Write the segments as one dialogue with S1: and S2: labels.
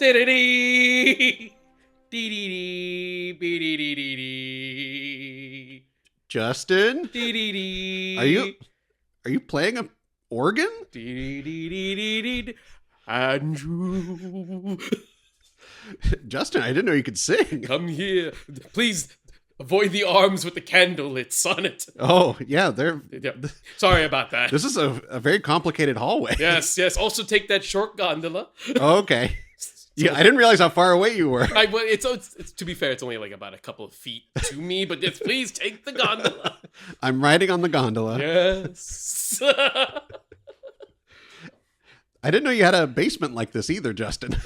S1: Dee-dee-dee. Dee-dee-dee. Bee-dee-dee-dee-dee.
S2: Justin,
S1: Dee-dee-dee.
S2: are you playing an organ?
S1: Dee-dee-dee-dee-dee. Andrew,
S2: Justin, I didn't know you could sing.
S1: come here. Please avoid the arms with the candle lit on it.
S2: Oh, yeah, they're.
S1: Yeah. Sorry about that.
S2: This is a very complicated hallway.
S1: Yes. Also take that short gondola.
S2: Oh, okay. Yeah, I didn't realize how far away you were.
S1: It's to be fair, it's only like about a couple of feet to me, but yes, please take the gondola.
S2: I'm riding on the gondola.
S1: Yes.
S2: I didn't know you had a basement like this either, Justin.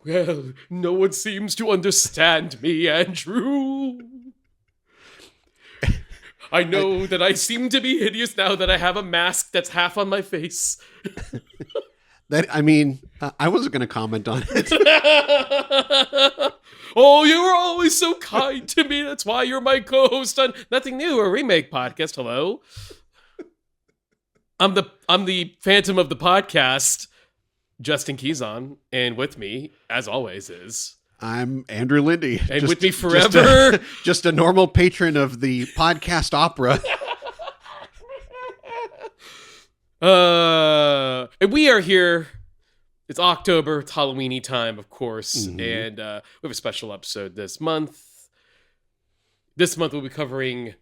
S1: Well, no one seems to understand me, Andrew. I know that I seem to be hideous now that I have a mask that's half on my face.
S2: I wasn't going to comment on it.
S1: Oh, you were always so kind to me. That's why you're my co-host on Nothing New, a remake podcast. Hello. I'm the Phantom of the podcast, Justin Quizon, and with me, as always, is
S2: I'm Andrew Linde.
S1: And with me forever,
S2: just a normal patron of the podcast opera.
S1: And we are here. It's October. It's Halloween-y time, of course, and we have a special episode this month. This month we'll be covering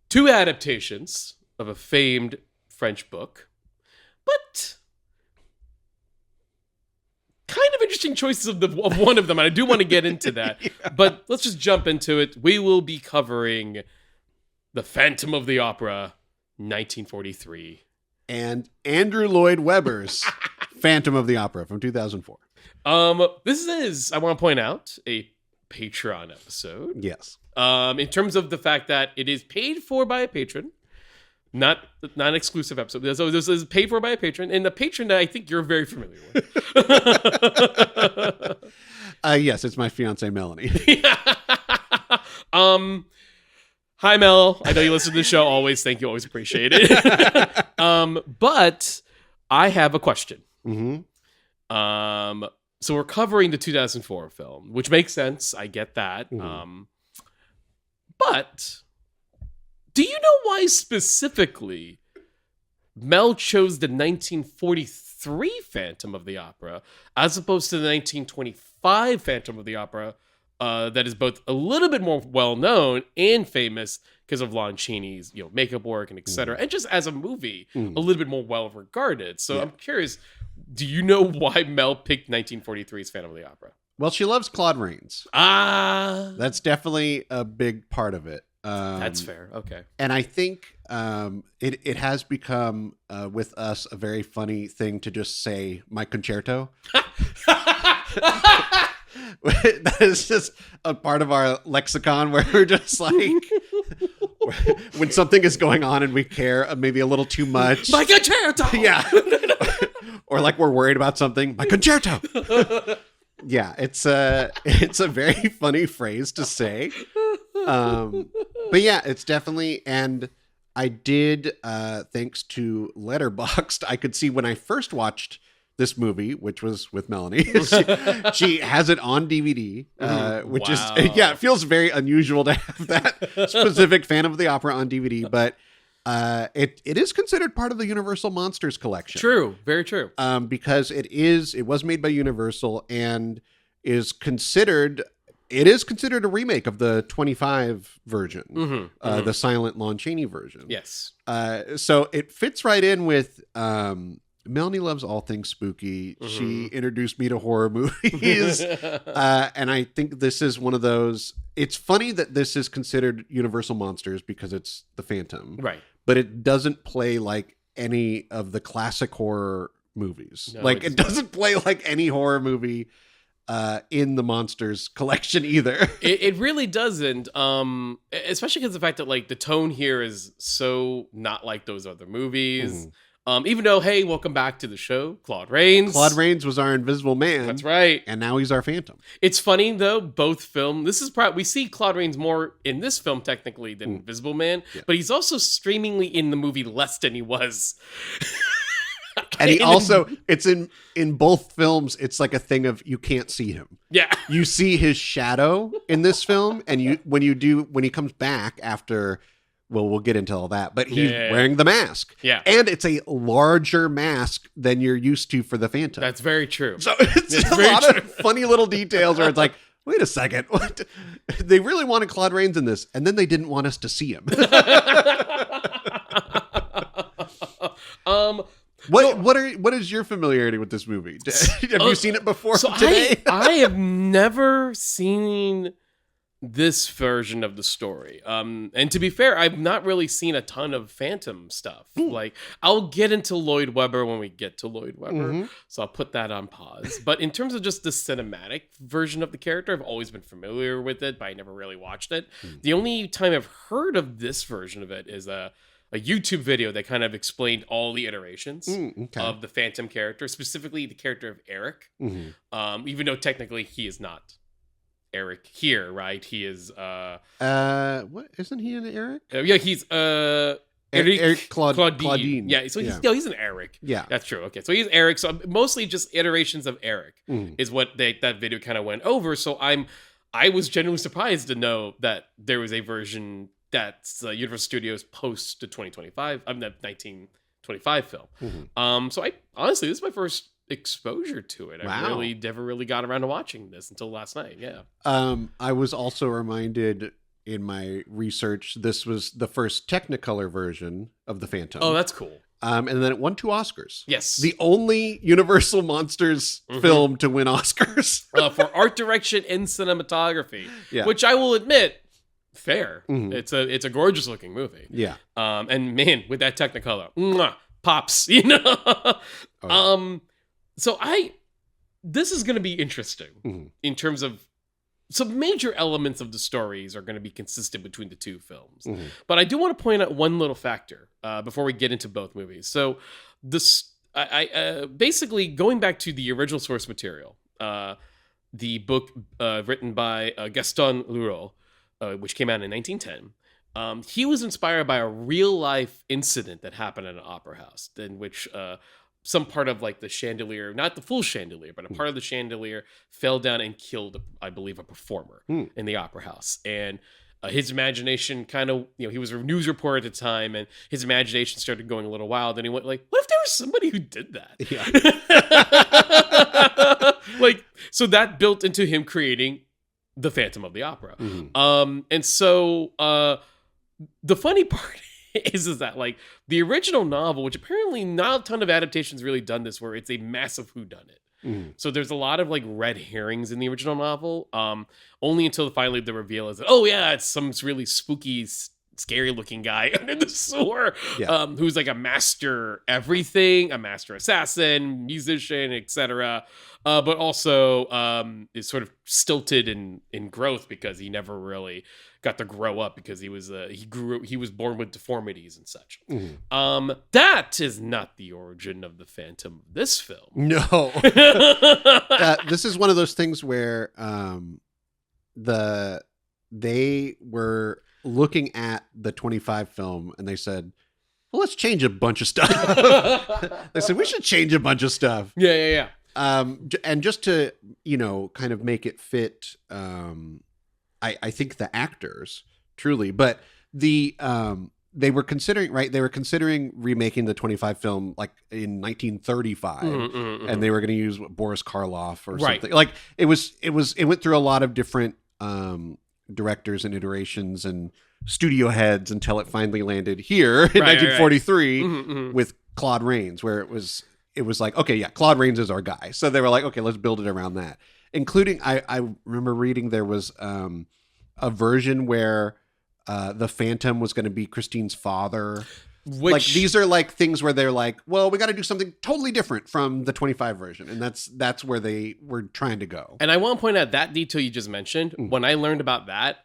S1: 2 adaptations of a famed French book, but kind of interesting choices of one of them, and I do want to get into that.
S2: Yeah.
S1: But let's just jump into it. We will be covering The Phantom of the Opera, 1943.
S2: And Andrew Lloyd Webber's Phantom of the Opera from 2004.
S1: This is, I want to point out, a Patreon episode.
S2: Yes.
S1: In terms of the fact that it is paid for by a patron. Not an exclusive episode. So this is paid for by a patron, and the patron that I think you're very familiar with.
S2: Yes, it's my fiance Melanie.
S1: Hi Mel. I know you listen to the show always. Thank you. Always appreciate it. But I have a question.
S2: Mm-hmm.
S1: So we're covering the 2004 film, which makes sense. I get that.
S2: Mm-hmm.
S1: But do you know why specifically Mel chose the 1943 Phantom of the Opera as opposed to the 1925 Phantom of the Opera that is both a little bit more well-known and famous because of Lon Chaney's makeup work and etc. And just as a movie, a little bit more well-regarded. So I'm curious, do you know why Mel picked 1943's Phantom of the Opera?
S2: Well, she loves Claude Rains.
S1: That's
S2: definitely a big part of it.
S1: That's fair. Okay.
S2: And I think it has become with us a very funny thing to just say my concerto. That is just a part of our lexicon where we're just like, when something is going on and we care maybe a little too much.
S1: My concerto!
S2: Yeah. Or like we're worried about something. My concerto! Yeah, it's a very funny phrase to say. But yeah, it's definitely, and I did, thanks to Letterboxd, I could see when I first watched this movie, which was with Melanie, she has it on DVD, which is, it feels very unusual to have that specific Phantom of the Opera on DVD, but it is considered part of the Universal Monsters collection.
S1: True, very true.
S2: Because it was made by Universal and is considered a remake of the 25 version, the silent Lon Chaney version.
S1: Yes.
S2: So it fits right in with Melanie loves all things spooky. She introduced me to horror movies. And I think this is one of those. It's funny that this is considered Universal Monsters because it's the Phantom.
S1: Right.
S2: But it doesn't play like any of the classic horror movies. No, like it doesn't play like any horror movie in the Monsters collection either.
S1: It really doesn't. Especially because the fact that like the tone here is so not like those other movies. Even though, hey, welcome back to the show, Claude Rains.
S2: Claude Rains was our Invisible Man.
S1: That's right.
S2: And now he's our Phantom.
S1: It's funny, though, both film. This is we see Claude Rains more in this film, technically, than Invisible Man. Yeah. But he's also streamingly in the movie less than he was.
S2: And he also, it's in both films, it's like a thing of you can't see him.
S1: Yeah.
S2: You see his shadow in this film, and when he comes back after, well, we'll get into all that, but he's wearing the mask.
S1: Yeah.
S2: And it's a larger mask than you're used to for the Phantom.
S1: That's very true.
S2: So it's a lot of funny little details where it's like, wait a second, what? They really wanted Claude Rains in this, and then they didn't want us to see him. What is your familiarity with this movie? Have you seen it before today?
S1: I have never seen this version of the story. And to be fair, I've not really seen a ton of Phantom stuff. Like, I'll get into Lloyd Webber when we get to Lloyd Webber, so I'll put that on pause. But in terms of just the cinematic version of the character, I've always been familiar with it, but I never really watched it. The only time I've heard of this version of it is a YouTube video that kind of explained all the iterations of the Phantom character, specifically the character of Eric. Even though technically he is not Eric here, right? He is
S2: what isn't he an Eric?
S1: Yeah, he's
S2: Eric Claudine.
S1: Yeah, so he's an Eric.
S2: Yeah,
S1: that's true. Okay, so he's Eric. So mostly just iterations of Eric is what that video kind of went over. So I was genuinely surprised to know that there was a version that's Universal Studios post the 2025. I'm the 1925 film. So I honestly, this is my first exposure to it.
S2: Wow.
S1: I really never really got around to watching this until last night. Yeah.
S2: I was also reminded in my research this was the first Technicolor version of the Phantom.
S1: Oh, that's cool.
S2: And then it won 2 Oscars.
S1: Yes.
S2: The only Universal Monsters film to win Oscars.
S1: For art direction and cinematography.
S2: Yeah.
S1: Which I will admit, fair. It's a gorgeous looking movie.
S2: Yeah.
S1: And man, with that Technicolor, pops, you know. So this is going to be interesting in terms of some major elements of the stories are going to be consistent between the two films. But I do want to point out one little factor before we get into both movies. So this, basically going back to the original source material, the book written by Gaston Leroux, which came out in 1910. He was inspired by a real life incident that happened at an opera house in which some part of like the chandelier, not the full chandelier, but a part of the chandelier fell down and killed, I believe, a performer in the opera house. And his imagination kind of, he was a news reporter at the time, and his imagination started going a little wild. And he went like, what if there was somebody who did that?
S2: Yeah.
S1: Like, so that built into him creating the Phantom of the Opera. And so the funny part is that like the original novel, which apparently not a ton of adaptations really done this, where it's a massive whodunit. So there's a lot of like red herrings in the original novel, only until finally the reveal is that, oh yeah, it's some really spooky, scary looking guy under the sewer, who's like a master everything, a master assassin, musician, etc. But also is sort of stilted in growth because he never really got to grow up because he was born with deformities and such. That is not the origin of the Phantom of this film.
S2: No. This is one of those things where they were looking at the 25 film and they said, well, let's change a bunch of stuff. They said, we should change a bunch of stuff.
S1: Yeah.
S2: And just to, kind of make it fit, I think the actors truly, but they were considering, right? They were considering remaking the 25 film like in 1935 and they were going to use Boris Karloff or something. Like it went through a lot of different, directors and iterations and studio heads until it finally landed here in 1943 with Claude Rains, where it was like, okay, yeah, Claude Rains is our guy. So they were like, okay, let's build it around that. Including, I remember reading there was a version where the Phantom was going to be Christine's father. Like these are like things where they're like, well, we got to do something totally different from the 25 version, and that's where they were trying to go.
S1: And I want to point out that detail you just mentioned. When I learned about that,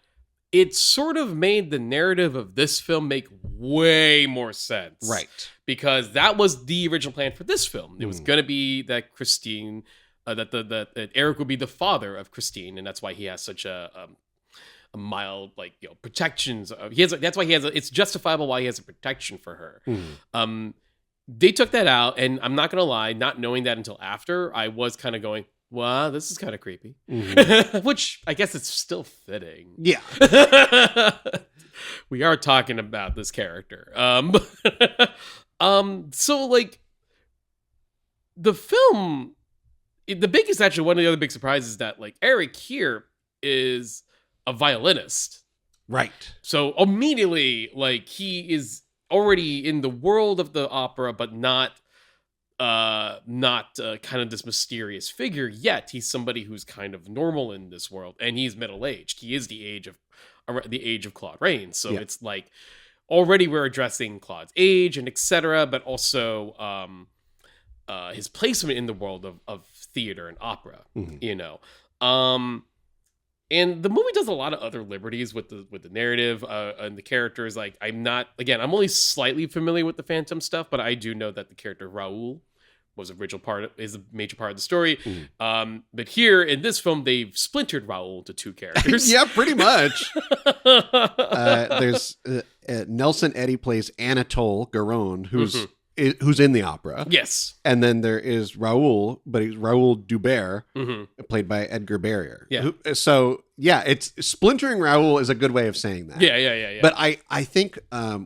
S1: it sort of made the narrative of this film make way more sense,
S2: right? Because
S1: that was the original plan for this film. It was going to be that Christine, that Eric would be the father of Christine, and that's why he has such a mild, like, protections. That's why he has. It's justifiable why he has a protection for her. they took that out, and I'm not gonna lie, not knowing that until after, I was kind of going, wow, this is kind of creepy. Which I guess it's still fitting.
S2: Yeah.
S1: We are talking about this character. So like the film, the biggest, actually one of the other big surprises is that like Eric here is a violinist.
S2: Right.
S1: So immediately, like, he is already in the world of the opera, but not kind of this mysterious figure yet. He's somebody who's kind of normal in this world, and he's middle-aged. He is the age of Claude Rains. So it's like already we're addressing Claude's age and etc., but also his placement in the world of theater and opera, you know. And the movie does a lot of other liberties with the narrative and the characters. Like, I'm only slightly familiar with the Phantom stuff, but I do know that the character Raoul is a major part of the story. But here in this film, they've splintered Raoul into two characters.
S2: Yeah, pretty much. There's Nelson Eddy plays Anatole Garonne, who's in the opera.
S1: Yes.
S2: And then there is Raoul, but he's Raoul Dubert, played by Edgar Barrier.
S1: Yeah.
S2: It's splintering Raoul is a good way of saying that.
S1: Yeah.
S2: But I think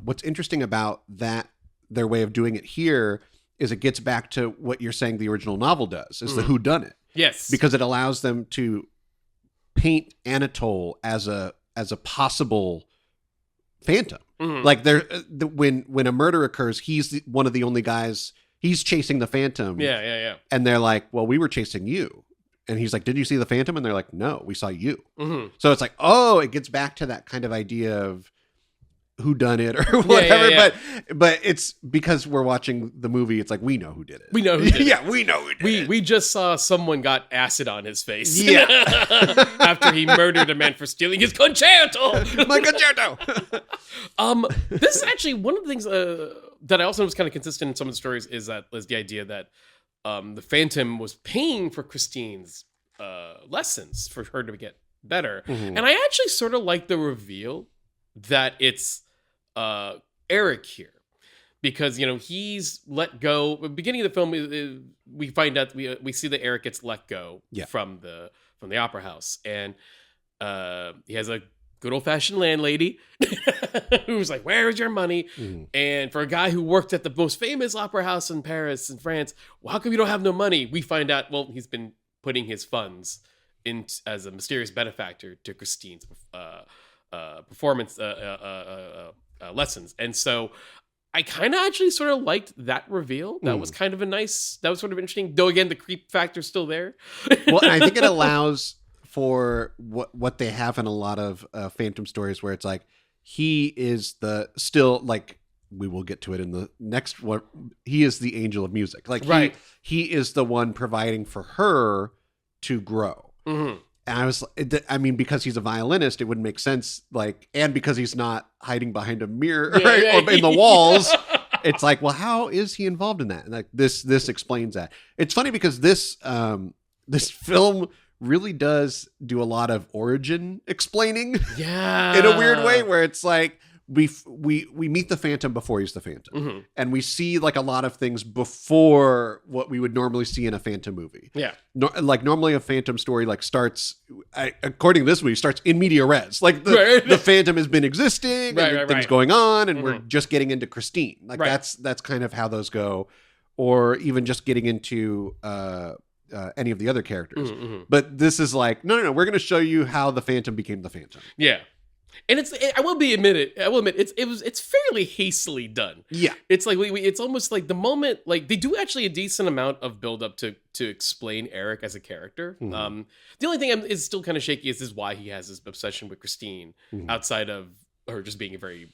S2: what's interesting about their way of doing it here is it gets back to what you're saying the original novel does, is the whodunit.
S1: Yes.
S2: Because it allows them to paint Anatole as a possible phantom. Like when a murder occurs, he's one of the only guys. He's chasing the phantom.
S1: Yeah.
S2: And they're like, "Well, we were chasing you." And he's like, "Did you see the phantom?" And they're like, "No, we saw you." So it's like, oh, it gets back to that kind of idea of who done it or whatever.
S1: Yeah.
S2: But it's because we're watching the movie. It's like we know who did it.
S1: We know who did it.
S2: Yeah, we know who did it.
S1: We just saw someone got acid on his face.
S2: Yeah.
S1: After he murdered a man for stealing his concerto.
S2: My concerto.
S1: This is actually one of the things that I also was kind of consistent in some of the stories is the idea that the Phantom was paying for Christine's lessons for her to get better. And I actually sort of like the reveal that it's Eric here. Because, you know, he's let go. At the beginning of the film, we find out, we see that Eric gets let go from the opera house. And he has a good old-fashioned landlady who's like, "Where's your money?" And for a guy who worked at the most famous opera house in Paris and France, "Well, how come you don't have no money?" We find out, well, he's been putting his funds in as a mysterious benefactor to Christine's performance lessons. And so I kind of actually sort of liked that reveal. That was kind of that was sort of interesting. Though, again, the creep factor's still there.
S2: Well, and I think it allows for what they have in a lot of Phantom stories where it's like, he is we will get to it in the next one. He is the angel of music. Like,
S1: right.
S2: He is the one providing for her to grow. And I mean, because he's a violinist, it wouldn't make sense. Like, and because he's not hiding behind a mirror or in the walls, it's like, well, how is he involved in that? And like this explains that. It's funny because this film really does do a lot of origin explaining.
S1: Yeah.
S2: In a weird way, where it's like we meet the Phantom before he's the Phantom, and we see like a lot of things before what we would normally see in a Phantom movie.
S1: Yeah.
S2: Like normally a Phantom story like starts, according to this movie, starts in media res. Like the Phantom has been existing, and things going on, and we're just getting into Christine. Like that's kind of how those go, or even just getting into any of the other characters. But this is like, no, we're going to show you how the Phantom became the Phantom.
S1: Yeah. And I will admit it's fairly hastily done. Yeah. It's like it's almost like the moment, like they do actually a decent amount of build up to explain Eric as a character. The only thing is still kind of shaky is why he has this obsession with Christine outside of her just being a very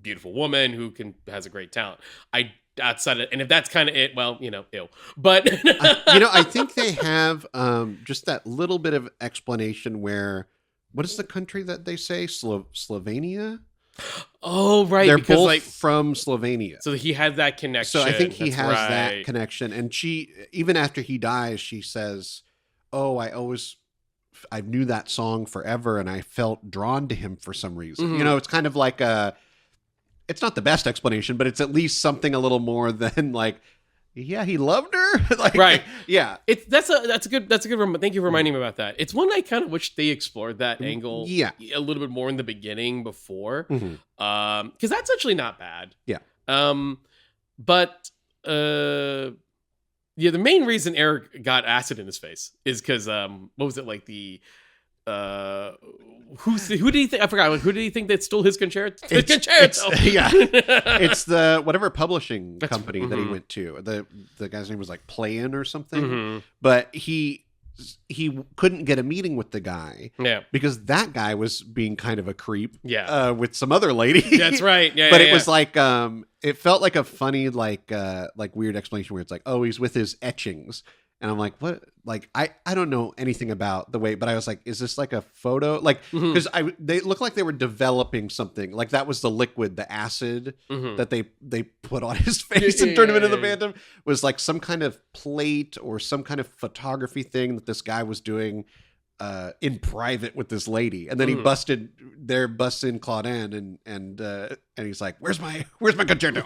S1: beautiful woman who has a great talent. And if that's kind of it, well, ew. But
S2: I think they have just that little bit of explanation where, what is the country that they say? Slovenia?
S1: Oh, right.
S2: They're both from Slovenia.
S1: So he had that connection.
S2: So I think he has that connection. And she, even after he dies, she says, "Oh, I knew that song forever, and I felt drawn to him for some reason." It's kind of like it's not the best explanation, but it's at least something a little more than like, yeah, he loved her. Like,
S1: Right.
S2: Yeah.
S1: That's a good thank you for reminding me about that. It's one I kind of wish they explored that angle a little bit more in the beginning before. Because that's actually not bad.
S2: Yeah.
S1: But the main reason Eric got acid in his face is because what was it, like the who did he think, I forgot, like, who did he think that stole his concerto?
S2: It's the whatever publishing company that he went to. The guy's name was like Playin or something. But he couldn't get a meeting with the guy because that guy was being kind of a creep with some other lady.
S1: That's right.
S2: But it was like it felt like a funny like weird explanation where it's like, oh, he's with his etchings. And I'm like, what? Like, I don't know anything about the way, but I was like, is this like a photo? Like, because they looked like they were developing something. Like that was the liquid, the acid that they put on his face and turned him into the Phantom. Was like some kind of plate or some kind of photography thing that this guy was doing in private with this lady. And then he busts in Claudin and he's like, where's my concerto?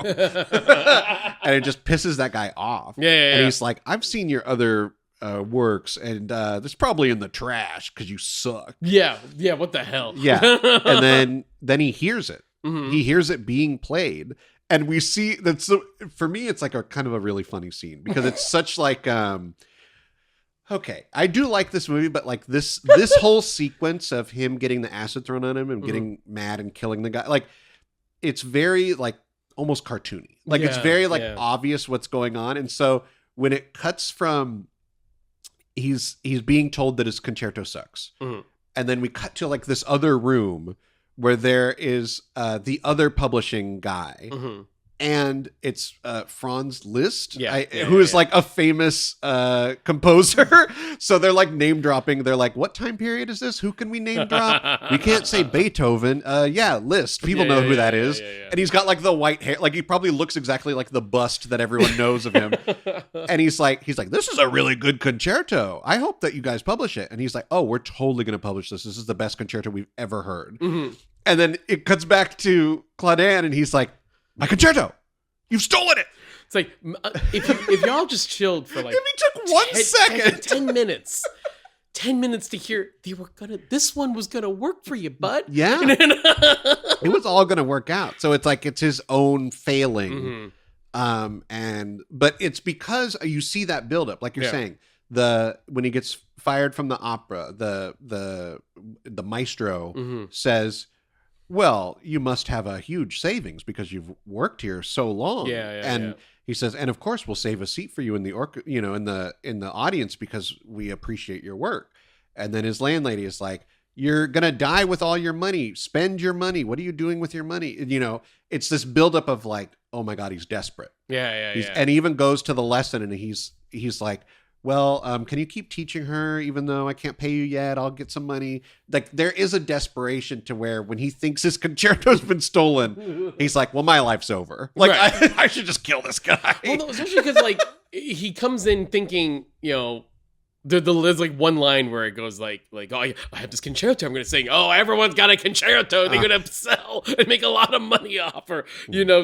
S2: And it just pisses that guy off. And he's like, I've seen your other works, and this probably in the trash because you suck.
S1: Yeah, what the hell?
S2: And then he hears it. He hears it being played, and we see that. So for me, it's like a kind of a really funny scene because it's such like okay, I do like this movie, but like this whole sequence of him getting the acid thrown on him and getting mad and killing the guy, like it's very like almost cartoony. Like it's very like obvious what's going on. And so when it cuts from he's being told that his concerto sucks. And then we cut to like this other room where there is the other publishing guy. And it's Franz Liszt, who is like a famous composer. So they're like name dropping. They're like, what time period is this? Who can we name drop? We can't say Beethoven. Liszt. People know who that is. And he's got like the white hair. Like he probably looks exactly like the bust that everyone knows of him. And he's like, this is a really good concerto. I hope that you guys publish it. And he's like, oh, we're totally going to publish this. This is the best concerto we've ever heard. And then it cuts back to Claudin and he's like, my concerto, you've stolen it.
S1: It's like, if y'all just chilled for like,
S2: if he took 1 second,
S1: 10 minutes, 10 minutes to hear this one was gonna work for you, bud.
S2: Yeah, it was all gonna work out. So it's like it's his own failing, but it's because you see that buildup, like you're saying, when he gets fired from the opera, the maestro says, well, you must have a huge savings because you've worked here so long. And he says, and of course we'll save a seat for you in the in the audience because we appreciate your work. And then his landlady is like, you're going to die with all your money. Spend your money. What are you doing with your money? And, it's this buildup of like, oh my God, he's desperate. And he even goes to the lesson and he's like, well, can you keep teaching her even though I can't pay you yet? I'll get some money. Like there is a desperation to where when he thinks his concerto's been stolen, he's like, well, my life's over. Like I should just kill this guy.
S1: Well, no, especially because like he comes in thinking, there's like one line where it goes like, oh, I have this concerto I'm going to sing. Oh, everyone's got a concerto. They're going to sell and make a lot of money off her,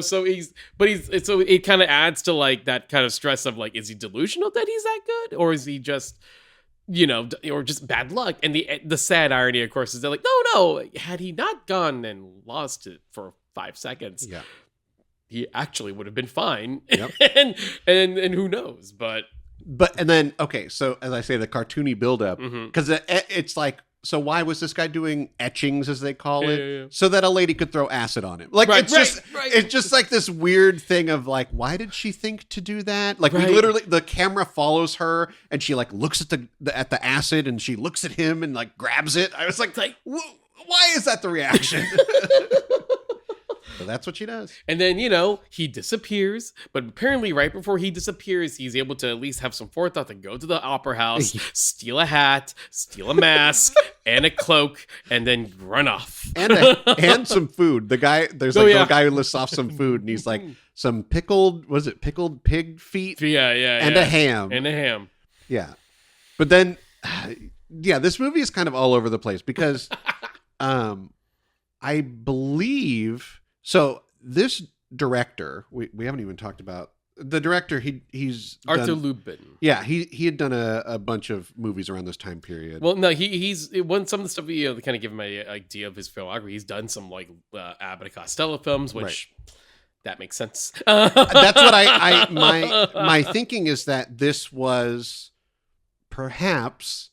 S1: So it kind of adds to like that kind of stress of like, is he delusional that he's that good, or is he just, or just bad luck? And the sad irony, of course, is that like, no, had he not gone and lost it for 5 seconds, he actually would have been fine. and who knows, But
S2: and then, okay, so as I say, the cartoony buildup, because it's like, so why was this guy doing etchings, as they call it, so that a lady could throw acid on him? Like, it's just like this weird thing of like, why did she think to do that? Like, we literally, the camera follows her, and she like looks at the acid, and she looks at him and like grabs it. I was like why is that the reaction? So that's what she does.
S1: And then, he disappears. But apparently right before he disappears, he's able to at least have some forethought to go to the opera house, steal a hat, steal a mask, and a cloak, and then run off.
S2: And some food. The guy, the guy who lists off some food, and he's like, some pickled pig feet? And a ham. Yeah. But then, this movie is kind of all over the place because I believe... So this director, we haven't even talked about the director. He's
S1: Arthur
S2: done,
S1: Lubin.
S2: Yeah, he had done a bunch of movies around this time period.
S1: Well, no, he's won some of the stuff. To kind of give him an idea of his filmography, he's done some like Abbott and Costello films, which that makes sense.
S2: That's what my thinking is that this was perhaps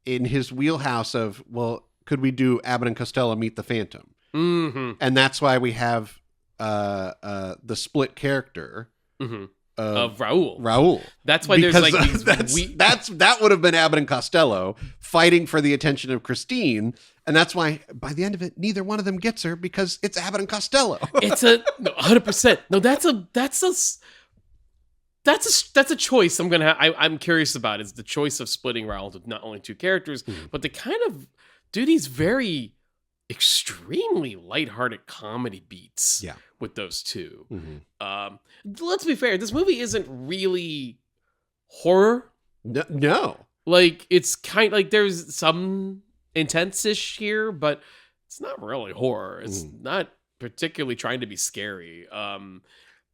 S2: in his wheelhouse of, well, could we do Abbott and Costello Meet the Phantom?
S1: Mm-hmm.
S2: And that's why we have the split character
S1: of Raoul.
S2: Raoul.
S1: That's why there's like these
S2: that would have been Abbott and Costello fighting for the attention of Christine, and that's why by the end of it, neither one of them gets her because it's Abbott and Costello.
S1: It's 100%. No, that's a choice I'm curious about, is the choice of splitting Raoul into not only two characters, but the kind of do these very extremely lighthearted comedy beats with those two. Let's be fair, this movie isn't really horror.
S2: No.
S1: Like, it's kind of like there's some intense-ish here, but it's not really horror. It's not particularly trying to be scary.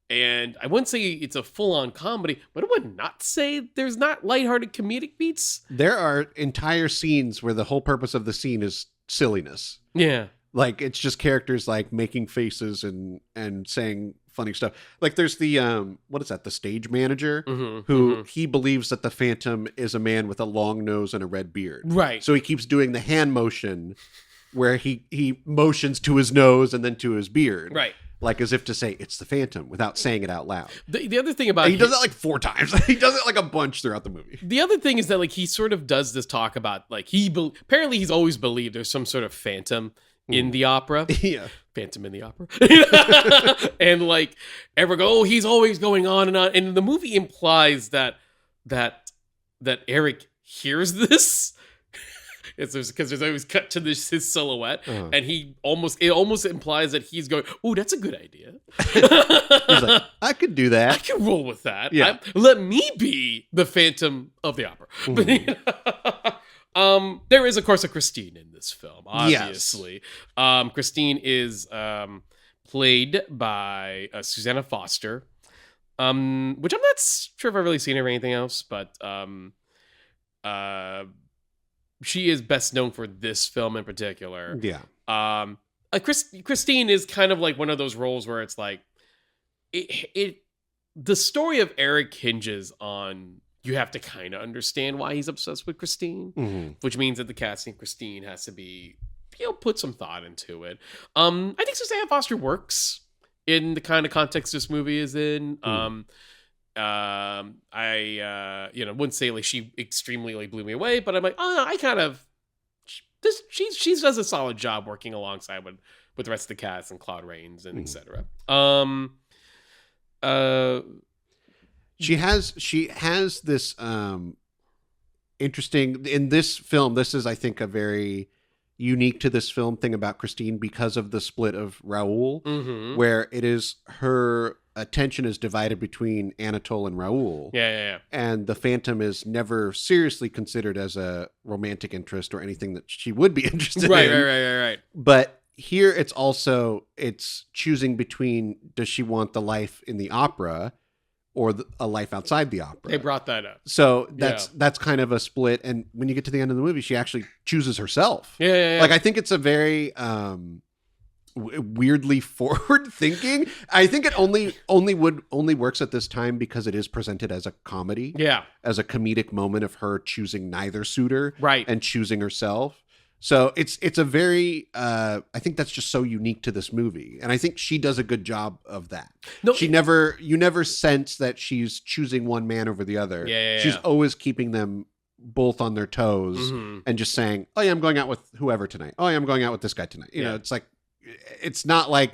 S1: And I wouldn't say it's a full-on comedy, but I would not say there's not lighthearted comedic beats.
S2: There are entire scenes where the whole purpose of the scene is silliness.
S1: Yeah.
S2: Like, it's just characters like making faces and saying funny stuff. Like, there's the what is that? The stage manager who he believes that the Phantom is a man with a long nose and a red beard.
S1: Right.
S2: So he keeps doing the hand motion where he motions to his nose and then to his beard.
S1: Right.
S2: Like as if to say it's the Phantom without saying it out loud.
S1: The other thing about
S2: he does that like 4 times. He does it like a bunch throughout the movie.
S1: The other thing is that like he sort of does this talk about like apparently he's always believed there's some sort of phantom in the opera.
S2: Yeah.
S1: Phantom in the opera. And like he's always going on and on. And the movie implies that Eric hears this. It's because there's always cut to his silhouette, and it almost implies that he's going, "Oh, that's a good idea."
S2: He's like, I could do that.
S1: I can roll with that.
S2: Yeah.
S1: Let me be the Phantom of the Opera. There is, of course, a Christine in this film, obviously. Yes. Christine is played by Susanna Foster, which I'm not sure if I've really seen her or anything else, but she is best known for this film in particular.
S2: Yeah.
S1: Christine is kind of like one of those roles where it's like, the story of Eric hinges on, you have to kind of understand why he's obsessed with Christine, which means that the casting of Christine has to be, put some thought into it. I think Susanna Foster works in the kind of context this movie is in. I wouldn't say like she extremely like blew me away, but I'm like, I kind of she does a solid job working alongside with the rest of the cast and Claude Rains and etc.
S2: She has this interesting in this film. This is, I think, a very unique to this film thing about Christine because of the split of Raoul, where it is her attention is divided between Anatole and Raoul.
S1: Yeah.
S2: And the Phantom is never seriously considered as a romantic interest or anything that she would be interested in.
S1: Right.
S2: But here it's choosing between, does she want the life in the opera or a life outside the opera?
S1: They brought that up.
S2: So that's kind of a split. And when you get to the end of the movie, she actually chooses herself.
S1: Yeah.
S2: Like, I think it's a very weirdly forward thinking. I think it only works at this time because it is presented as a comedy.
S1: Yeah.
S2: As a comedic moment of her choosing neither suitor.
S1: Right.
S2: And choosing herself. So it's a very I think that's just so unique to this movie. And I think she does a good job of that. No, you never sense that she's choosing one man over the other.
S1: Yeah.
S2: She's always keeping them both on their toes and just saying, "Oh yeah, I'm going out with whoever tonight. Oh yeah, I'm going out with this guy tonight." You know, it's like, it's not like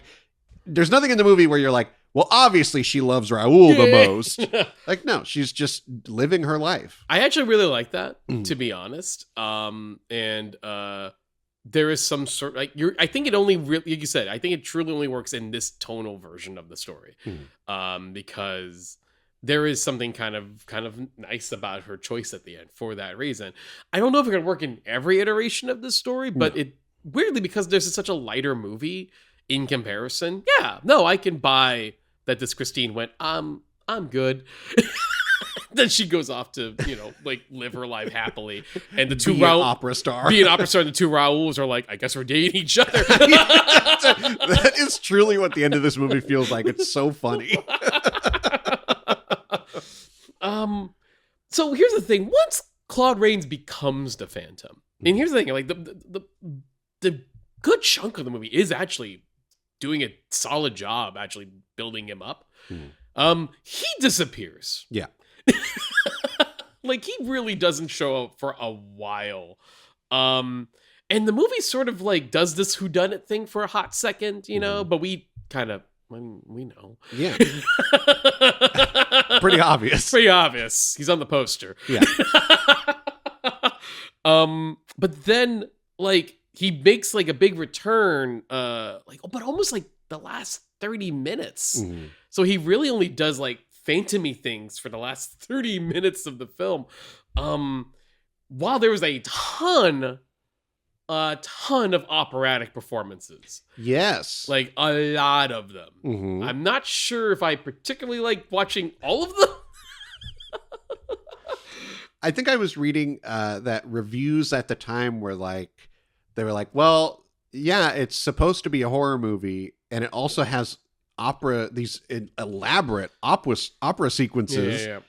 S2: there's nothing in the movie where you're like, well, obviously she loves Raoul the most. Like, no, she's just living her life.
S1: I actually really like that, to be honest. There is some sort I think it only really, like you said, I think it truly only works in this tonal version of the story. Because there is something kind of nice about her choice at the end for that reason. I don't know if it can work in every iteration of this story, but it weirdly, because there's such a lighter movie, in comparison, yeah, no, I can buy that this Christine went, I'm good. Then she goes off to, like live her life happily. And the two
S2: Be an opera star.
S1: Be an opera star, and the two Raouls are like, I guess we're dating each other.
S2: That is truly what the end of this movie feels like. It's so funny.
S1: So here's the thing. Once Claude Rains becomes the Phantom, and here's the thing, like the good chunk of the movie is actually doing a solid job actually building him up. He disappears.
S2: Yeah.
S1: Like, he really doesn't show up for a while. And the movie sort of like does this whodunit thing for a hot second, but we kind of, we know.
S2: Yeah. Pretty obvious.
S1: Pretty obvious. He's on the poster.
S2: Yeah.
S1: But then like he makes like a big return, but almost like the last 30 minutes. So he really only does like phantom-y things for the last 30 minutes of the film. While there was a ton of operatic performances.
S2: Yes.
S1: Like a lot of them. I'm not sure if I particularly like watching all of them.
S2: I think I was reading that reviews at the time were like, they were like, well, yeah, it's supposed to be a horror movie, and it also has these elaborate opera sequences.
S1: Yeah.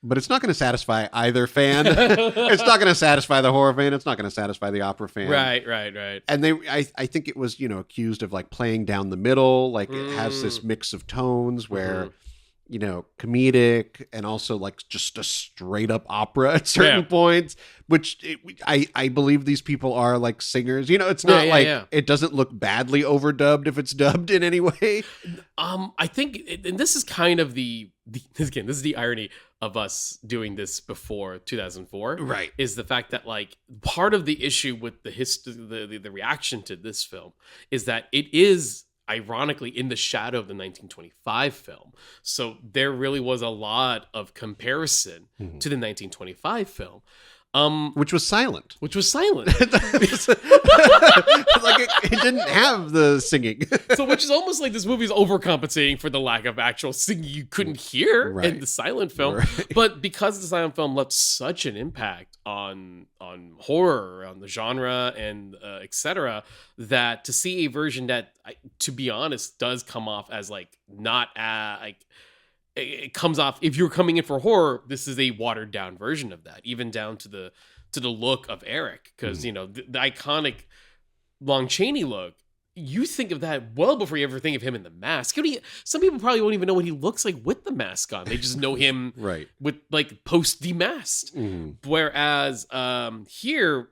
S2: But it's not going to satisfy either fan. It's not going to satisfy the horror fan. It's not going to satisfy the opera fan.
S1: Right.
S2: And I think it was, accused of like playing down the middle. Like it has this mix of tones where, comedic and also like just a straight up opera at certain points, which I believe these people are like singers. It's not it doesn't look badly overdubbed if it's dubbed in any way.
S1: I think, and this is kind of this is the irony of us doing this before 2004,
S2: right?
S1: Is the fact that like part of the issue with the reaction to this film is that it is ironically in the shadow of the 1925 film. So there really was a lot of comparison to the 1925 film.
S2: Which was silent.
S1: Like
S2: it didn't have the singing.
S1: So which is almost like this movie's overcompensating for the lack of actual singing you couldn't hear in the silent film. Right. But because the silent film left such an impact on horror, on the genre, and etc., that to see a version that, to be honest, does come off as like not like. It comes off, if you're coming in for horror, this is a watered down version of that, even down to the look of Eric, because the iconic Lon Chaney look, you think of that well before you ever think of him in the mask. Some people probably won't even know what he looks like with the mask on. They just know him
S2: right
S1: with like post demasked. Whereas here,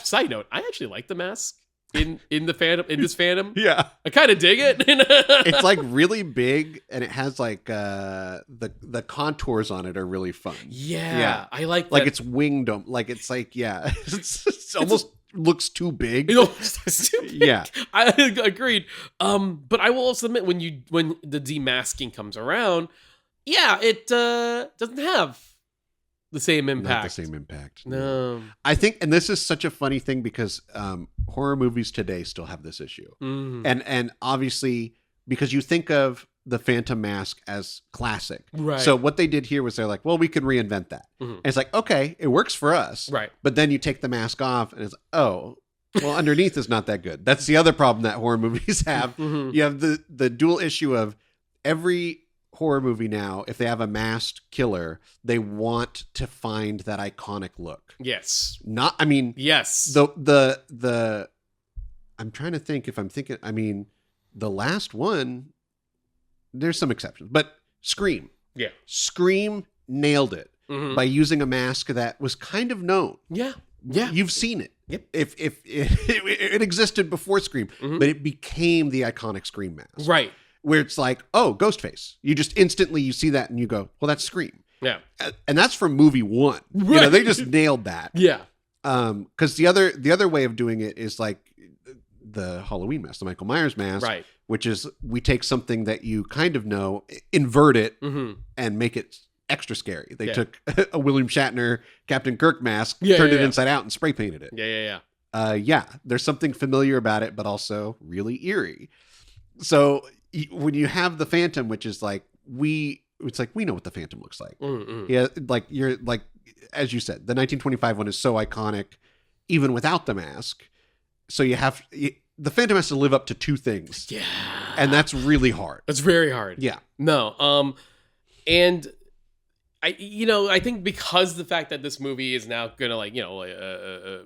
S1: side note, I actually like the mask in this Phantom.
S2: Yeah,
S1: I kind of dig it.
S2: It's like really big, and it has like the contours on it are really fun.
S1: Yeah. I like that.
S2: Like it's winged, like it's like it's almost looks too big.
S1: Too big.
S2: Yeah,
S1: I agreed. But I will also admit, when the demasking comes around, it doesn't have the same impact.
S2: Not the same impact.
S1: No.
S2: I think, and this is such a funny thing because horror movies today still have this issue. And obviously, because you think of the Phantom Mask as classic.
S1: Right.
S2: So what they did here was they're like, well, we could reinvent that. And it's like, okay, it works for us.
S1: Right.
S2: But then you take the mask off and it's like, oh, well, underneath is not that good. That's the other problem that horror movies have. You have the dual issue of every horror movie now, if they have a masked killer, they want to find that iconic look.
S1: Yes.
S2: Yes. The I'm trying to think if I'm thinking, the last one, there's some exceptions, but Scream.
S1: Yeah.
S2: Scream nailed it by using a mask that was kind of known.
S1: Yeah.
S2: You've seen it.
S1: Yep.
S2: If it existed before Scream, but it became the iconic Scream mask.
S1: Right.
S2: Where it's like, oh, Ghostface. You just instantly, you see that and you go, well, that's Scream.
S1: Yeah.
S2: And that's from movie one.
S1: Right.
S2: They just nailed that.
S1: Yeah.
S2: Because the other way of doing it is like the Halloween mask, the Michael Myers mask.
S1: Right.
S2: Which is, we take something that you kind of know, invert it, and make it extra scary. They took a William Shatner Captain Kirk mask, turned it inside out and spray painted it.
S1: Yeah.
S2: yeah, there's something familiar about it, but also really eerie. So when you have the Phantom, which is like, it's like, we know what the Phantom looks like. Yeah. Like you're like, as you said, the 1925 one is so iconic, even without the mask. So the Phantom has to live up to two things.
S1: Yeah.
S2: And that's really hard.
S1: It's very hard.
S2: Yeah.
S1: No. And I think because the fact that this movie is now gonna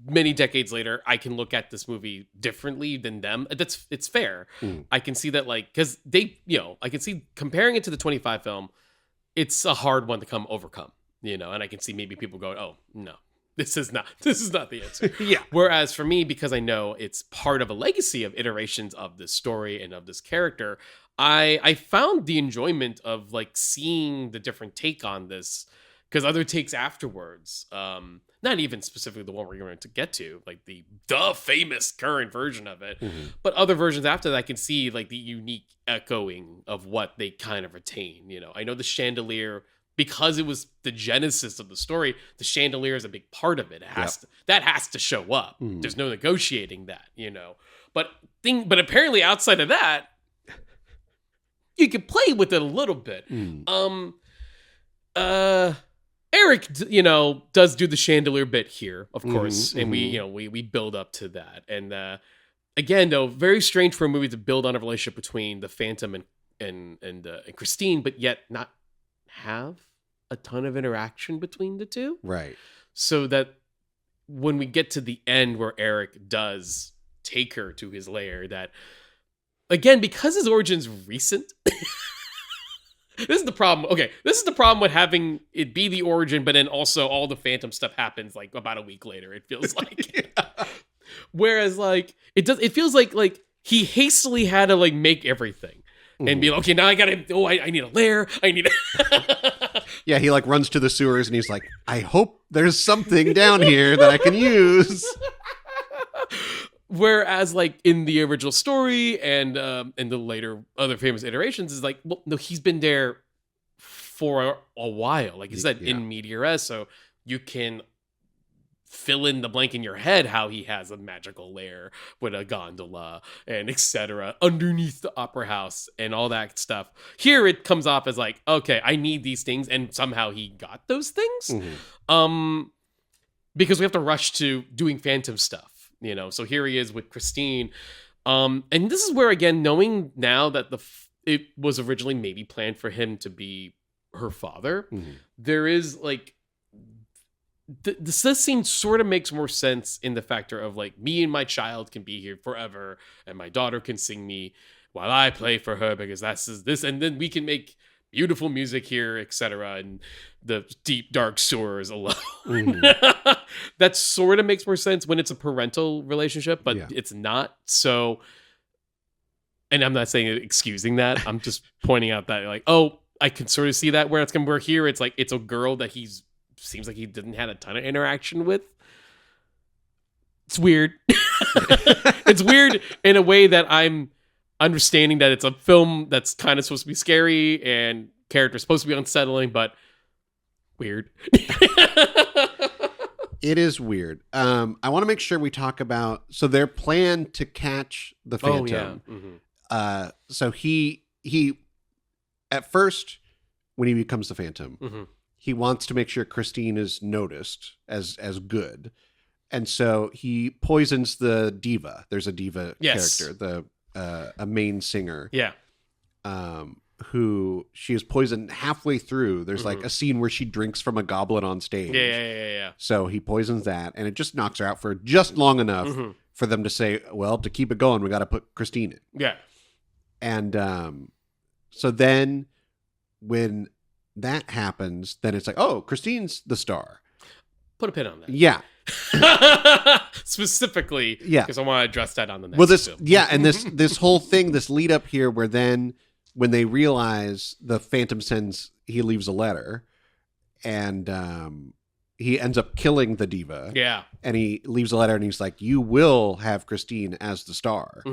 S1: many decades later, I can look at this movie differently than them. It's fair. I can see that, like, because I can see comparing it to the 25 film, it's a hard one to overcome, and I can see maybe people going, oh no, this is not the answer.
S2: Yeah.
S1: Whereas for me, because I know it's part of a legacy of iterations of this story and of this character, I found the enjoyment of like seeing the different take on this, because other takes afterwards, not even specifically the one we're going to get to, like the famous current version of it, but other versions after that, I can see like the unique echoing of what they kind of retain. I know the chandelier, because it was the genesis of the story, the chandelier is a big part of it. That has to show up. There's no negotiating that, But apparently outside of that, you can play with it a little bit. Eric, does do the chandelier bit here, of course, and we build up to that. And again, though, very strange for a movie to build on a relationship between the Phantom and Christine, but yet not have a ton of interaction between the two.
S2: Right.
S1: So that when we get to the end where Eric does take her to his lair, that again, because his origin's recent. This is the problem. Okay, this is the problem with having it be the origin, but then also all the Phantom stuff happens like about a week later. It feels like, whereas like it feels like he hastily had to like make everything and be like, okay, now I gotta. Oh, I need a lair. I need.
S2: Yeah, he like runs to the sewers and he's like, I hope there's something down here that I can use.
S1: Whereas, like in the original story and in the later other famous iterations, is like, well, no, he's been there for a while. Like you said, in media res, so you can fill in the blank in your head how he has a magical lair with a gondola and etc. underneath the opera house and all that stuff. Here, it comes off as like, okay, I need these things, and somehow he got those things. Because we have to rush to doing Phantom stuff. So here he is with Christine. And this is where, again, knowing now that it was originally maybe planned for him to be her father, there is like, this scene sort of makes more sense in the factor of like, me and my child can be here forever, and my daughter can sing me while I play for her, because that's this, and then we can make beautiful music here, etc. And the deep dark sewers alone. That sort of makes more sense when it's a parental relationship, but it's not. So, and I'm not saying excusing that. I'm just pointing out that like, oh, I can sort of see that where it's going to work here. It's like, it's a girl that seems like he didn't have a ton of interaction with. It's weird. It's weird in a way that I'm understanding that it's a film that's kind of supposed to be scary and characters supposed to be unsettling, but weird.
S2: It is weird. I want to make sure we talk about, so their plan to catch the Phantom. So he at first, when he becomes the Phantom, he wants to make sure Christine is noticed as good. And so he poisons the diva. There's a diva character, a main singer.
S1: Yeah.
S2: Who she is poisoned halfway through. There's like a scene where she drinks from a goblet on stage.
S1: Yeah.
S2: So he poisons that, and it just knocks her out for just long enough for them to say, well, to keep it going, we got to put Christine in.
S1: Yeah.
S2: And so then when that happens, then it's like, oh, Christine's the star.
S1: Put a pin on that.
S2: Yeah.
S1: Specifically, because I want to address that on the next film.
S2: And this whole thing, this lead up here, where then when they realize the Phantom he leaves a letter, and he ends up killing the diva.
S1: Yeah.
S2: And he leaves a letter, and he's like, you will have Christine as the star.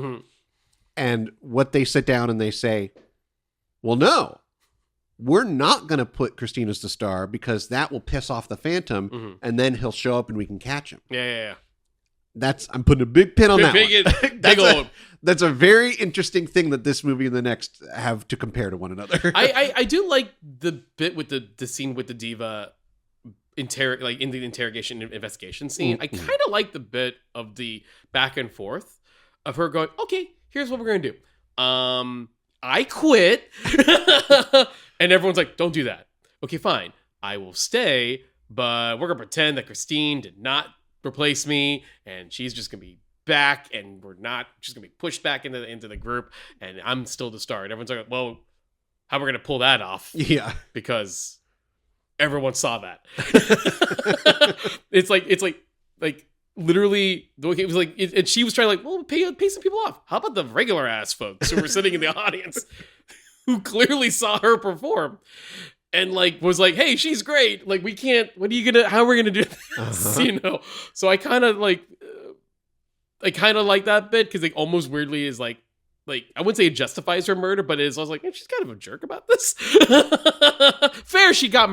S2: And what they sit down and they say, well, no, we're not going to put Christine as the star because that will piss off the Phantom, and then he'll show up and we can catch him.
S1: Yeah.
S2: I'm putting a big pin on that one.
S1: Big old.
S2: That's a very interesting thing that this movie and the next have to compare to one another.
S1: I do like the bit with the scene with the diva in the interrogation investigation scene. I kind of like the bit of the back and forth of her going, okay, here's what we're gonna do. I quit. And everyone's like, don't do that. Okay, fine. I will stay, but we're gonna pretend that Christine did not replace me, and she's just gonna be back, and she's gonna be pushed back into the group, and I'm still the star. And everyone's like, well, how are we gonna pull that off?
S2: Yeah.
S1: Because everyone saw that. it's like literally it was like and she was trying to well, pay some people off. How about the regular ass folks who were sitting in the audience who clearly saw her perform and was like, hey, she's great. Like, we can't, how are we gonna do this? So I kind of like that bit because almost weirdly is like I wouldn't say it justifies her murder, but it's also like, she's kind of a jerk about this. Fair, she got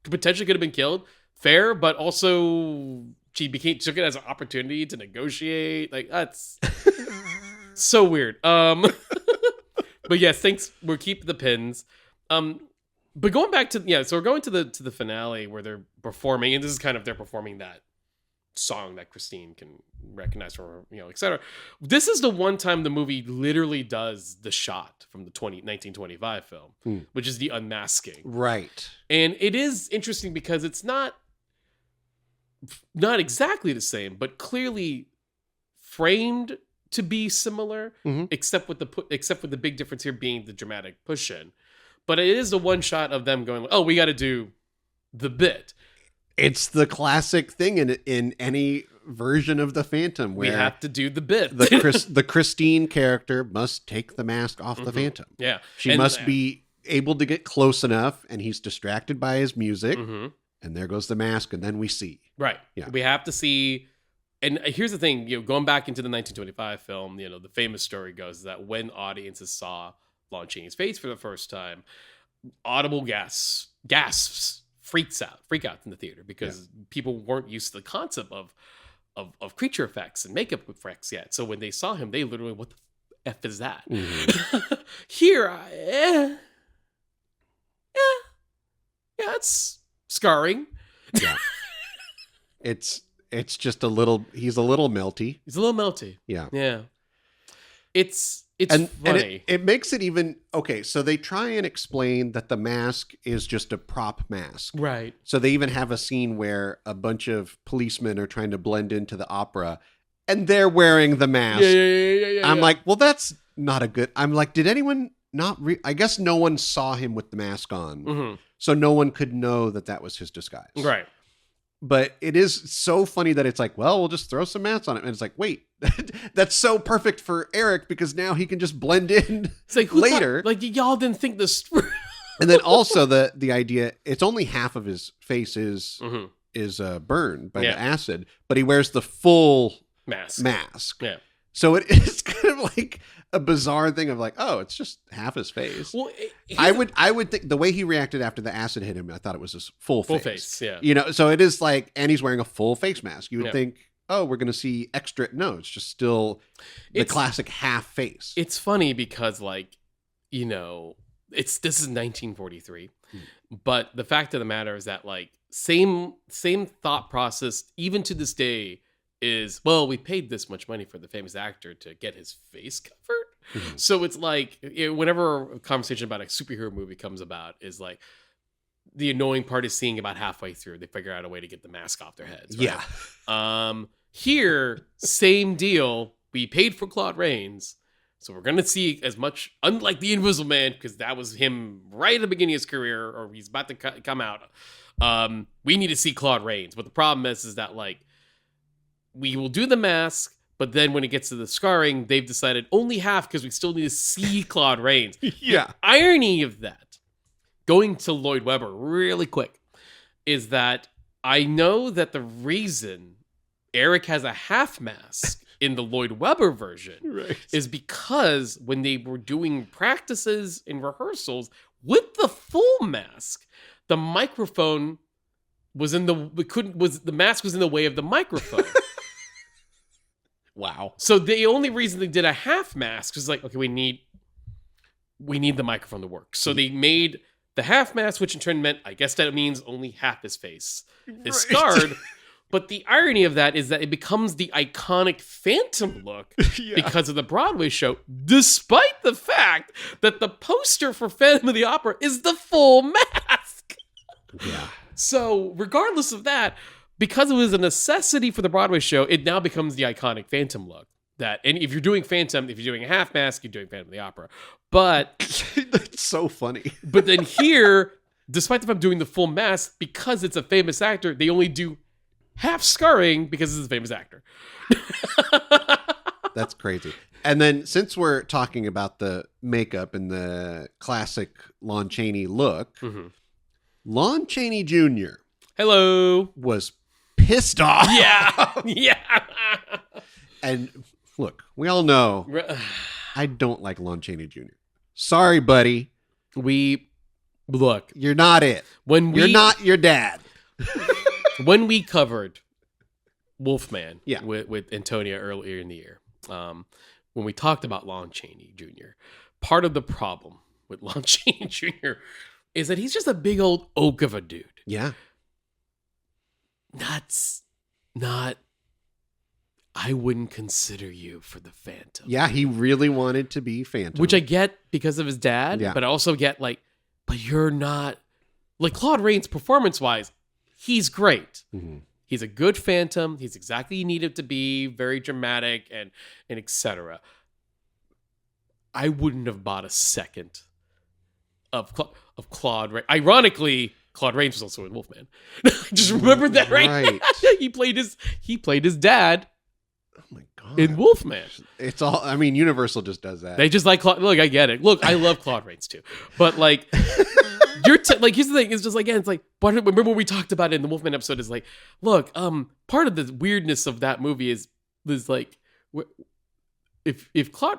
S1: potentially could have been killed. Fair, but also she took it as an opportunity to negotiate. Like, that's so weird. But yes, thanks. We'll keep the pins. But going back to so we're going to the finale where they're performing, and this is kind of they're performing that song that Christine can recognize from etc. This is the one time the movie literally does the shot from the 1925 film, which is the unmasking.
S2: Right.
S1: And it is interesting because it's not exactly the same, but clearly framed to be similar, except with the big difference here being the dramatic push in. But it is the one shot of them going, oh, we got to do the bit.
S2: It's the classic thing in any version of the Phantom where
S1: we have to do the bit.
S2: The Christine character must take the mask off the Phantom.
S1: Yeah.
S2: She must be able to get close enough, and he's distracted by his music, and there goes the mask, and then we see.
S1: Right.
S2: Yeah.
S1: We have to see. And here's the thing, going back into the 1925 film, the famous story goes that when audiences saw Lon Chaney's face for the first time, audible gasps, freak out in the theater because people weren't used to the concept of creature effects and makeup effects yet. So when they saw him, they literally, what the F is that? Here, it's scarring.
S2: Yeah. It's just he's a little melty.
S1: He's a little melty.
S2: Yeah.
S1: Yeah. It's funny.
S2: It makes it even okay. So they try and explain that the mask is just a prop mask,
S1: right?
S2: So they even have a scene where a bunch of policemen are trying to blend into the opera, and they're wearing the mask.
S1: Yeah.
S2: I'm like, well, that's not a good. I'm like, did anyone not? I guess no one saw him with the mask on, so no one could know that was his disguise,
S1: right?
S2: But it is so funny that it's like, well, we'll just throw some mats on it. And it's like, wait, that's so perfect for Eric because now he can just blend in later.
S1: Y'all didn't think this.
S2: And then also the idea, it's only half of his face is burned by the acid, but he wears the full mask.
S1: Yeah.
S2: So it is kind of like a bizarre thing of like, oh, it's just half his face. Well, I would think the way he reacted after the acid hit him, I thought it was his full face.
S1: Yeah.
S2: So it is like, and he's wearing a full face mask. You would think, oh, we're going to see extra. No, it's just still the classic half face.
S1: It's funny because this is 1943, but the fact of the matter is that same thought process, even to this day, is, well, we paid this much money for the famous actor to get his face covered. So it's whenever a conversation about a superhero movie comes about, is the annoying part is seeing about halfway through, they figure out a way to get the mask off their heads. Right? Yeah. Here, same deal. We paid for Claude Rains, so we're going to see as much, unlike the Invisible Man, because that was him right at the beginning of his career, or he's about to come out. We need to see Claude Rains. But the problem is that we will do the mask, but then when it gets to the scarring, they've decided only half because we still need to see Claude Rains.
S2: Yeah.
S1: The irony of that, going to Lloyd Webber really quick, is that I know that the reason Eric has a half mask in the Lloyd Webber version is because when they were doing practices and rehearsals with the full mask, the microphone was the mask was in the way of the microphone.
S2: Wow.
S1: So the only reason they did a half mask was like, okay, we need the microphone to work. So they made the half mask, which in turn meant, I guess that means only half his face is scarred. But the irony of that is that it becomes the iconic Phantom look because of the Broadway show, despite the fact that the poster for Phantom of the Opera is the full mask.
S2: Yeah.
S1: So regardless of that, because it was a necessity for the Broadway show, it now becomes the iconic Phantom look. And if you're doing Phantom, if you're doing a half mask, you're doing Phantom of the Opera. But
S2: that's so funny.
S1: But then here, despite the fact of doing the full mask, because it's a famous actor, they only do half scarring because it's a famous actor.
S2: That's crazy. And then since we're talking about the makeup and the classic Lon Chaney look, Lon Chaney Jr.
S1: Hello.
S2: was pissed off.
S1: Yeah.
S2: And look, we all know I don't like Lon Chaney Jr. Sorry, buddy.
S1: Look.
S2: You're not it. You're not your dad.
S1: When we covered Wolfman
S2: Yeah.
S1: with Antonia earlier in the year, when we talked about Lon Chaney Jr., part of the problem with Lon Chaney Jr. is that he's just a big old oak of a dude.
S2: Yeah.
S1: I wouldn't consider you for the Phantom.
S2: Yeah, he really wanted to be Phantom.
S1: Which I get because of his dad, but I also get but you're not, Claude Rains performance-wise, he's great.
S2: Mm-hmm.
S1: He's a good Phantom. He's exactly you need him to be, very dramatic and etc. I wouldn't have bought a second of Claude Rains. Ironically, Claude Rains was also in Wolfman. I just remembered that right. He played his dad.
S2: Oh my God.
S1: In Wolfman.
S2: It's all, Universal just does that.
S1: They just like Claude. Look, I get it. Look, I love Claude Rains too. But here's the thing. It's just again, it's remember when we talked about it in the Wolfman episode is look, part of the weirdness of that movie is if Claude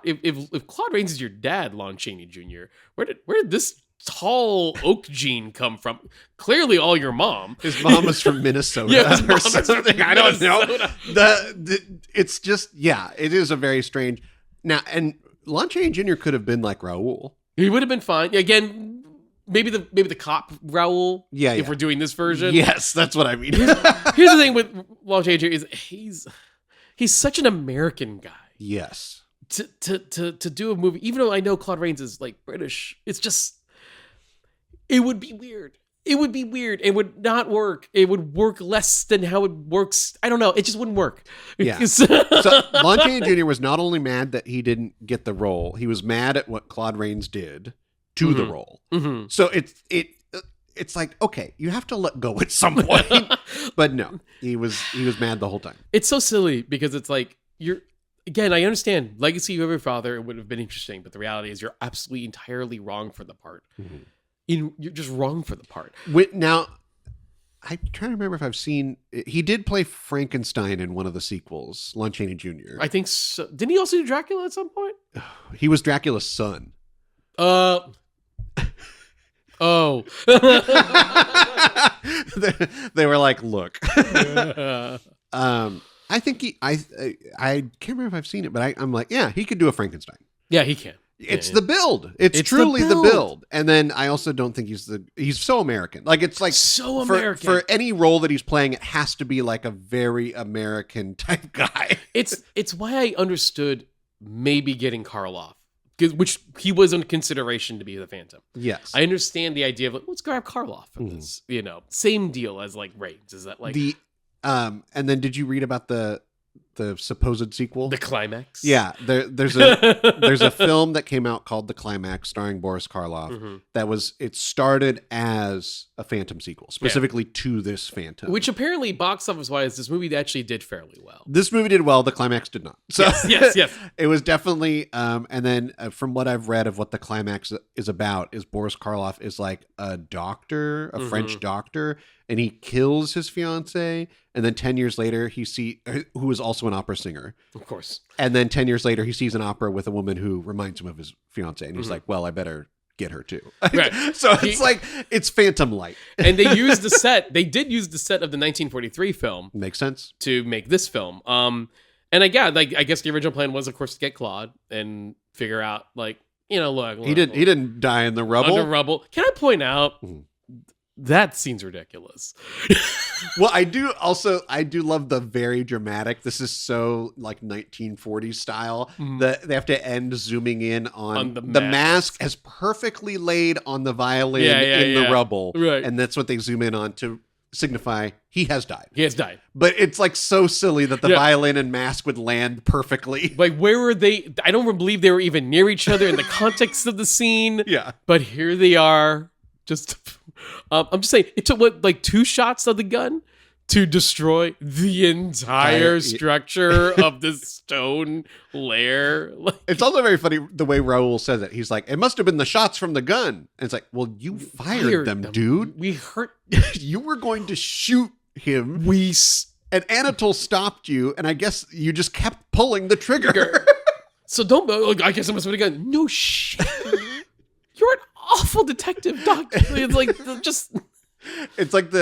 S1: Rains is your dad, Lon Chaney Jr., where did this tall oak gene come from? Clearly all your mom.
S2: His mom was from Minnesota or something. I don't know. It's just, it is a very strange. Now, and Lon Chaney Jr. could have been like Raoul.
S1: He would have been fine. Again, maybe the cop Raoul. If we're doing this version.
S2: Yes, that's what I mean.
S1: Here's the thing with Lon Chaney Jr. is he's such an American guy.
S2: Yes.
S1: To do a movie, even though I know Claude Rains is British, it's just, it would be weird. It would be weird. It would not work. It would work less than how it works. I don't know. It just wouldn't work.
S2: Yeah. So Lon Chaney Jr. was not only mad that he didn't get the role, he was mad at what Claude Rains did to the role. Mm-hmm. So it's like, okay, you have to let go at some point. But no, he was mad the whole time.
S1: It's so silly because it's again, I understand Legacy of Your Father, it would have been interesting, but the reality is you're absolutely entirely wrong for the part. Mm-hmm. You're just wrong for the part.
S2: Now, I'm trying to remember if I've seen... He did play Frankenstein in one of the sequels, Lon Chaney Jr.
S1: I think so. Didn't he also do Dracula at some point?
S2: He was Dracula's son.
S1: Oh.
S2: They were like, look. I think I can't remember if I've seen it, but I'm like, yeah, he could do a Frankenstein.
S1: Yeah, he can.
S2: It's the build. It's truly the build. And then I also don't think he's so American. It's
S1: so American.
S2: For any role that he's playing, it has to be a very American type guy.
S1: It's why I understood maybe getting Karloff, which he was in consideration to be the Phantom.
S2: Yes.
S1: I understand the idea of let's grab Karloff for this. Same deal as Rains. Is that
S2: and then did you read about the supposed sequel,
S1: The Climax?
S2: Yeah, there's a film that came out called The Climax, starring Boris Karloff. Mm-hmm. It started as a Phantom sequel, specifically to this Phantom.
S1: Which apparently, box office wise, this movie actually did fairly well.
S2: This movie did well. The Climax did not. So
S1: yes.
S2: It was definitely. And then from what I've read of what The Climax is about, is Boris Karloff is a doctor, a French doctor, and he kills his fiance. And then 10 years later, who is also an opera singer.
S1: Of course.
S2: And then 10 years later, he sees an opera with a woman who reminds him of his fiance. And he's like, well, I better get her too. Right. So it's Phantom Light.
S1: And they used the set. They did use the set of the 1943 film.
S2: Makes sense.
S1: To make this film. And again, like I guess the original plan was, of course, to get Claude and figure out, like, look,
S2: He didn't die in the rubble.
S1: Under rubble. Can I point out that scene's ridiculous?
S2: Well, I do love the very dramatic. This is so like 1940s style that they have to end zooming in on the mask as perfectly laid on the violin in the rubble.
S1: Right.
S2: And that's what they zoom in on to signify he has died.
S1: He has died.
S2: But it's like so silly that the violin and mask would land perfectly.
S1: Like, where were they? I don't believe they were even near each other in the context of the scene.
S2: Yeah.
S1: But here they are. Just, I'm just saying, it took like 2 shots of the gun to destroy the entire structure of this stone lair.
S2: It's also very funny the way Raoul says it. He's like, it must have been the shots from the gun. And it's like, well, you fired them, dude.
S1: We hurt.
S2: You were going to shoot him. And Anatole stopped you, and I guess you just kept pulling the trigger.
S1: So I guess I must have been a gun. No shit. You're an awful detective, doctor. It's like, just...
S2: It's like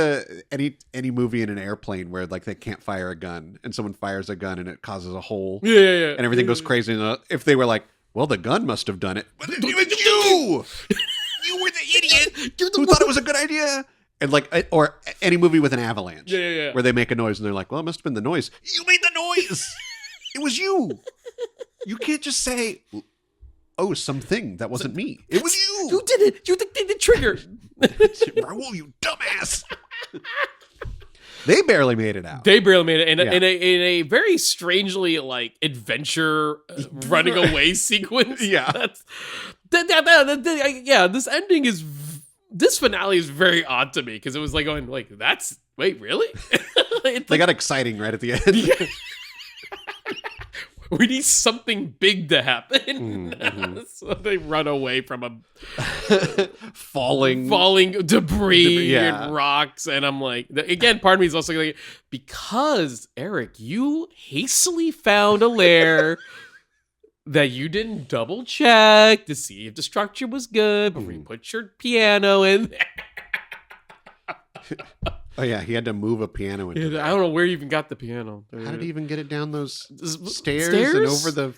S2: any movie in an airplane where like they can't fire a gun and someone fires a gun and it causes a hole.
S1: Yeah.
S2: And everything goes crazy. And if they were like, well, the gun must have done it. But it was you! You were the idiot who thought it was a good idea. And like, or any movie with an avalanche.
S1: Yeah.
S2: Where they make a noise and they're like, well, it must have been the noise. You made the noise! It was you! You can't just say, oh, something that wasn't me. It was you!
S1: You did it! You did the trigger!
S2: Raoul, you dumbass! They barely made it out.
S1: They barely made it in a very strangely like adventure running away sequence.
S2: Yeah.
S1: This finale is very odd to me because it was like going like, wait, really?
S2: They got exciting right at the end.
S1: Yeah. We need something big to happen. So they run away from a
S2: falling
S1: debris and rocks. And I'm like, again, part of me is also like, because Eric, you hastily found a lair that you didn't double check to see if the structure was good before you put your piano in there.
S2: Oh, yeah, he had to move a piano into there.
S1: I don't know where you even got the piano.
S2: How did he even get it down those stairs? And over the...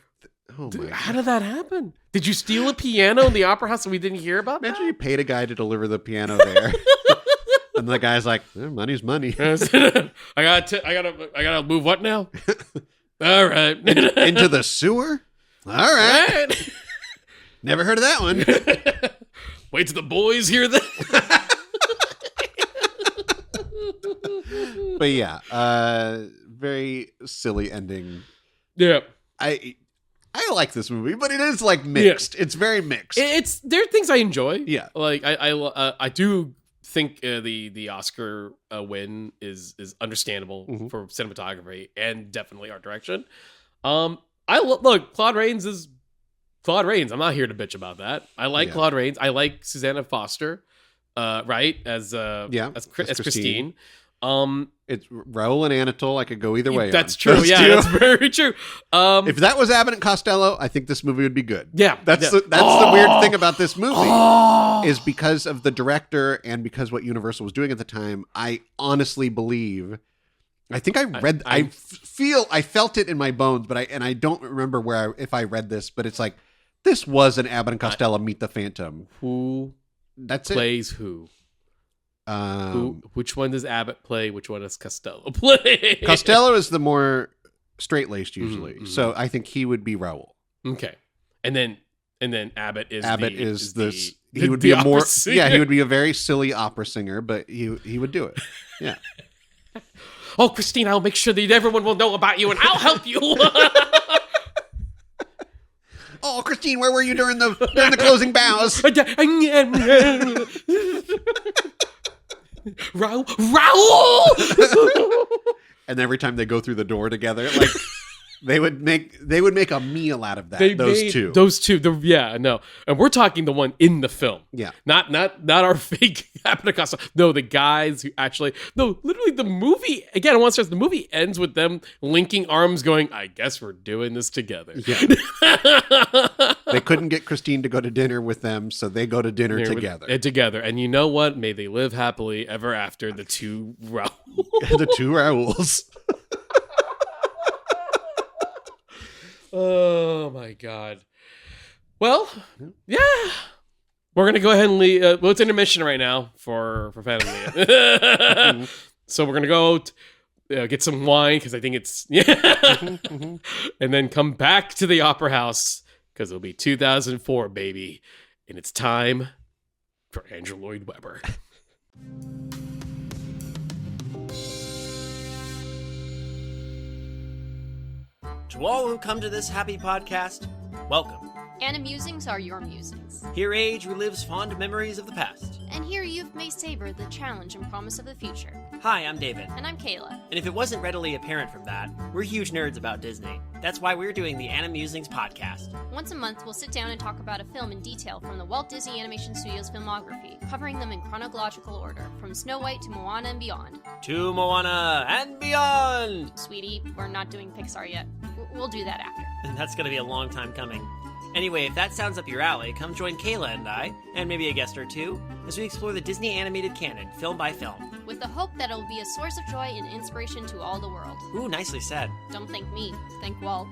S2: Oh, my God.
S1: How did that happen? Did you steal a piano in the opera house and we didn't hear about
S2: Imagine
S1: that?
S2: you paid a guy to deliver the piano there. And the guy's like, money's money.
S1: I gotta move what now? All right.
S2: Into the sewer? All right. Never heard of that one.
S1: Wait till the boys hear that.
S2: But yeah, very silly ending.
S1: Yeah.
S2: I like this movie, but it is like mixed. Yeah. It's very mixed.
S1: There are things I enjoy.
S2: Yeah.
S1: Like I do think the Oscar win is understandable for cinematography and definitely art direction. Look, Claude Rains is Claude Rains. I'm not here to bitch about that. I like Claude Rains. I like Susanna Foster, right? As Christine.
S2: It's Raoul and Anatole. I could go either way.
S1: That's true. That's very true.
S2: If that was Abbott and Costello, I think this movie would be good.
S1: Yeah,
S2: that's the weird thing about this movie is because of the director and because what Universal was doing at the time. I honestly believe. I think I read. I felt it in my bones, but I don't remember if I read this. But it's like this was an Abbott and Costello Meet the Phantom.
S1: Who plays who? Which one does Abbott play? Which one does Costello play?
S2: Costello is the more straight-laced usually, so I think he would be Raoul.
S1: Okay, and then Abbott is
S2: he would be a more he would be a very silly opera singer, but he would do it. Yeah.
S1: Oh, Christine, I'll make sure that everyone will know about you, and I'll help you.
S2: Oh, Christine, where were you during the closing bows?
S1: Raoul!
S2: And every time they go through the door together, like they would make a meal out of that. Those two.
S1: And we're talking the one in the film.
S2: Yeah.
S1: Not our fake Picasso. No, the guys who actually literally the movie again, I want to stress the movie ends with them linking arms going, I guess we're doing this together.
S2: Yeah. They couldn't get Christine to go to dinner with them, so they go to dinner together.
S1: And you know what? May they live happily ever after, the two Raouls.
S2: The two Raouls.
S1: Oh my god. Well, yeah. We're gonna go ahead and leave. Well, it's intermission right now for Phantom of the Opera. So we're gonna go get some wine because I think it's and then come back to the Opera House because it'll be 2004, baby, and it's time for Andrew Lloyd Webber.
S3: To all who come to this happy podcast, welcome.
S4: Anna Musings are your musings.
S3: Here age relives fond memories of the past.
S4: And here youth may savor the challenge and promise of the future.
S3: Hi, I'm David.
S4: And I'm Kayla.
S3: And if it wasn't readily apparent from that, we're huge nerds about Disney. That's why we're doing the Anna Musings podcast.
S4: Once a month, we'll sit down and talk about a film in detail from the Walt Disney Animation Studios filmography, covering them in chronological order, from Snow White to Moana and beyond.
S3: To Moana and beyond!
S4: Sweetie, we're not doing Pixar yet. We'll do that after.
S3: And that's gonna be a long time coming. Anyway, if that sounds up your alley, come join Kayla and I, and maybe a guest or two, as we explore the Disney animated canon, film by film.
S4: With the hope that it'll be a source of joy and inspiration to all the world.
S3: Ooh, nicely said.
S4: Don't thank me, thank Walt.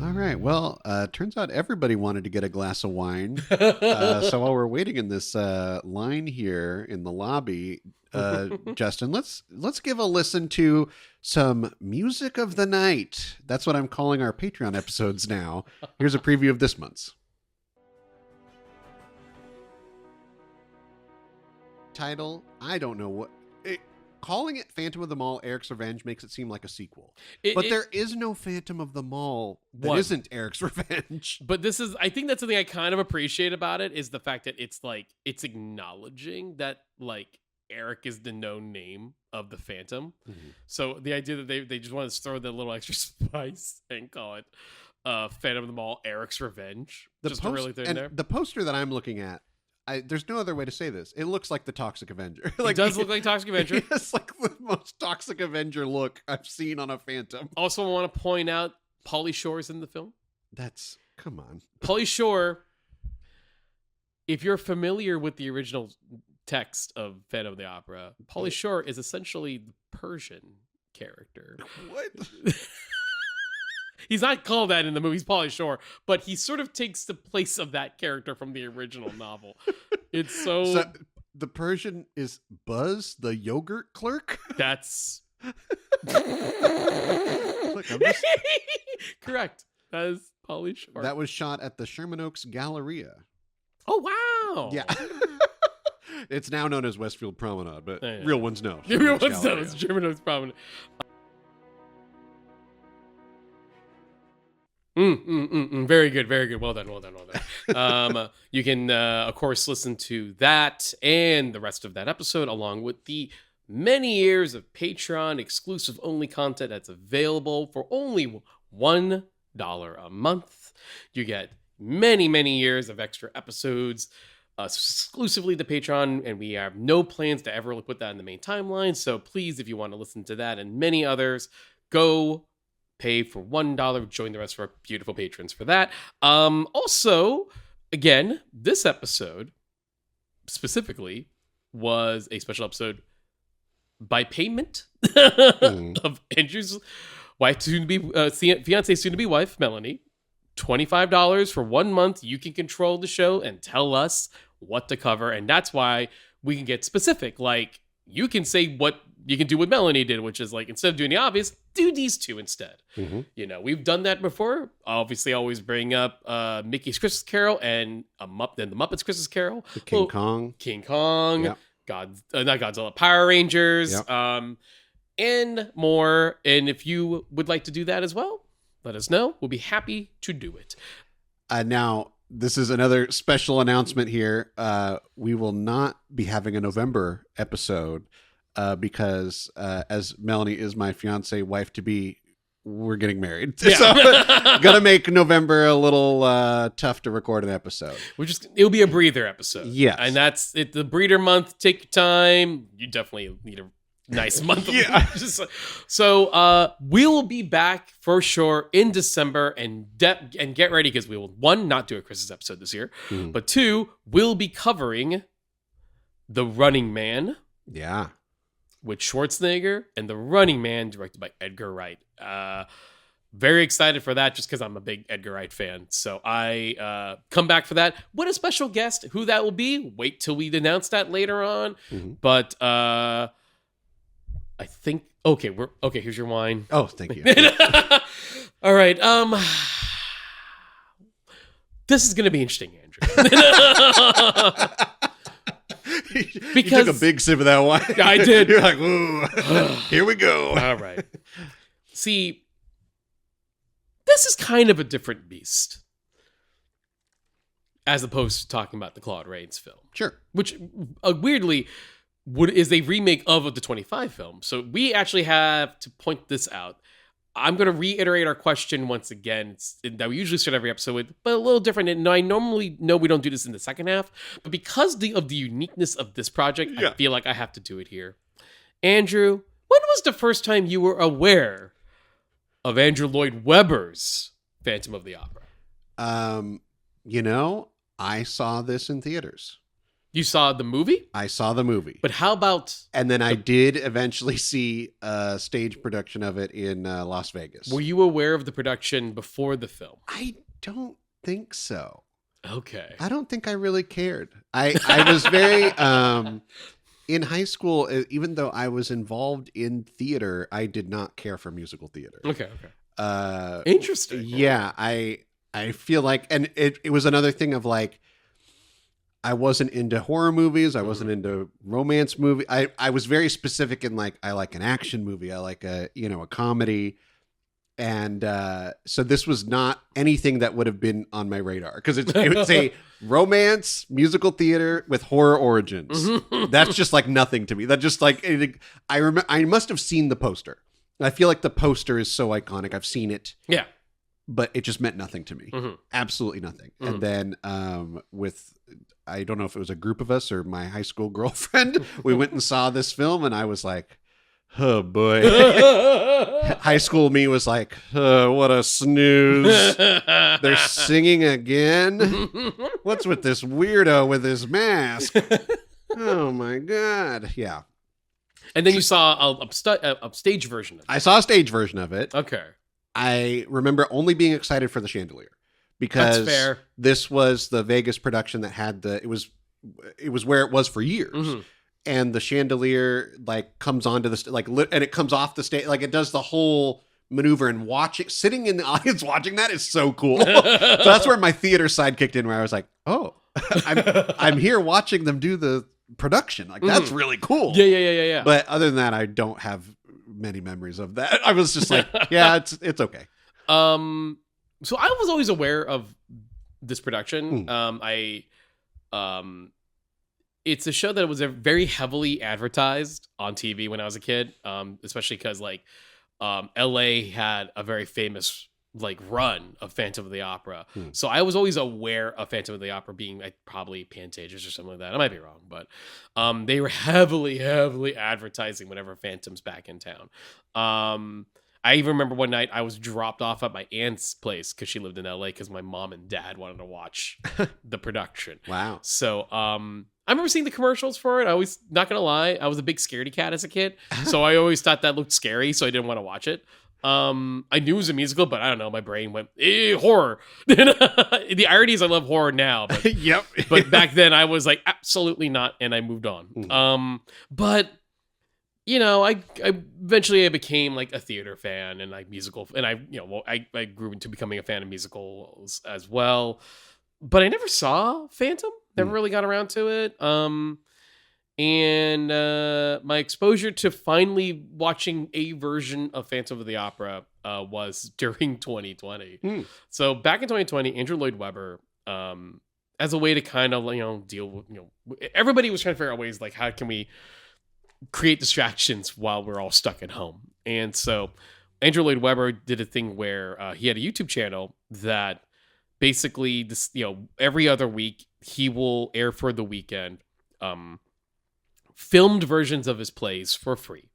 S2: All right. Well, turns out everybody wanted to get a glass of wine. So while we're waiting in this line here in the lobby, Justin, let's give a listen to some music of the night. That's what I'm calling our Patreon episodes now. Here's a preview of this month's. Title, I don't know what. Calling it Phantom of the Mall, Eric's Revenge makes it seem like a sequel. But there is no Phantom of the Mall that isn't Eric's Revenge.
S1: But I think that's something I kind of appreciate about it, is the fact that it's acknowledging that, like, Eric is the known name of the Phantom. Mm-hmm. So the idea that they just want to throw the little extra spice and call it Phantom of the Mall, Eric's Revenge. To really throw in there.
S2: The poster that I'm looking at, there's no other way to say this. It looks like the Toxic Avenger. Like,
S1: it does look like Toxic Avenger.
S2: It's like the most Toxic Avenger look I've seen on a Phantom.
S1: Also, I want to point out Pauly Shore's in the film.
S2: Come on.
S1: Pauly Shore, if you're familiar with the original text of Phantom of the Opera, Pauly Shore is essentially the Persian character.
S2: What?
S1: He's not called that in the movie. He's Pauly Shore, but he sort of takes the place of that character from the original novel. It's so
S2: the Persian is Buzz, the yogurt clerk?
S1: That's
S2: Look,
S1: correct. That is Pauly Shore.
S2: That was shot at the Sherman Oaks Galleria.
S1: Oh, wow.
S2: Yeah. It's now known as Westfield Promenade, but real ones know.
S1: The real ones know. It's Sherman Oaks Promenade. Very good, very good. Well done. You can, of course, listen to that and the rest of that episode, along with the many years of Patreon exclusive only content that's available for only $1 a month. You get many, many years of extra episodes exclusively to Patreon, and we have no plans to ever put that in the main timeline. So please, if you want to listen to that and many others, go pay for $1, join the rest of our beautiful patrons for that. Also, again, this episode specifically was a special episode by payment of Andrew's wife, fiance, soon-to-be wife, Melanie. $25 for 1 month. You can control the show and tell us what to cover, and that's why we can get specific. Like, you can say what you can do what Melanie did, which is, like, instead of doing the obvious, do these two instead. Mm-hmm. You know, we've done that before. Obviously, always bring up Mickey's Christmas Carol and then the Muppets Christmas Carol.
S2: King Kong.
S1: Yep. Not Godzilla, Power Rangers, yep. And more. And if you would like to do that as well, let us know. We'll be happy to do it.
S2: Now, this is another special announcement here. We will not be having a November episode because as Melanie is my fiance, wife to be, we're getting married. Yeah. So gonna make November a little tough to record an episode.
S1: It'll be a breather episode.
S2: Yes.
S1: And that's it. The breeder month. Take your time. You definitely need a nice month.
S2: Yeah.
S1: So we'll be back for sure in December, and get ready, because we will, 1, not do a Christmas episode this year, but 2, we'll be covering The Running Man.
S2: Yeah.
S1: with Schwarzenegger, and The Running Man, directed by Edgar Wright. Very excited for that just because I'm a big Edgar Wright fan. So I come back for that. What a special guest. Who that will be, wait till we announce that later on. But I think, okay, here's your wine.
S2: Oh, thank you.
S1: All right. This is going to be interesting, Andrew.
S2: Because you took a big sip of that wine.
S1: I did.
S2: You're like, ooh, here we go.
S1: All right. See, this is kind of a different beast as opposed to talking about the Claude Rains film.
S2: Sure.
S1: Which, weirdly, is a remake of the 25 film. So we actually have to point this out. I'm going to reiterate our question once again that we usually start every episode with, but a little different. And I normally know we don't do this in the second half, but because of the uniqueness of this project, I feel like I have to do it here. Andrew, when was the first time you were aware of Andrew Lloyd Webber's Phantom of the Opera?
S2: I saw this in theaters.
S1: You saw the movie?
S2: I saw the movie.
S1: But how about...
S2: And then I did eventually see a stage production of it in Las Vegas.
S1: Were you aware of the production before the film?
S2: I don't think so.
S1: Okay.
S2: I don't think I really cared. I was very... in high school, even though I was involved in theater, I did not care for musical theater.
S1: Okay. Interesting.
S2: Yeah, I feel like... And it was another thing of like... I wasn't into horror movies. I wasn't into romance movie. I was very specific in like, I like an action movie. I like a comedy. And so this was not anything that would have been on my radar because it's a romance musical theater with horror origins. That's just like nothing to me. That just like, I remember, I must have seen the poster. I feel like the poster is so iconic. I've seen it.
S1: Yeah.
S2: But it just meant nothing to me. Absolutely nothing. And then I don't know if it was a group of us or my high school girlfriend, we went and saw this film and I was like, oh boy. High school me was like, oh, what a snooze. They're singing again. What's with this weirdo with his mask? Oh my God. Yeah.
S1: And then you saw a stage version of it.
S2: I saw a stage version of it.
S1: Okay.
S2: I remember only being excited for the chandelier because
S1: That's fair.
S2: This was the Vegas production that had it was where it was for years. And the chandelier like comes onto the and it comes off the stage, like it does the whole maneuver, and sitting in the audience watching that is so cool. So that's where my theater side kicked in, where I was like, oh, I'm here watching them do the production. Like that's really cool.
S1: Yeah.
S2: But other than that, I don't have many memories of that. I was just like, yeah, it's okay.
S1: So I was always aware of this production. It's a show that was very heavily advertised on TV when I was a kid, especially because like LA had a very famous like run of Phantom of the Opera. So I was always aware of Phantom of the Opera being like probably Pantages or something like that. I might be wrong, but they were heavily advertising whenever Phantom's back in town. I even remember one night I was dropped off at my aunt's place because she lived in LA because my mom and dad wanted to watch the production.
S2: Wow.
S1: So I remember seeing the commercials for it. I always, not gonna lie, I was a big scaredy cat as a kid, so I always thought that looked scary, so I didn't want to watch it. I knew it was a musical, but I don't know. My brain went, horror. The irony is I love horror now. But,
S2: Yep.
S1: but back then I was like, absolutely not. And I moved on. But, I eventually became like a theater fan and like musical. And I grew into becoming a fan of musicals as well. But I never saw Phantom. Never really got around to it. And my exposure to finally watching a version of Phantom of the Opera was during 2020. So back in 2020, Andrew Lloyd Webber, as a way to kind of deal with everybody was trying to figure out ways like how can we create distractions while we're all stuck at home. And so Andrew Lloyd Webber did a thing where he had a YouTube channel that basically this every other week he will air for the weekend filmed versions of his plays for free.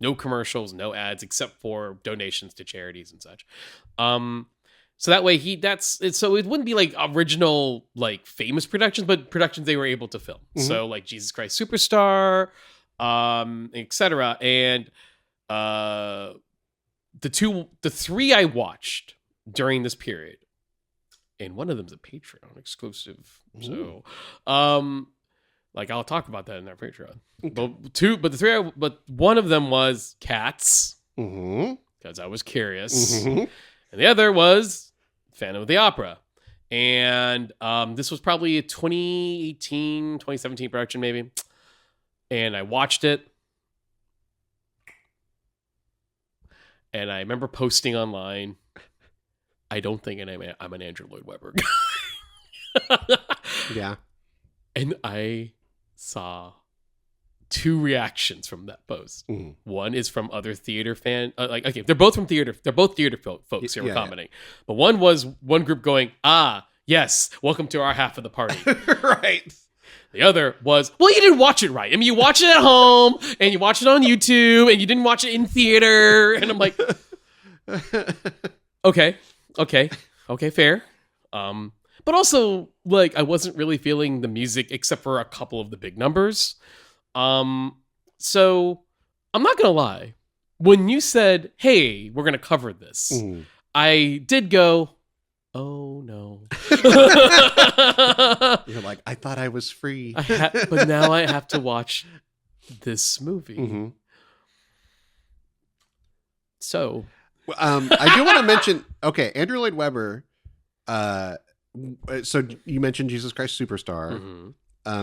S1: No commercials, no ads, except for donations to charities and such. So that way so it wouldn't be like original, like famous productions, but productions they were able to film. So like Jesus Christ Superstar, etc. And the three I watched during this period, and one of them's a Patreon exclusive. So, like I'll talk about that in our Patreon. But one of them was Cats, because I was curious, and the other was Phantom of the Opera. And this was probably a 2018, 2017 production, maybe. And I watched it. And I remember posting online, I don't think I'm an Andrew Lloyd Webber guy.
S2: Yeah.
S1: And I saw two reactions from that post. One is from other theater okay, they're both from theater. They're both theater folks who were commenting. Yeah. But one was one group going, yes, welcome to our half of the party.
S2: Right.
S1: The other was, well, you didn't watch it right. I mean, you watched it at home, and you watched it on YouTube, and you didn't watch it in theater. And I'm like, okay, fair. But also, like, I wasn't really feeling the music except for a couple of the big numbers. So I'm not gonna lie. When you said, "Hey, we're gonna cover this," I did go, "Oh no!"
S2: You're like, I thought I was free,
S1: but now I have to watch this movie. So,
S2: I do want to mention. Okay, Andrew Lloyd Webber. So you mentioned Jesus Christ Superstar.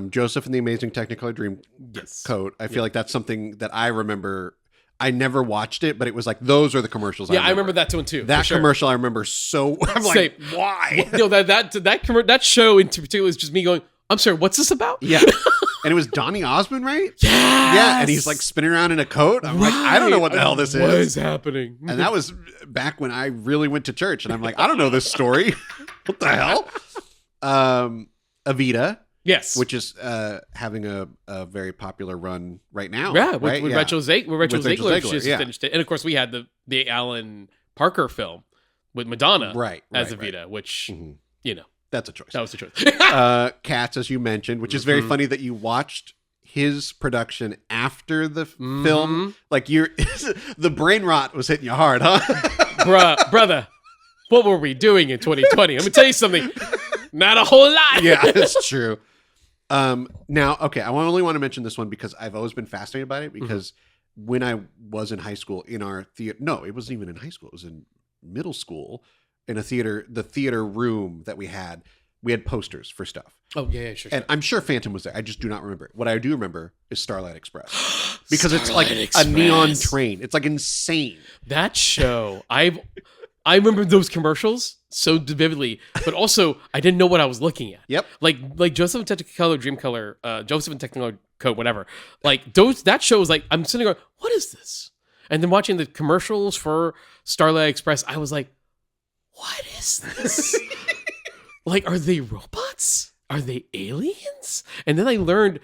S2: Joseph and the Amazing Technicolor Dreamcoat. I feel like that's something that I remember. I never watched it, but it was like, those are the commercials.
S1: Yeah, I remember that one too.
S2: That commercial I remember so. I'm like, why?
S1: Well, that show in particular is just me going, I'm sorry, what's this about?
S2: Yeah. And it was Donny Osmond, right?
S1: Yes!
S2: Yeah, and he's like spinning around in a coat. I'm like, I don't know what the hell this is.
S1: What is happening?
S2: And that was back when I really went to church, and I'm like, I don't know this story. What the hell? Evita.
S1: Yes.
S2: Which is having a very popular run right now.
S1: Yeah,
S2: right?
S1: with Rachel Zegler. She just
S2: yeah.
S1: finished it. And of course, we had the Alan Parker film with Madonna as Evita, which, you know.
S2: That's a choice.
S1: That was the choice.
S2: Cats, as you mentioned, which is very funny that you watched his production after the film. Like, the brain rot was hitting you hard, huh?
S1: Brother, what were we doing in 2020? Let me tell you something. Not a whole lot.
S2: Yeah, it's true. Now, okay, I only want to mention this one because I've always been fascinated by it, because when I was in high school in our theater, no, it wasn't even in high school, it was in middle school, in the theater room that we had posters for stuff.
S1: Oh, yeah, sure.
S2: And I'm sure Phantom was there. I just do not remember it. What I do remember is Starlight Express. Because it's like a neon train. It's like insane.
S1: That show, I remember those commercials so vividly, but also I didn't know what I was looking at.
S2: Yep.
S1: Like Joseph and Technicolor Dreamcolor, Joseph and Technicolor Code, whatever. Like that show was like, I'm sitting there going, what is this? And then watching the commercials for Starlight Express, I was like, what is this? Like, are they robots? Are they aliens? And then I learned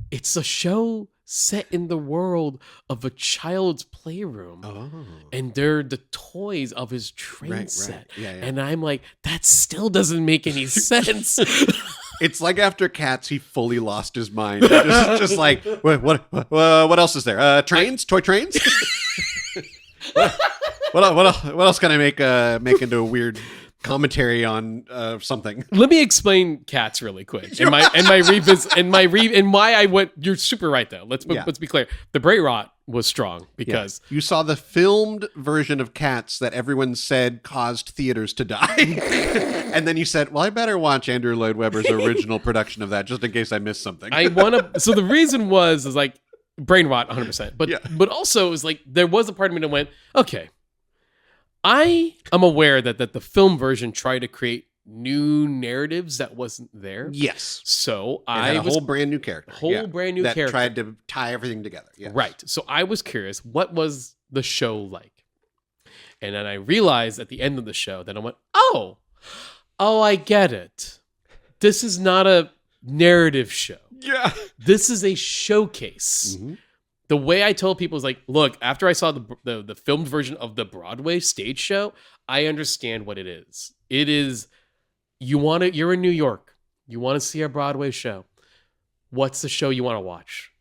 S1: it's a show set in the world of a child's playroom.
S2: Oh.
S1: And they're the toys of his train set.
S2: Right. Yeah.
S1: And I'm like, that still doesn't make any sense.
S2: It's like after Cats, he fully lost his mind. Just like, what else is there? Trains? Toy trains? What else can I make into a weird commentary on something?
S1: Let me explain Cats really quick. And why I went. You're super right though. Let's be clear. The brain rot was strong because
S2: you saw the filmed version of Cats that everyone said caused theaters to die, and then you said, "Well, I better watch Andrew Lloyd Webber's original production of that just in case I missed something."
S1: So the reason is like brain rot, 100%. But also it was like there was a part of me that went, okay. I am aware that the film version tried to create new narratives that wasn't there.
S2: Yes.
S1: So
S2: I had a whole brand new character.
S1: That
S2: tried to tie everything together. Yes.
S1: Right. So I was curious, what was the show like? And then I realized at the end of the show that I went, oh, I get it. This is not a narrative show.
S2: Yeah.
S1: This is a showcase. Mm-hmm. The way I told people is like, look, after I saw the filmed version of the Broadway stage show, I understand what it is. It is, you're in New York. You want to see a Broadway show. What's the show you want to watch?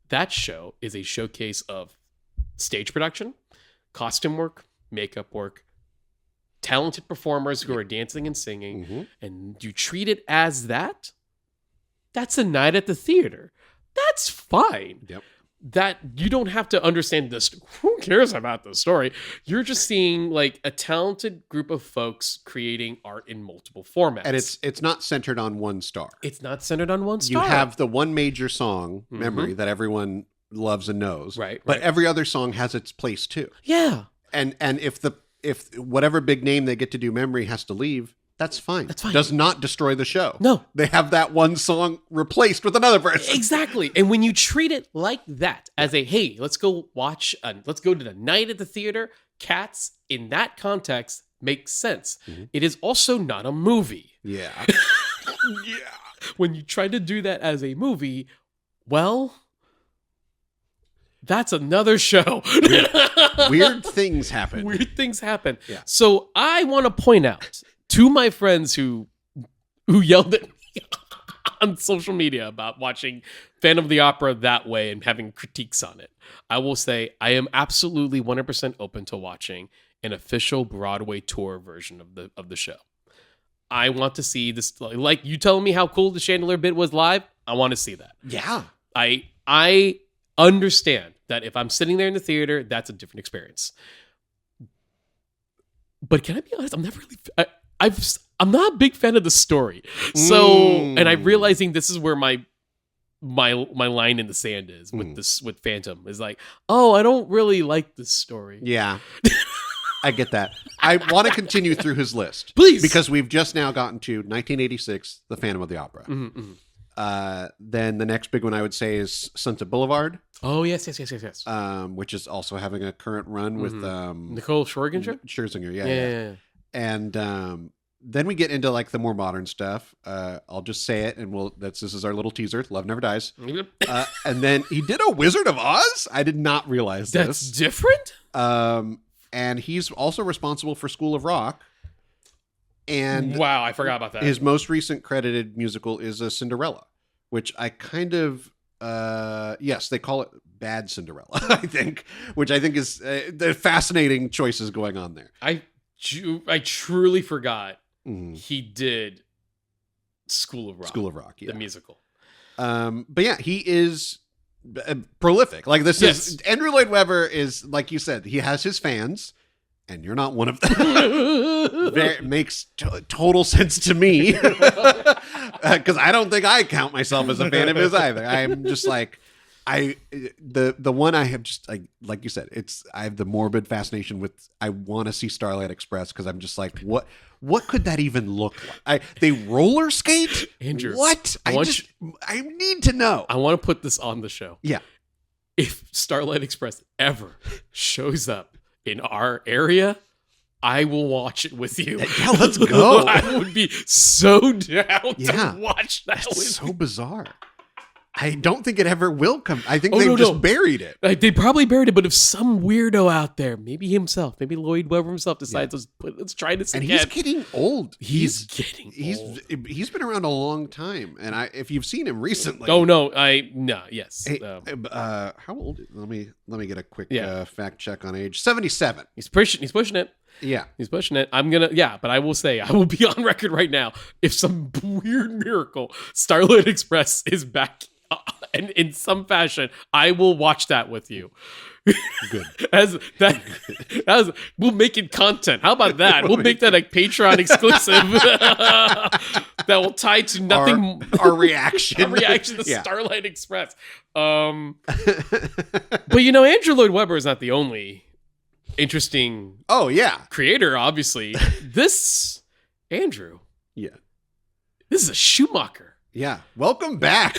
S1: that show is a showcase of stage production, costume work, makeup work, talented performers who are dancing and singing, and you treat it as that, that's a night at the theater. That's fine.
S2: Yep.
S1: That you don't have to understand this. Who cares about the story? You're just seeing like a talented group of folks creating art in multiple formats.
S2: And it's not centered on one star.
S1: It's not centered on one star.
S2: You have the one major song, Memory, that everyone loves and knows.
S1: Right.
S2: But every other song has its place too.
S1: Yeah.
S2: And if whatever big name they get to do Memory has to leave, that's fine.
S1: That's fine.
S2: Does not destroy the show.
S1: No.
S2: They have that one song replaced with another person.
S1: Exactly. And when you treat it like that, as a, hey, let's go to the night at the theater, Cats in that context makes sense. It is also not a movie.
S2: Yeah.
S1: Yeah. When you try to do that as a movie, well, that's another show.
S2: Weird things happen.
S1: Weird things happen.
S2: Yeah.
S1: So I want to point out to my friends who yelled at me on social media about watching Phantom of the Opera that way and having critiques on it. I will say I am absolutely 100% open to watching an official Broadway tour version of the show. I want to see this, like you telling me how cool the Chandelier bit was live. I want to see that.
S2: Yeah.
S1: I understand that if I'm sitting there in the theater, that's a different experience. But can I be honest? I'm never really. I'm not a big fan of the story. So, and I'm realizing this is where my line in the sand is with Phantom is like, oh, I don't really like this story.
S2: Yeah. I get that. I want to continue through his list.
S1: Please.
S2: Because we've just now gotten to 1986, The Phantom of the Opera. Then the next big one I would say is Sunset Boulevard.
S1: Oh, yes.
S2: Which is also having a current run with
S1: Nicole Scherzinger?
S2: Scherzinger, yeah. And then we get into like the more modern stuff. I'll just say it, and this is our little teaser. Love Never Dies. And then he did a Wizard of Oz. I did not realize
S1: that's
S2: this.
S1: different.
S2: And he's also responsible for School of Rock. And
S1: wow, I forgot about that.
S2: His most recent credited musical is a Cinderella, which I kind of yes, they call it Bad Cinderella, I think, which I think is the fascinating choices going on there.
S1: I truly forgot he did School of Rock.
S2: School of Rock, yeah.
S1: The musical.
S2: But yeah, he is prolific. Like this is Andrew Lloyd Webber is, like you said, he has his fans, and you're not one of them. It makes total sense to me because I don't think I count myself as a fan of his either. I'm just like the one I have just like you said, I have the morbid fascination with. I want to see Starlight Express because I'm just like, what could that even look like? They roller skate,
S1: Andrew.
S2: What? I need to know.
S1: I want to put this on the show.
S2: Yeah.
S1: If Starlight Express ever shows up in our area, I will watch it with you.
S2: Yeah, let's go.
S1: I would be so down to watch that.
S2: It's so bizarre. I don't think it ever will come. I think they've just buried it.
S1: Like, they probably buried it, but if some weirdo out there, maybe himself, maybe Lloyd Webber himself decides, let's try this again.
S2: And he's getting old.
S1: He's getting old.
S2: He's been around a long time. And if you've seen him recently.
S1: Oh, no. Yes.
S2: Hey, how old? Let me get a quick fact check on age. 77.
S1: He's pushing it.
S2: Yeah.
S1: He's pushing it. But I will say, I will be on record right now. If some weird miracle, Starlight Express is back and in some fashion, I will watch that with you.
S2: Good.
S1: We'll make it content. How about that? We'll make that a Patreon exclusive that will tie to nothing.
S2: Our reaction.
S1: Our reaction to Starlight Express. But Andrew Lloyd Webber is not the only interesting creator, obviously. This Andrew.
S2: Yeah.
S1: This is a Schumacher.
S2: Yeah. Welcome back.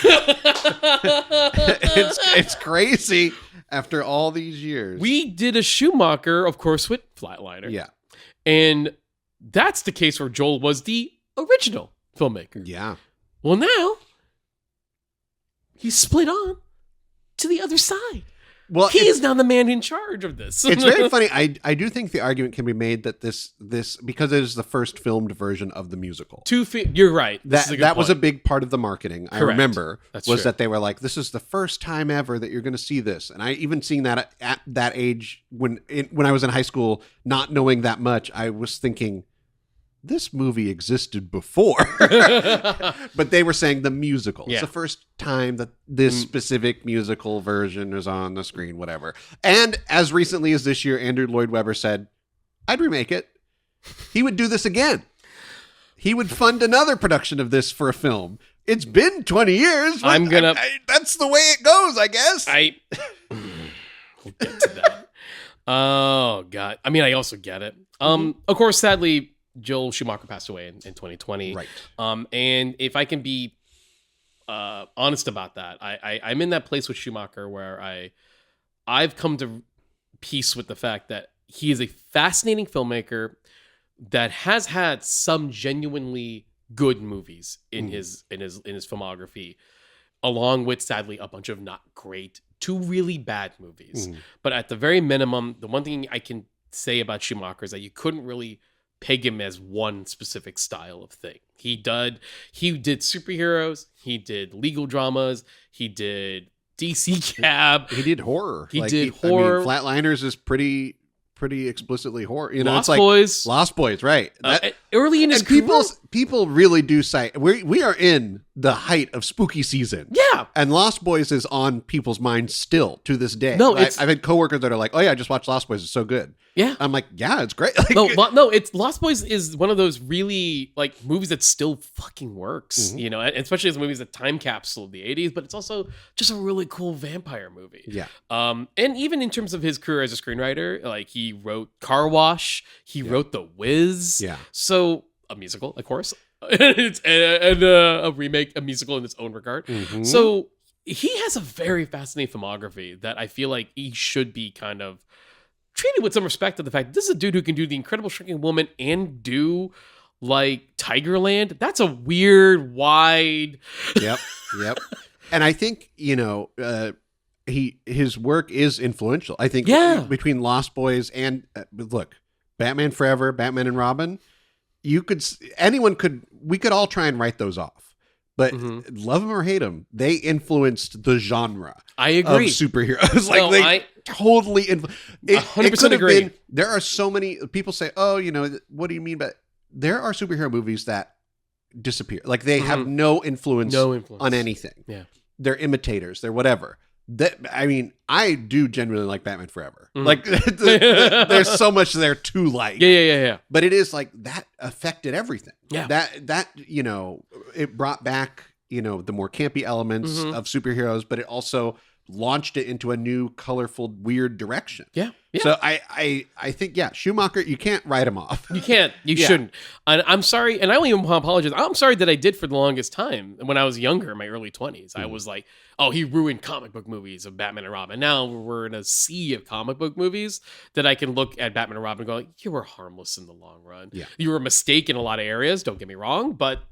S2: It's crazy after all these years.
S1: We did a Schumacher, of course, with Flatliner.
S2: Yeah.
S1: And that's the case where Joel was the original filmmaker.
S2: Yeah.
S1: Well, now he's split on to the other side.
S2: Well,
S1: he is now the man in charge of this.
S2: It's very funny. I do think the argument can be made that this because it is the first filmed version of the musical.
S1: You're right.
S2: That was a big part of the marketing. I remember
S1: That's
S2: was
S1: true.
S2: that they were like, "This is the first time ever that you're going to see this." And I even seeing that at that age when I was in high school, not knowing that much, I was thinking, this movie existed before. But they were saying the musical.
S1: Yeah.
S2: It's the first time that this specific musical version is on the screen, whatever. And as recently as this year, Andrew Lloyd Webber said, I'd remake it. He would do this again. He would fund another production of this for a film. It's been 20 years. That's the way it goes, I guess.
S1: We'll get to that. Oh, God. I mean, I also get it. Of course, sadly, Joel Schumacher passed away in 2020.
S2: Right.
S1: And if I can be honest about that, I'm in that place with Schumacher where I've come to peace with the fact that he is a fascinating filmmaker that has had some genuinely good movies in his filmography, along with sadly a bunch of not great to really bad movies. But at the very minimum, the one thing I can say about Schumacher is that you couldn't really peg him as one specific style of thing. He did superheroes, he did legal dramas, he did DC Cab,
S2: he did horror.
S1: He did horror.
S2: I mean, Flatliners is pretty explicitly horror. You know,
S1: Lost
S2: it's like
S1: Boys.
S2: Lost Boys, right?
S1: Early in his career.
S2: People really do cite we are in the height of spooky season.
S1: Yeah.
S2: And Lost Boys is on people's minds still to this day.
S1: No,
S2: I've had coworkers that are like, "Oh yeah, I just watched Lost Boys. It's so good."
S1: Yeah.
S2: I'm like, "Yeah, it's great." Like,
S1: No, it's Lost Boys is one of those really like movies that still fucking works, you know, and especially as movies that time capsule of the 80s, but it's also just a really cool vampire movie.
S2: Yeah.
S1: And even in terms of his career as a screenwriter, like he wrote Car Wash, he wrote The Wiz.
S2: Yeah.
S1: So a musical, of course. and a remake, a musical in its own regard. So he has a very fascinating filmography that I feel like he should be kind of treated with some respect to the fact that this is a dude who can do The Incredible Shrinking Woman and do like Tigerland. That's a weird, wide.
S2: Yep. And I think, you know, his work is influential. I think between Lost Boys and look, Batman Forever, Batman and Robin, we could all try and write those off. But love them or hate them, they influenced the genre.
S1: I agree.
S2: Of superheroes. Totally
S1: 100% agree.
S2: There are so many people say, "Oh, you know, what do you mean?" But there are superhero movies that disappear. Like they have no influence on anything.
S1: Yeah,
S2: they're imitators. They're whatever. I do genuinely like Batman Forever. Like there's so much there to like.
S1: Yeah.
S2: But it is like that affected everything.
S1: Yeah.
S2: That you know, it brought back, you know, the more campy elements of superheroes, but it also launched it into a new, colorful, weird direction.
S1: Yeah.
S2: So I think, Schumacher, you can't write him off.
S1: You can't. You shouldn't. And I'm sorry, and I don't even apologize. I'm sorry that I did for the longest time when I was younger, in my early 20s. I was like, oh, he ruined comic book movies of Batman and Robin. Now we're in a sea of comic book movies that I can look at Batman and Robin and go, like, you were harmless in the long run.
S2: Yeah.
S1: You were a mistake in a lot of areas, don't get me wrong, but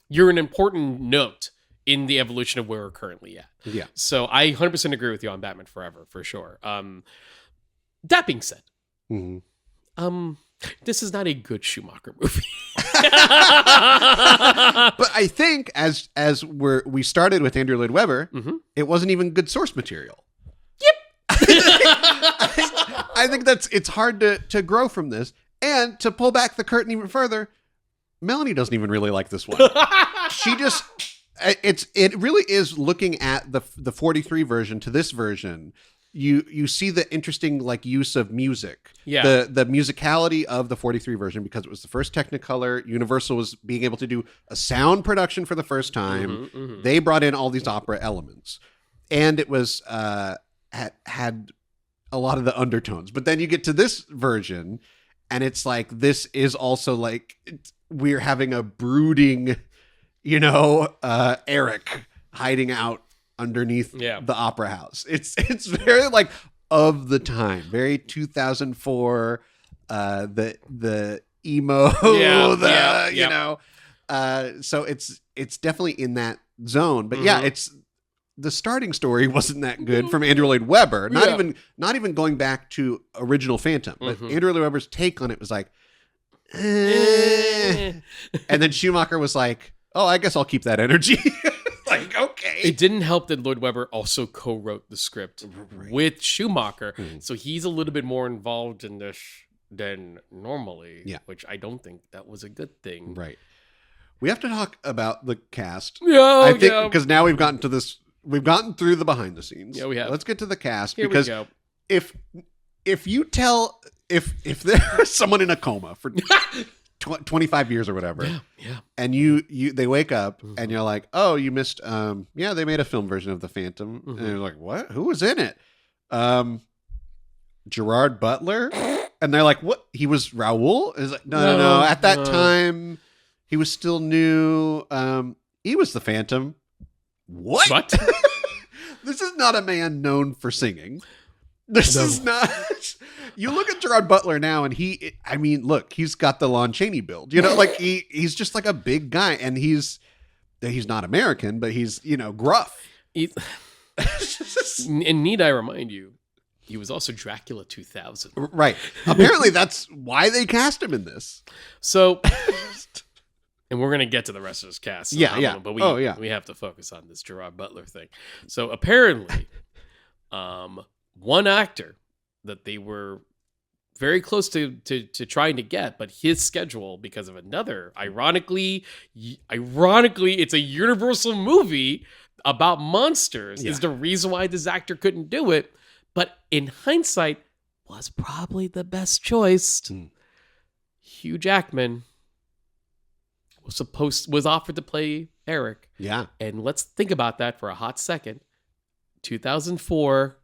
S1: you're an important note in the evolution of where we're currently at.
S2: Yeah.
S1: So I 100% agree with you on Batman Forever, for sure. That being said, this is not a good Schumacher movie.
S2: But I think as we started with Andrew Lloyd Webber, it wasn't even good source material.
S1: Yep.
S2: I think it's hard to grow from this. And to pull back the curtain even further, Melanie doesn't even really like this one. She just it really is looking at the 43 version to this version. You see the interesting like use of music.
S1: Yeah.
S2: The musicality of the 43 version, because it was the first Technicolor. Universal was being able to do a sound production for the first time. They brought in all these opera elements. And it was had a lot of the undertones. But then you get to this version and it's like this is also like we're having a brooding, you know, Eric hiding out underneath the opera house. It's very like of the time, very 2004, the emo, you know. So it's definitely in that zone. But yeah, it's the starting story wasn't that good from Andrew Lloyd Webber. Not
S1: Yeah.
S2: even going back to original Phantom, but
S1: Mhm.
S2: Andrew Lloyd Webber's take on it was like,
S1: Eh.
S2: and then Schumacher was like, "Oh, I guess I'll keep that energy." Like, okay.
S1: It didn't help that Lloyd Webber also co-wrote the script
S2: Right.
S1: with Schumacher,
S2: Mhm.
S1: so he's a little bit more involved in this than normally.
S2: Yeah.
S1: Which I don't think that was a good thing.
S2: Right. We have to talk about the cast.
S1: Yeah,
S2: I think
S1: yeah.
S2: because now we've gotten through the behind the scenes.
S1: Yeah, we have.
S2: Let's get to the cast
S1: Here
S2: because
S1: we go.
S2: if there's someone in a coma for 25 years or whatever,
S1: Yeah.
S2: and they wake up and you're like, oh, you missed they made a film version of the Phantom, and you're like, what? Who was in it? Gerard Butler, and they're like, what? He was Raoul? Is like, no. At that time, he was still new. He was the Phantom. What? This is not a man known for singing. This is not. You look at Gerard Butler now, and he's got the Lon Chaney build. You know, like he's just like a big guy, and he's not American, but he's gruff.
S1: And need I remind you, he was also Dracula 2000.
S2: Right. Apparently, that's why they cast him in this.
S1: So, and we're gonna get to the rest of this cast.
S2: Yeah.
S1: But we have to focus on this Gerard Butler thing. So apparently, one actor that they were very close to trying to get, but his schedule, because of another, ironically, it's a Universal movie about monsters, is the reason why this actor couldn't do it. But in hindsight, was probably the best choice. Hugh Jackman was offered to play Eric.
S2: Yeah.
S1: And let's think about that for a hot second. 2004,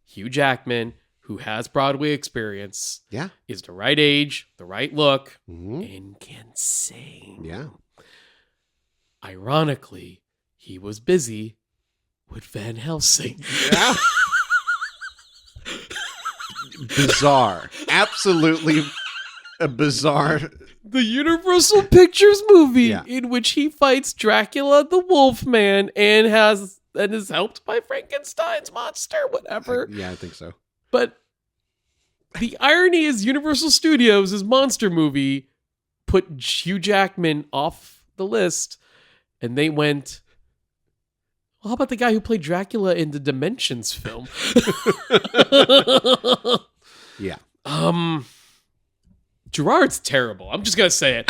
S1: Hugh Jackman, who has Broadway experience, is the right age, the right look, and can sing.
S2: Yeah.
S1: Ironically, he was busy with Van Helsing.
S2: Yeah. Bizarre. Absolutely a bizarre.
S1: The Universal Pictures movie
S2: Yeah.
S1: in which he fights Dracula the Wolfman and is helped by Frankenstein's monster, whatever.
S2: Yeah, I think so.
S1: But the irony is Universal Studios' monster movie put Hugh Jackman off the list, and they went, well, how about the guy who played Dracula in the Dimensions film?
S2: Yeah.
S1: Gerard's terrible. I'm just going to say it.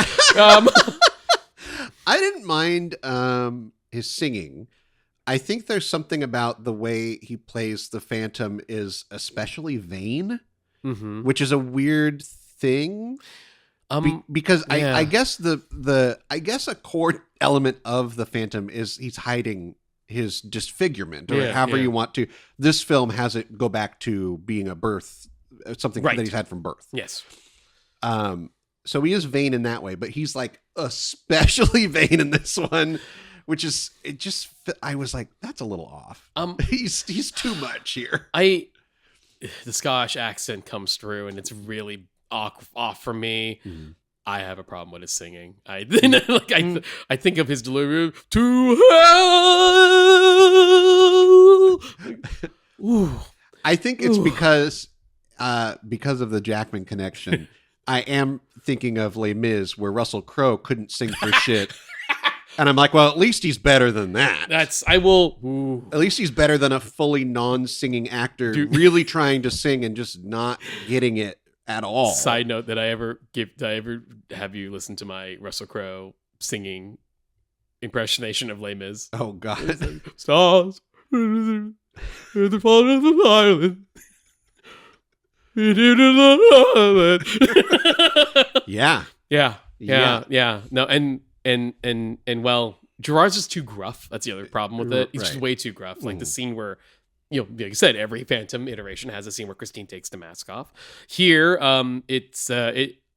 S2: I didn't mind his singing. I think there's something about the way he plays the Phantom is especially vain, which is a weird thing. Because
S1: yeah.
S2: I guess I guess a core element of the Phantom is he's hiding his disfigurement, or however you want to. This film has it go back to being a birth, something that he's had from birth.
S1: Yes.
S2: So he is vain in that way, but he's like especially vain in this one, which is I was like, that's a little off. He's too much here.
S1: The Scottish accent comes through, and it's really off for me. I have a problem with his singing. I think of his delivery to hell. Ooh.
S2: I think it's because of the Jackman connection. I am thinking of Les Mis, where Russell Crowe couldn't sing for shit. And I'm like, well, at least he's better than that. At least he's better than a fully non-singing actor really trying to sing and just not getting it at all.
S1: Side note, did I ever have you listen to my Russell Crowe singing impersonation of Les Mis?
S2: Oh, God.
S1: Stars, the fall of the island.
S2: Yeah.
S1: No, and well, Gerard's just too gruff. That's the other problem with it. He's just way too gruff. Like the scene where, like you said, every Phantom iteration has a scene where Christine takes the mask off. Here, I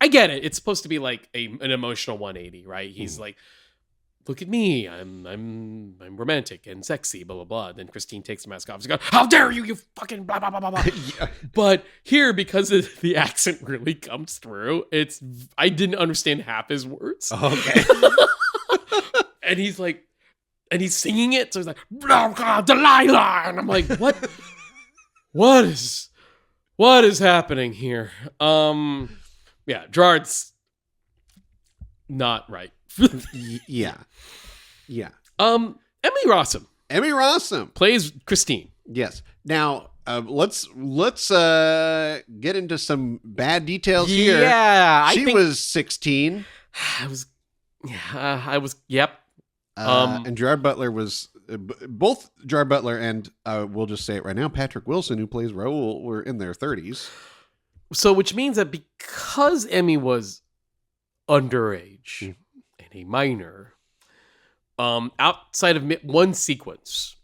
S1: get it. It's supposed to be like an emotional 180, right? He's like, look at me, I'm romantic and sexy, blah blah blah. Then Christine takes the mask off. She's like, how dare you, you fucking blah blah blah blah blah.
S2: Yeah.
S1: But here, because the accent really comes through, I didn't understand half his words.
S2: Okay.
S1: And he's like, and he's singing it. So he's like, "Oh God, Delilah," and I'm like, what is happening here? Yeah, Gerard's not right.
S2: Yeah.
S1: Emily Rossum
S2: Emmy Rossum.
S1: plays Christine.
S2: Yes. Now, let's get into some bad details here.
S1: Yeah,
S2: She was 16.
S1: I was. Yep.
S2: And Gerard Butler was both Gerard Butler and we'll just say it right now, Patrick Wilson, who plays Raoul, were in their 30s.
S1: So, which means that because Emmy was underage and a minor, outside of one sequence,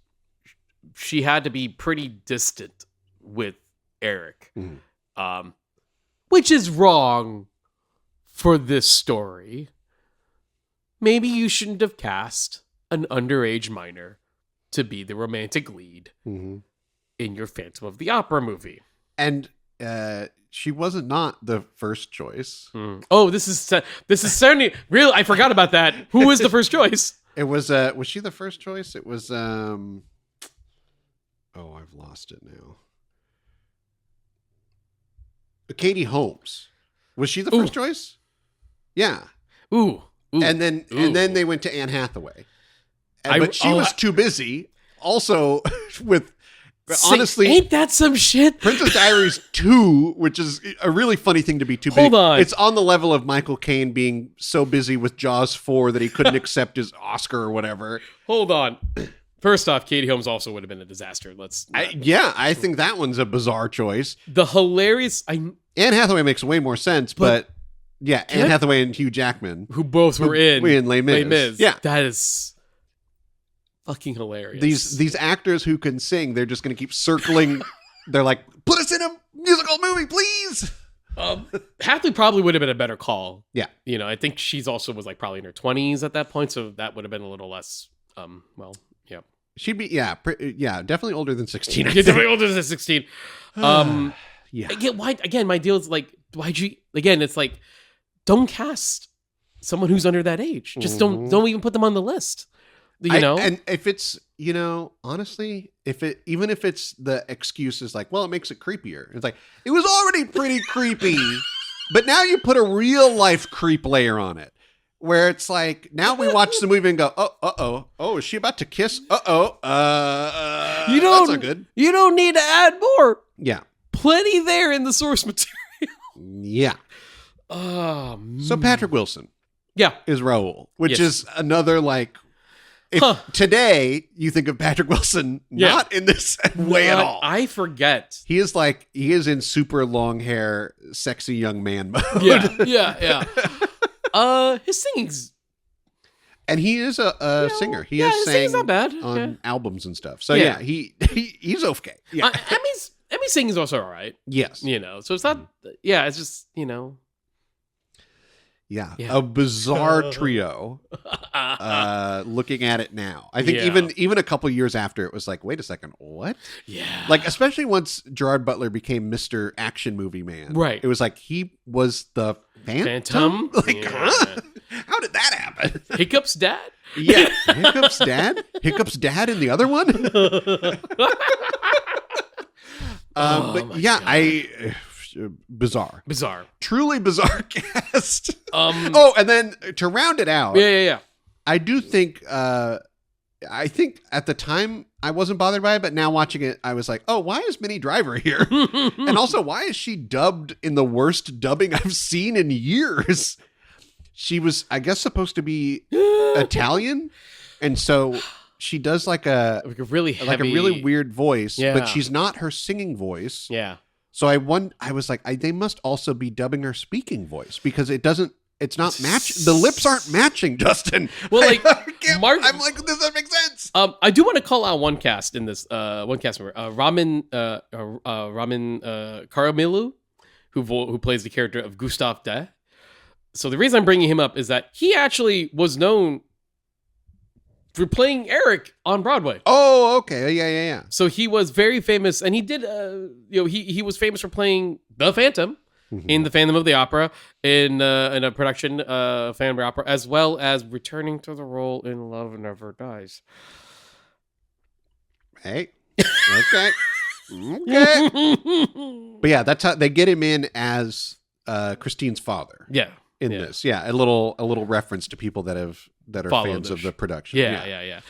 S1: she had to be pretty distant with Eric, which is wrong for this story. Maybe you shouldn't have cast an underage minor to be the romantic lead in your Phantom of the Opera movie.
S2: And she wasn't not the first choice.
S1: Oh, this is certainly real. I forgot about that. Who was the first choice?
S2: It was she the first choice? It was I've lost it now. Katie Holmes. Was she the first choice? Yeah.
S1: Ooh.
S2: And then they went to Anne Hathaway. But she was too busy. Also with honestly,
S1: ain't that some shit?
S2: Princess Diaries 2, which is a really funny thing to be too busy.
S1: Hold on.
S2: It's on the level of Michael Caine being so busy with Jaws 4 that he couldn't accept his Oscar or whatever.
S1: Hold on. First off, Katie Holmes also would have been a disaster.
S2: I think that one's a bizarre choice.
S1: The hilarious
S2: Anne Hathaway makes way more sense, but yeah, Anne Hathaway and Hugh Jackman,
S1: who both were in
S2: Les Mis. Yeah,
S1: that is fucking hilarious.
S2: These actors who can sing, they're just going to keep circling. They're like, put us in a musical movie, please.
S1: Hathaway probably would have been a better call.
S2: Yeah,
S1: I think she's also was like probably in her 20s at that point, so that would have been a little less. Yeah.
S2: She'd be definitely older than 16.
S1: Definitely older than 16.
S2: Yeah.
S1: Again, my deal is like, why'd you? Again, it's like, don't cast someone who's under that age. Just don't even put them on the list.
S2: And if it's, honestly, even if it's the excuse is like, well, it makes it creepier. It's like, it was already pretty creepy, but now you put a real life creep layer on it. Where it's like, now we watch the movie and go, oh, is she about to kiss? That's not good.
S1: You don't need to add more.
S2: Yeah.
S1: Plenty there in the source material.
S2: Yeah. So Patrick Wilson.
S1: Yeah.
S2: Is Raoul, which is another like, if today you think of Patrick Wilson not in this way at all.
S1: I forget.
S2: He is in super long hair, sexy young man mode.
S1: Yeah. His singing's,
S2: and he is a singer. He has sang
S1: not bad
S2: on albums and stuff. So he's okay. Yeah,
S1: Emmy's singing's also all right.
S2: Yes,
S1: so it's not. Yeah, it's just
S2: Yeah, a bizarre trio. Looking at it now, I think even a couple years after, it was like, wait a second, what? Yeah, like especially once Gerard Butler became Mr. Action Movie Man, right? It was like he was the Phantom. Like, huh? How did that happen?
S1: Hiccup's dad.
S2: Yeah, Hiccup's dad. Hiccup's dad in the other one. But yeah, bizarre, truly bizarre cast. And then to round it out, I do think I think at the time I wasn't bothered by it, but now watching it, I was like, oh, why is Minnie Driver here? And also, why is she dubbed in the worst dubbing I've seen in years? She was, I guess, supposed to be Italian, and so she does like a
S1: really heavy,
S2: like a really weird voice, but she's not her singing voice.
S1: Yeah.
S2: So I was like, they must also be dubbing her speaking voice because it's not match. The lips aren't matching, Justin.
S1: Well, like
S2: I'm like, this doesn't make sense.
S1: I do want to call out one cast in this one cast member, Ramin Karamilu, who plays the character of Gustav De. So the reason I'm bringing him up is that he actually was known for playing Eric on Broadway.
S2: Oh, okay. Yeah.
S1: So he was very famous, and he did, he was famous for playing the Phantom in the Phantom of the Opera, in a production Phantom of the Opera, as well as returning to the role in Love Never Dies.
S2: Hey, okay. Okay. But yeah, that's how they get him in as Christine's father.
S1: Yeah.
S2: In this, a little reference to people that are
S1: Follow
S2: fans of the production.
S1: Yeah.
S2: Yeah.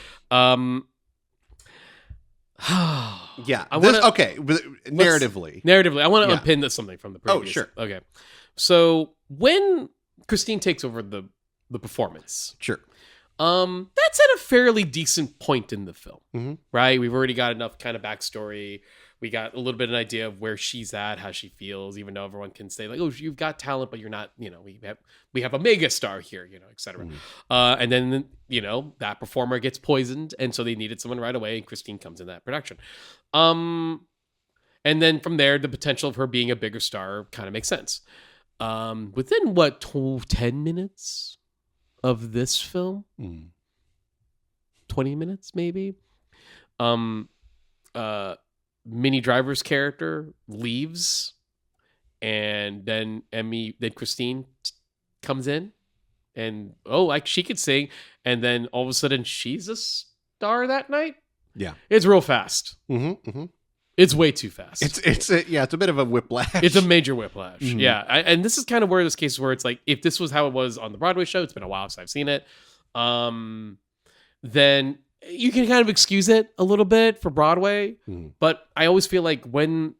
S1: Narratively, I want to unpin this something from the previous.
S2: Oh, sure.
S1: Okay. So when Christine takes over the performance,
S2: Sure.
S1: That's at a fairly decent point in the film,
S2: Mm-hmm.
S1: right? We've already got enough kind of backstory. We got a little bit of an idea of where she's at, how she feels, even though everyone can say like, "Oh, you've got talent, but you're not." We have a mega star here, etc.
S2: Mm-hmm.
S1: And then that performer gets poisoned, and so they needed someone right away, and Christine comes in that production. And then from there, the potential of her being a bigger star kind of makes sense. Within 10 minutes of this film, 20 minutes maybe. Minnie Driver's character leaves, and then Christine comes in, and she could sing, and then all of a sudden she's a star that night.
S2: Yeah,
S1: it's real fast.
S2: Mm-hmm, mm-hmm.
S1: It's way too fast.
S2: It's a bit of a whiplash.
S1: It's a major whiplash.
S2: Mm-hmm.
S1: Yeah, and this is kind of where this case where it's like, if this was how it was on the Broadway show, it's been a while since I've seen it. Then you can kind of excuse it a little bit for Broadway, but I always feel like when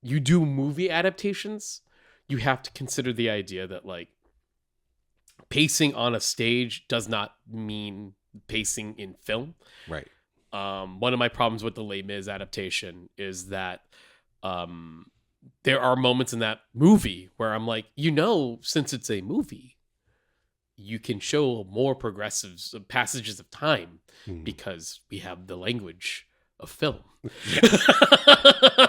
S1: you do movie adaptations, you have to consider the idea that like pacing on a stage does not mean pacing in film.
S2: Right.
S1: One of my problems with the Les Mis adaptation is that there are moments in that movie where I'm like, since it's a movie, you can show more progressive passages of time because we have the language of film.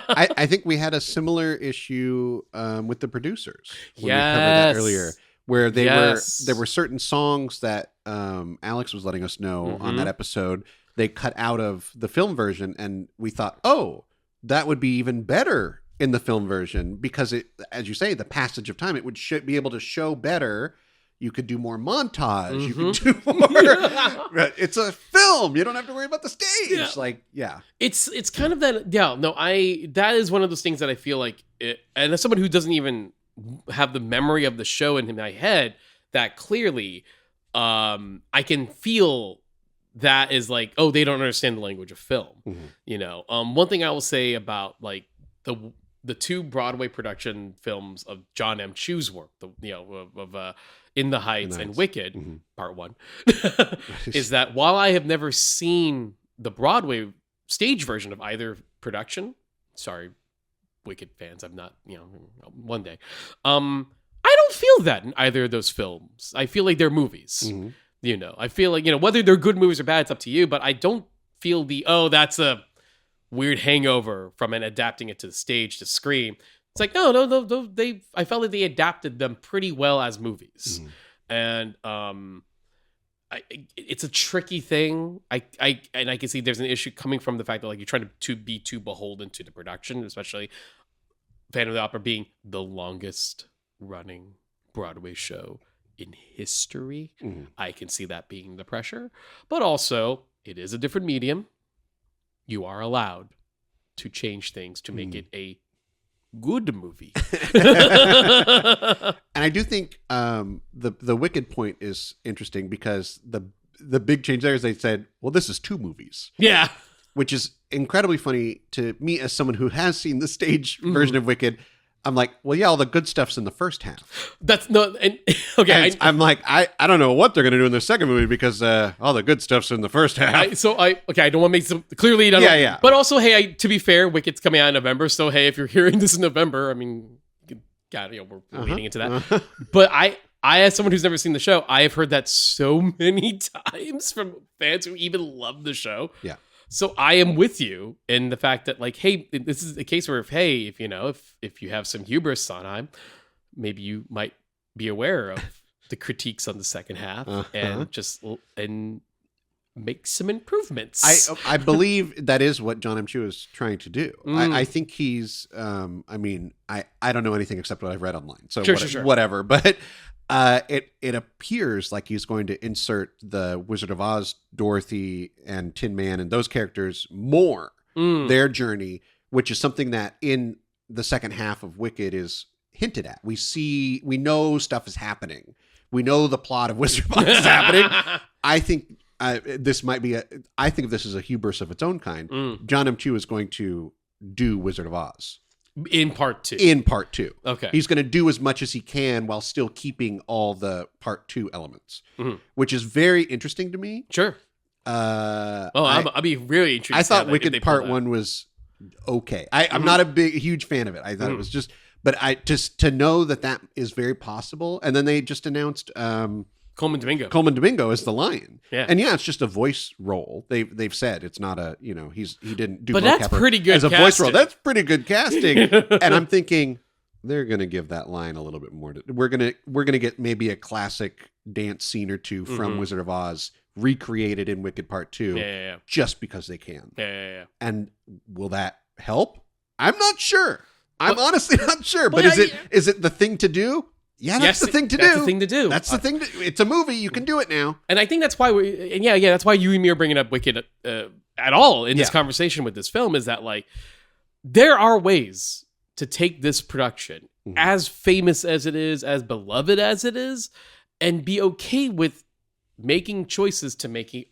S2: I think we had a similar issue with the producers when we covered that earlier, where there were certain songs that Alex was letting us know on that episode they cut out of the film version, and we thought, oh, that would be even better in the film version because it, as you say, the passage of time, it would be able to show better. You could do more montage. You could do more. It's a film. You don't have to worry about the stage.
S1: Yeah. It's kind of that. Yeah, no, that is one of those things that I feel like and as someone who doesn't even have the memory of the show in my head that clearly, I can feel that is like, oh, they don't understand the language of film. One thing I will say about like the two Broadway production films of John M. Chu's work, of In the Heights and Wicked, Part 1, is that while I have never seen the Broadway stage version of either production, sorry, Wicked fans, I'm not, one day, I don't feel that in either of those films. I feel like they're movies. I feel like, whether they're good movies or bad, it's up to you, but I don't feel that's a weird hangover from adapting it to the stage to screen. It's like, no, I felt like they adapted them pretty well as movies. And it's a tricky thing. I can see there's an issue coming from the fact that like you're trying to be too beholden to the production, especially Phantom of the Opera being the longest running Broadway show in history. I can see that being the pressure, but also it is a different medium. You are allowed to change things to make it a good movie.
S2: And I do think the Wicked point is interesting because the big change there is they said, well, this is two movies.
S1: Yeah.
S2: Which is incredibly funny to me as someone who has seen the stage version of Wicked. I'm like, well, yeah, all the good stuff's in the first half.
S1: That's no, and okay.
S2: And I'm like, I don't know what they're going to do in the second movie because all the good stuff's in the first half.
S1: I don't want to make some clearly.
S2: Yeah.
S1: But also, hey, to be fair, Wicked's coming out in November, so hey, if you're hearing this in November, I mean, we're leading into that. But I, as someone who's never seen the show, I have heard that so many times from fans who even love the show.
S2: Yeah.
S1: So I am with you in the fact that like, hey, this is a case where if you have some hubris, Sondheim, maybe you might be aware of the critiques on the second half and make some improvements.
S2: I believe that is what John M. Chu is trying to do. I think he's. I mean, I don't know anything except what I've read online. So
S1: Sure.
S2: whatever. But it appears like he's going to insert the Wizard of Oz, Dorothy, and Tin Man, and those characters more their journey, which is something that in the second half of Wicked is hinted at. We know stuff is happening. We know the plot of Wizard of Oz is happening. I think. This might be I think this is a hubris of its own kind. John M. Chu is going to do Wizard of Oz.
S1: In part 2. Okay.
S2: He's going to do as much as he can while still keeping all the part 2 elements, which is very interesting to me.
S1: Sure. I'll be really intrigued.
S2: I thought Wicked Part 1 was okay. I'm not a huge fan of it. I thought it was just, but just to know that is very possible. And then they just announced,
S1: Coleman
S2: Domingo is the lion.
S1: Yeah.
S2: And it's just a voice role. They've said it's not a, he didn't do
S1: But that's pretty good
S2: as a
S1: casting.
S2: voice role. That's pretty good casting. And I'm thinking they're going to give that line a little bit more. We're going to get maybe a classic dance scene or two from Wizard of Oz recreated in Wicked Part 2 just because they can.
S1: Yeah.
S2: And will that help? I'm not sure. I'm honestly not sure. But
S1: But
S2: is it the thing to do? Yeah, that's the thing to do.
S1: That's the thing to do.
S2: That's the thing. It's a movie. You can do it now.
S1: And I think that's why that's why you and me are bringing up Wicked at all in this conversation with this film, is that like there are ways to take this production, as famous as it is, as beloved as it is, and be okay with making choices to making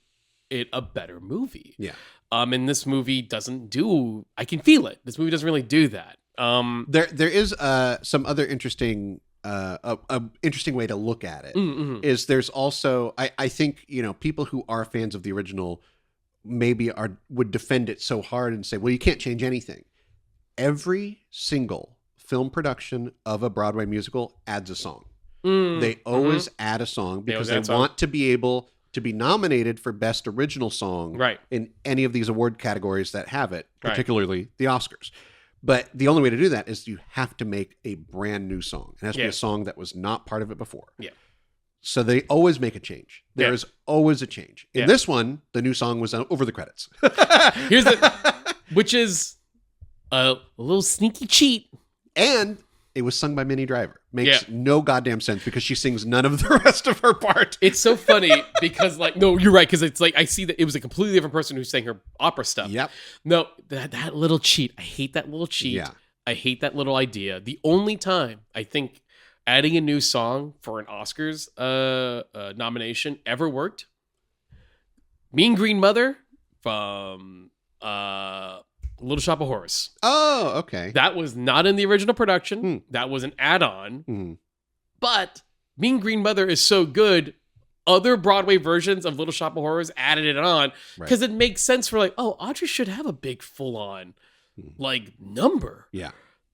S1: it a better movie.
S2: Yeah.
S1: And this movie doesn't do. I can feel it. This movie doesn't really do that.
S2: There is some other interesting. A interesting way to look at it is there's also I think people who are fans of the original maybe would defend it so hard and say, well, you can't change anything. Every single film production of a Broadway musical adds a song. They always add a song because they want to be able to be nominated for Best Original Song in any of these award categories that have it, particularly the Oscars. But the only way to do that is you have to make a brand new song. It has to be a song that was not part of it before. Yeah. So they always make a change. There is always a change. In this one, the new song was over the credits.
S1: Which is a little sneaky cheat.
S2: And it was sung by Minnie Driver. Makes no goddamn sense because she sings none of the rest of her part.
S1: It's so funny because no, you're right. Because it's like, I see that it was a completely different person who sang her opera stuff.
S2: Yep.
S1: No, that little cheat. I hate that little cheat.
S2: Yeah.
S1: I hate that little idea. The only time I think adding a new song for an Oscars nomination ever worked, Mean Green Mother from Little Shop of Horrors.
S2: Oh, okay.
S1: That was not in the original production. That was an add-on. But Mean Green Mother is so good, other Broadway versions of Little Shop of Horrors added it on because it makes sense for Audrey should have a big full-on number.
S2: Yeah.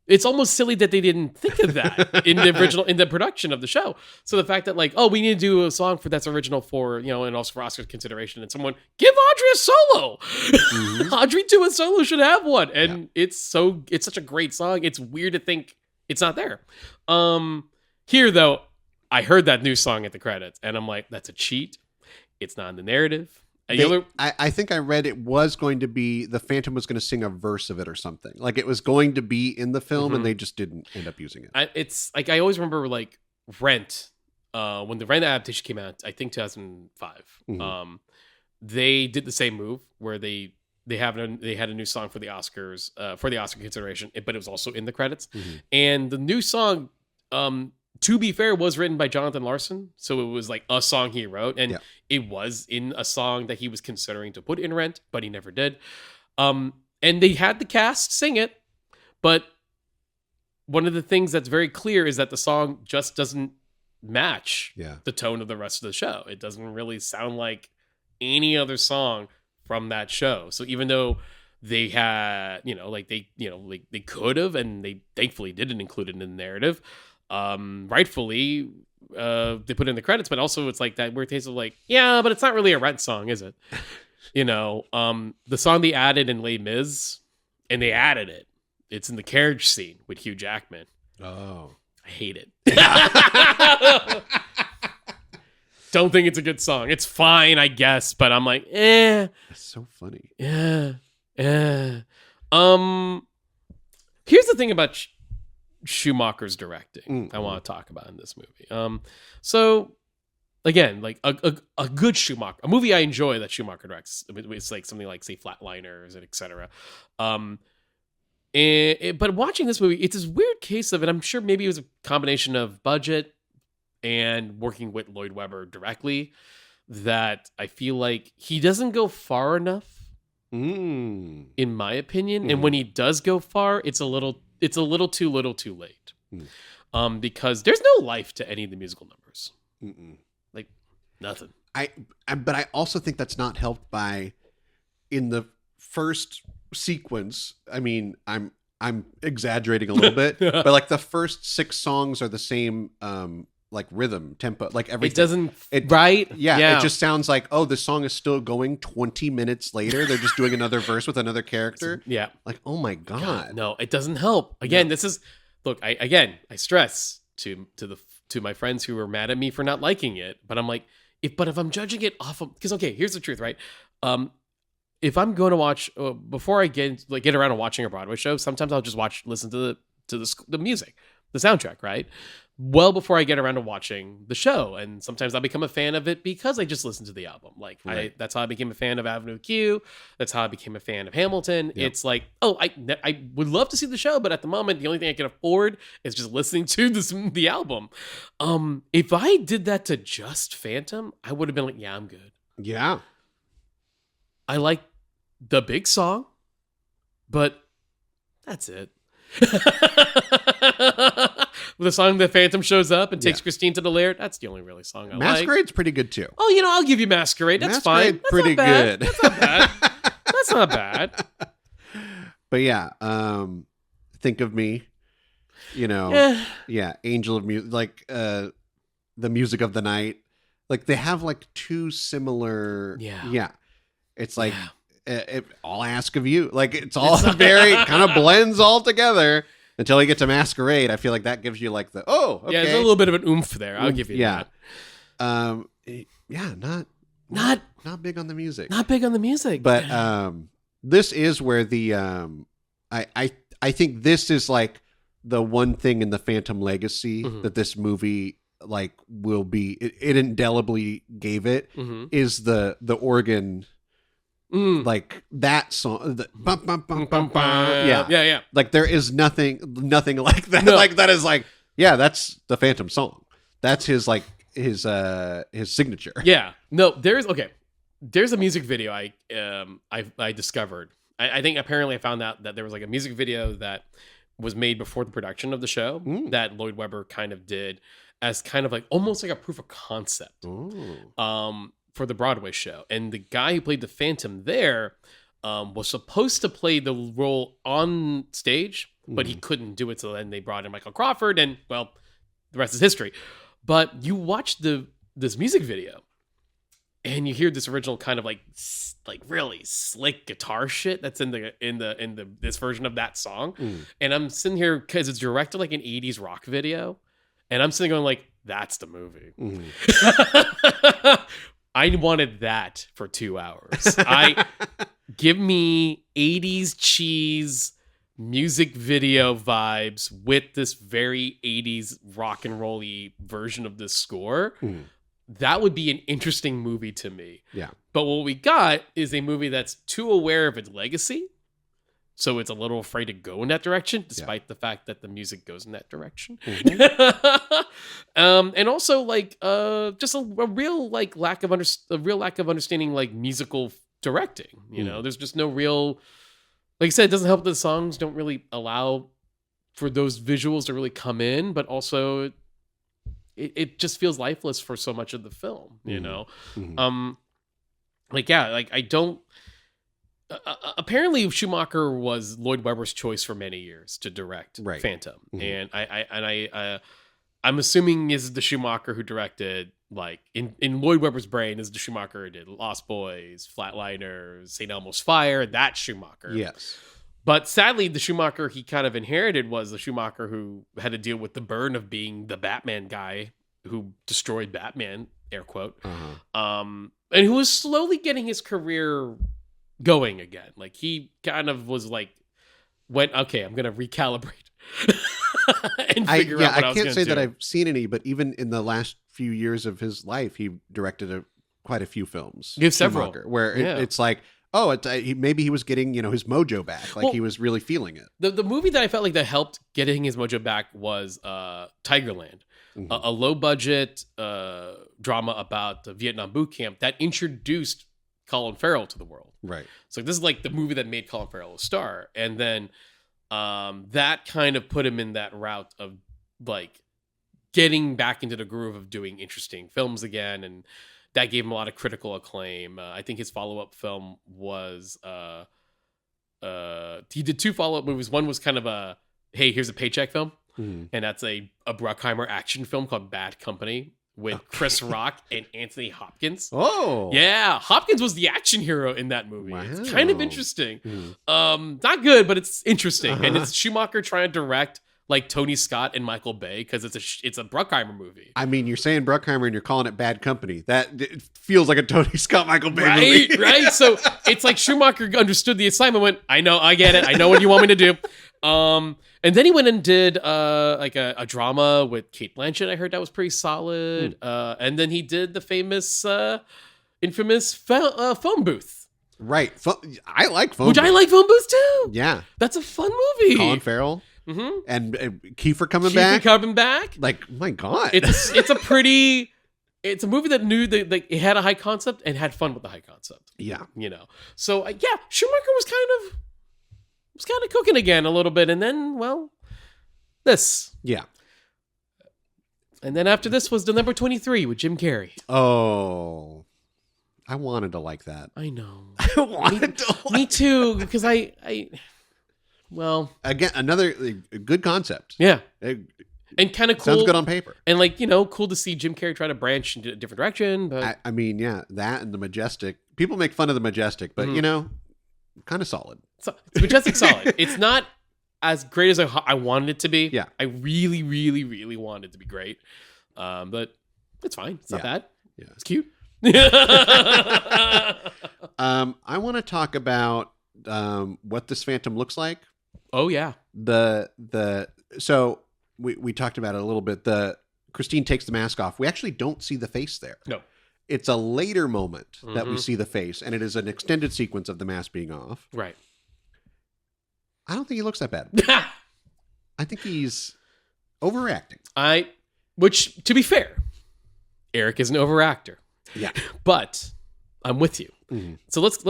S1: It's almost silly that they didn't think of that in the production of the show. So the fact that we need to do a song that's original for, and also for Oscar consideration, and someone give Audrey a solo. Audrey to a solo should have one. And it's such a great song. It's weird to think it's not there. Here though, I heard that new song at the credits and I'm like, that's a cheat. It's not in the narrative.
S2: I think I read it was going to be the Phantom was going to sing a verse of it or something. Like it was going to be in the film and they just didn't end up using it.
S1: It's like I always remember Rent, when the Rent adaptation came out, I think 2005. They did the same move where they had a new song for the Oscars for the Oscar consideration, but it was also in the credits. And the new song, to be fair, was written by Jonathan Larson. So it was a song he wrote. And it was in a song that he was considering to put in Rent, but he never did. And they had the cast sing it. But one of the things that's very clear is that the song just doesn't match the tone of the rest of the show. It doesn't really sound like any other song from that show. So even though they had, they could have, and they thankfully didn't include it in the narrative, rightfully they put it in the credits, but also it's like that weird taste of but it's not really a Rent song, is it? The song they added in Les Mis, and they added it. It's in the carriage scene with Hugh Jackman.
S2: Oh,
S1: I hate it. don't think it's a good song. It's fine, I guess, but I'm like, eh.
S2: That's so funny.
S1: Yeah. Yeah. Here's the thing about Schumacher's directing I want to talk about in this movie. So again, like a good Schumacher, a movie I enjoy that Schumacher directs. It's like something like, say, Flatliners and etc. But watching this movie, it's this weird case of it. I'm sure maybe it was a combination of budget and working with Lloyd Webber directly that I feel like he doesn't go far enough, in my opinion. And when he does go far, it's a little too late. Because there's no life to any of the musical numbers. Like nothing.
S2: But I also think that's not helped by in the first sequence. I mean, I'm exaggerating a little bit, but like the first 6 songs are the same like rhythm, tempo, like everything.
S1: It doesn't right?
S2: Yeah, it just sounds like, oh, the song is still going 20 minutes later. They're just doing another verse with another character.
S1: Yeah.
S2: Like, oh my God.
S1: No, it doesn't help. Again, this is look, I stress to my friends who were mad at me for not liking it, but I'm like, if I'm judging it off of, because okay, here's the truth, right? If I'm going to watch before I get around to watching a Broadway show, sometimes I'll just listen to the music, the soundtrack, right? Well, before I get around to watching the show, and sometimes I'll become a fan of it because I just listened to the album. Like that's how I became a fan of Avenue Q. That's how I became a fan of Hamilton. Yep. It's like, oh, I would love to see the show, but at the moment, the only thing I can afford is just listening to the album. If I did that to just Phantom, I would have been like, yeah, I'm good.
S2: Yeah,
S1: I like the big song, but that's it. The song that Phantom shows up and takes Christine to the Lair, that's the only really song I like.
S2: Masquerade's pretty good too.
S1: Oh, I'll give you Masquerade. That's fine. That's
S2: pretty good.
S1: That's not bad. That's not bad.
S2: But yeah, Think of Me, yeah, Angel of Music, like the Music of the Night. Like they have like 2 similar. Yeah. It's like all I ask of you. Like it's all very kind of blends all together until you get to Masquerade. I feel like that gives you like the okay.
S1: Yeah, there's a little bit of an oomph there. I'll give you that.
S2: Not big on the music.
S1: Not big on the music.
S2: But this is where the I think this is like the one thing in the Phantom Legacy that this movie like will be it indelibly gave it is the organ. Like that song, yeah. Like there is nothing like that. No. Like that is like, that's the Phantom song. That's his like his signature.
S1: Yeah. No, there's a music video I discovered. I think apparently I found out that there was like a music video that was made before the production of the show that Lloyd Webber kind of did as kind of like almost like a proof of concept. For the Broadway show. And the guy who played the Phantom there was supposed to play the role on stage, but he couldn't do it. So then they brought in Michael Crawford, and well, the rest is history. But you watch this music video and you hear this original kind of like really slick guitar shit that's in this version of that song. And I'm sitting here because it's directed like an 80s rock video. And I'm sitting going like, that's the movie. I wanted that for 2 hours. Give me 80s cheese music video vibes with this very 80s rock and roll-y version of this score. That would be an interesting movie to me.
S2: Yeah.
S1: But what we got is a movie that's too aware of its legacy. So it's a little afraid to go in that direction, despite the fact that the music goes in that direction. And also, like, just a real like lack of understanding, like musical directing. There's just no real, like I said, it doesn't help that the songs don't really allow for those visuals to really come in, but also it just feels lifeless for so much of the film. I don't. Apparently Schumacher was Lloyd Webber's choice for many years to direct Phantom. And I'm assuming is the Schumacher who directed, like in Lloyd Webber's brain is the Schumacher who did Lost Boys, Flatliners, St. Elmo's Fire, that Schumacher.
S2: Yes.
S1: But sadly, the Schumacher he kind of inherited was the Schumacher who had to deal with the burden of being the Batman guy who destroyed Batman air quote,
S2: Uh-huh.
S1: and who was slowly getting his career going again. Like he kind of was like, okay, I'm gonna recalibrate and figure out what I was
S2: can't
S1: gonna
S2: say
S1: do.
S2: that I've seen any, but even in the last few years of his life, he directed quite a few films.
S1: Yeah, several.
S2: Schumacher, where
S1: Yeah.
S2: it's like, oh, maybe he was getting his mojo back, like
S1: Well,
S2: he was really feeling it.
S1: The movie that I felt like that helped getting his mojo back was Tigerland,
S2: Mhm.
S1: a low budget drama about the Vietnam boot camp that introduced Colin Farrell to the world.
S2: Right.
S1: So this is like the movie that made Colin Farrell a star, and then that kind of put him in that route of like getting back into the groove of doing interesting films again, and that gave him a lot of critical acclaim. I think his follow-up film was he did 2 follow-up movies. One was kind of a hey, here's a paycheck film,
S2: Mhm.
S1: and that's a Bruckheimer action film called Bad Company with Chris Rock and Anthony Hopkins.
S2: Oh.
S1: Yeah, Hopkins was the action hero in that movie. It's kind of
S2: Wow.
S1: interesting.
S2: Mhm.
S1: Not good, but it's interesting. And
S2: Uh-huh.
S1: it's Schumacher trying to direct like Tony Scott and Michael Bay because it's a Bruckheimer movie.
S2: I mean, you're saying Bruckheimer and you're calling it Bad Company. It feels like a Tony Scott, Michael Bay
S1: Right,
S2: movie.
S1: right. So it's like Schumacher understood the assignment. Went, I know, I get it. I know what you want me to do. And then he went and did like a drama with Kate Blanchett. I heard that was pretty solid. And then he did the infamous phone booth,
S2: Right. I like phone.
S1: which I
S2: Booth.
S1: like phone booths too.
S2: Yeah.
S1: That's a fun movie.
S2: Colin Farrell
S1: Mm-hmm.
S2: and Kiefer coming
S1: Keep
S2: back.
S1: it coming back.
S2: Like, my God.
S1: It's a movie that knew that like it had a high concept and had fun with the high concept.
S2: yeah.
S1: So yeah, Schumacher was kind of cooking again a little bit, and then this,
S2: Yeah.
S1: and then after this was the number 23 with Jim Carrey.
S2: Oh. I wanted to like that.
S1: I know,
S2: I wanted to like
S1: me too, because I
S2: Again, another good concept.
S1: yeah,
S2: It
S1: and kind of cool.
S2: sounds good on paper.
S1: And like cool to see Jim Carrey try to branch into a different direction. But
S2: I mean, yeah, that and the Majestic. People make fun of the Majestic, but kind of solid.
S1: so, it's Majestic solid. It's not as great as I wanted it to be.
S2: Yeah.
S1: I really, really, really wanted it to be great. But it's fine. It's not bad.
S2: Yeah.
S1: It's cute.
S2: I want to talk about what this Phantom looks like.
S1: Oh yeah.
S2: So we talked about it a little bit. Christine takes the mask off. We actually don't see the face there.
S1: No.
S2: It's a later moment that we
S1: Mhm.
S2: see the face, and it is an extended sequence of the mask being off.
S1: Right.
S2: I don't think he looks that bad. I think he's overreacting.
S1: Which to be fair, Eric is an overactor.
S2: Yeah.
S1: But I'm with you.
S2: Mhm.
S1: So let's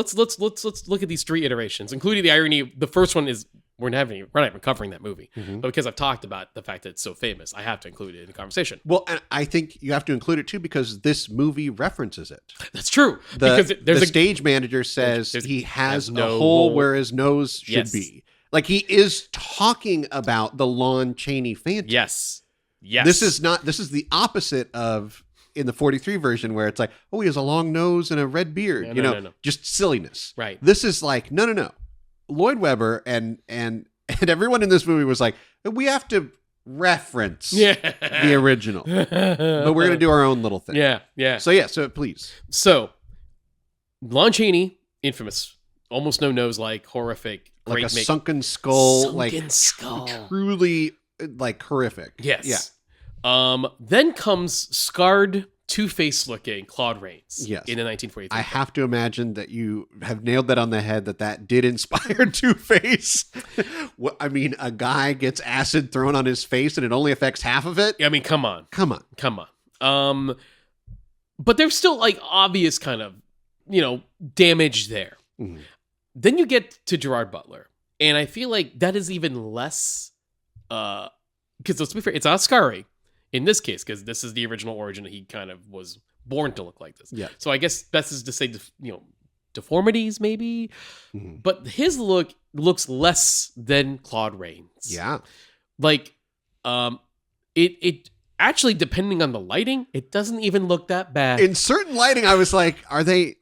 S1: look at these 3 iterations, including the irony. The first one is we're not even covering that movie,
S2: Mhm.
S1: but because I've talked about the fact that it's so famous, I have to include it in the conversation.
S2: Well, and I think you have to include it too because this movie references it.
S1: That's true.
S2: The
S1: because there's
S2: stage manager says
S1: there's-
S2: he has
S1: no
S2: a hole
S1: hole.
S2: where his nose should
S1: Yes.
S2: be. Like he is talking about the Lon Chaney Phantom.
S1: yes.
S2: This is the opposite of in the 43 version where it's like, oh, he has a long nose and a red beard.
S1: No.
S2: Just silliness.
S1: Right.
S2: This is like, no. Lloyd Webber and everyone in this movie was like, we have to reference the original, but we're gonna do our own little thing.
S1: Yeah.
S2: So please.
S1: So, Lon Chaney, infamous, almost no nose, like horrific,
S2: Like
S1: great
S2: a
S1: make-
S2: sunken skull,
S1: Sunken skull.
S2: truly like horrific.
S1: Yes.
S2: Yeah.
S1: Then comes scarred, two-faced looking Claude Rains.
S2: Yes.
S1: In the 1943.
S2: I have to imagine that you have nailed that on the head. That did inspire Two-Face. I mean, a guy gets acid thrown on his face and it only affects half of it.
S1: I mean, come on.
S2: Come on.
S1: But there's still like obvious kind of, damage there.
S2: Mhm.
S1: Then you get to Gerard Butler, and I feel like that is even less, because let's be fair, it's not scary in this case, because this is the original origin. He kind of was born to look like this.
S2: Yeah.
S1: So I guess best is to say, deformities maybe,
S2: Mhm.
S1: but his look looks less than Claude Rains.
S2: Yeah.
S1: Like, it actually, depending on the lighting, it doesn't even look that bad.
S2: In certain lighting, I was like,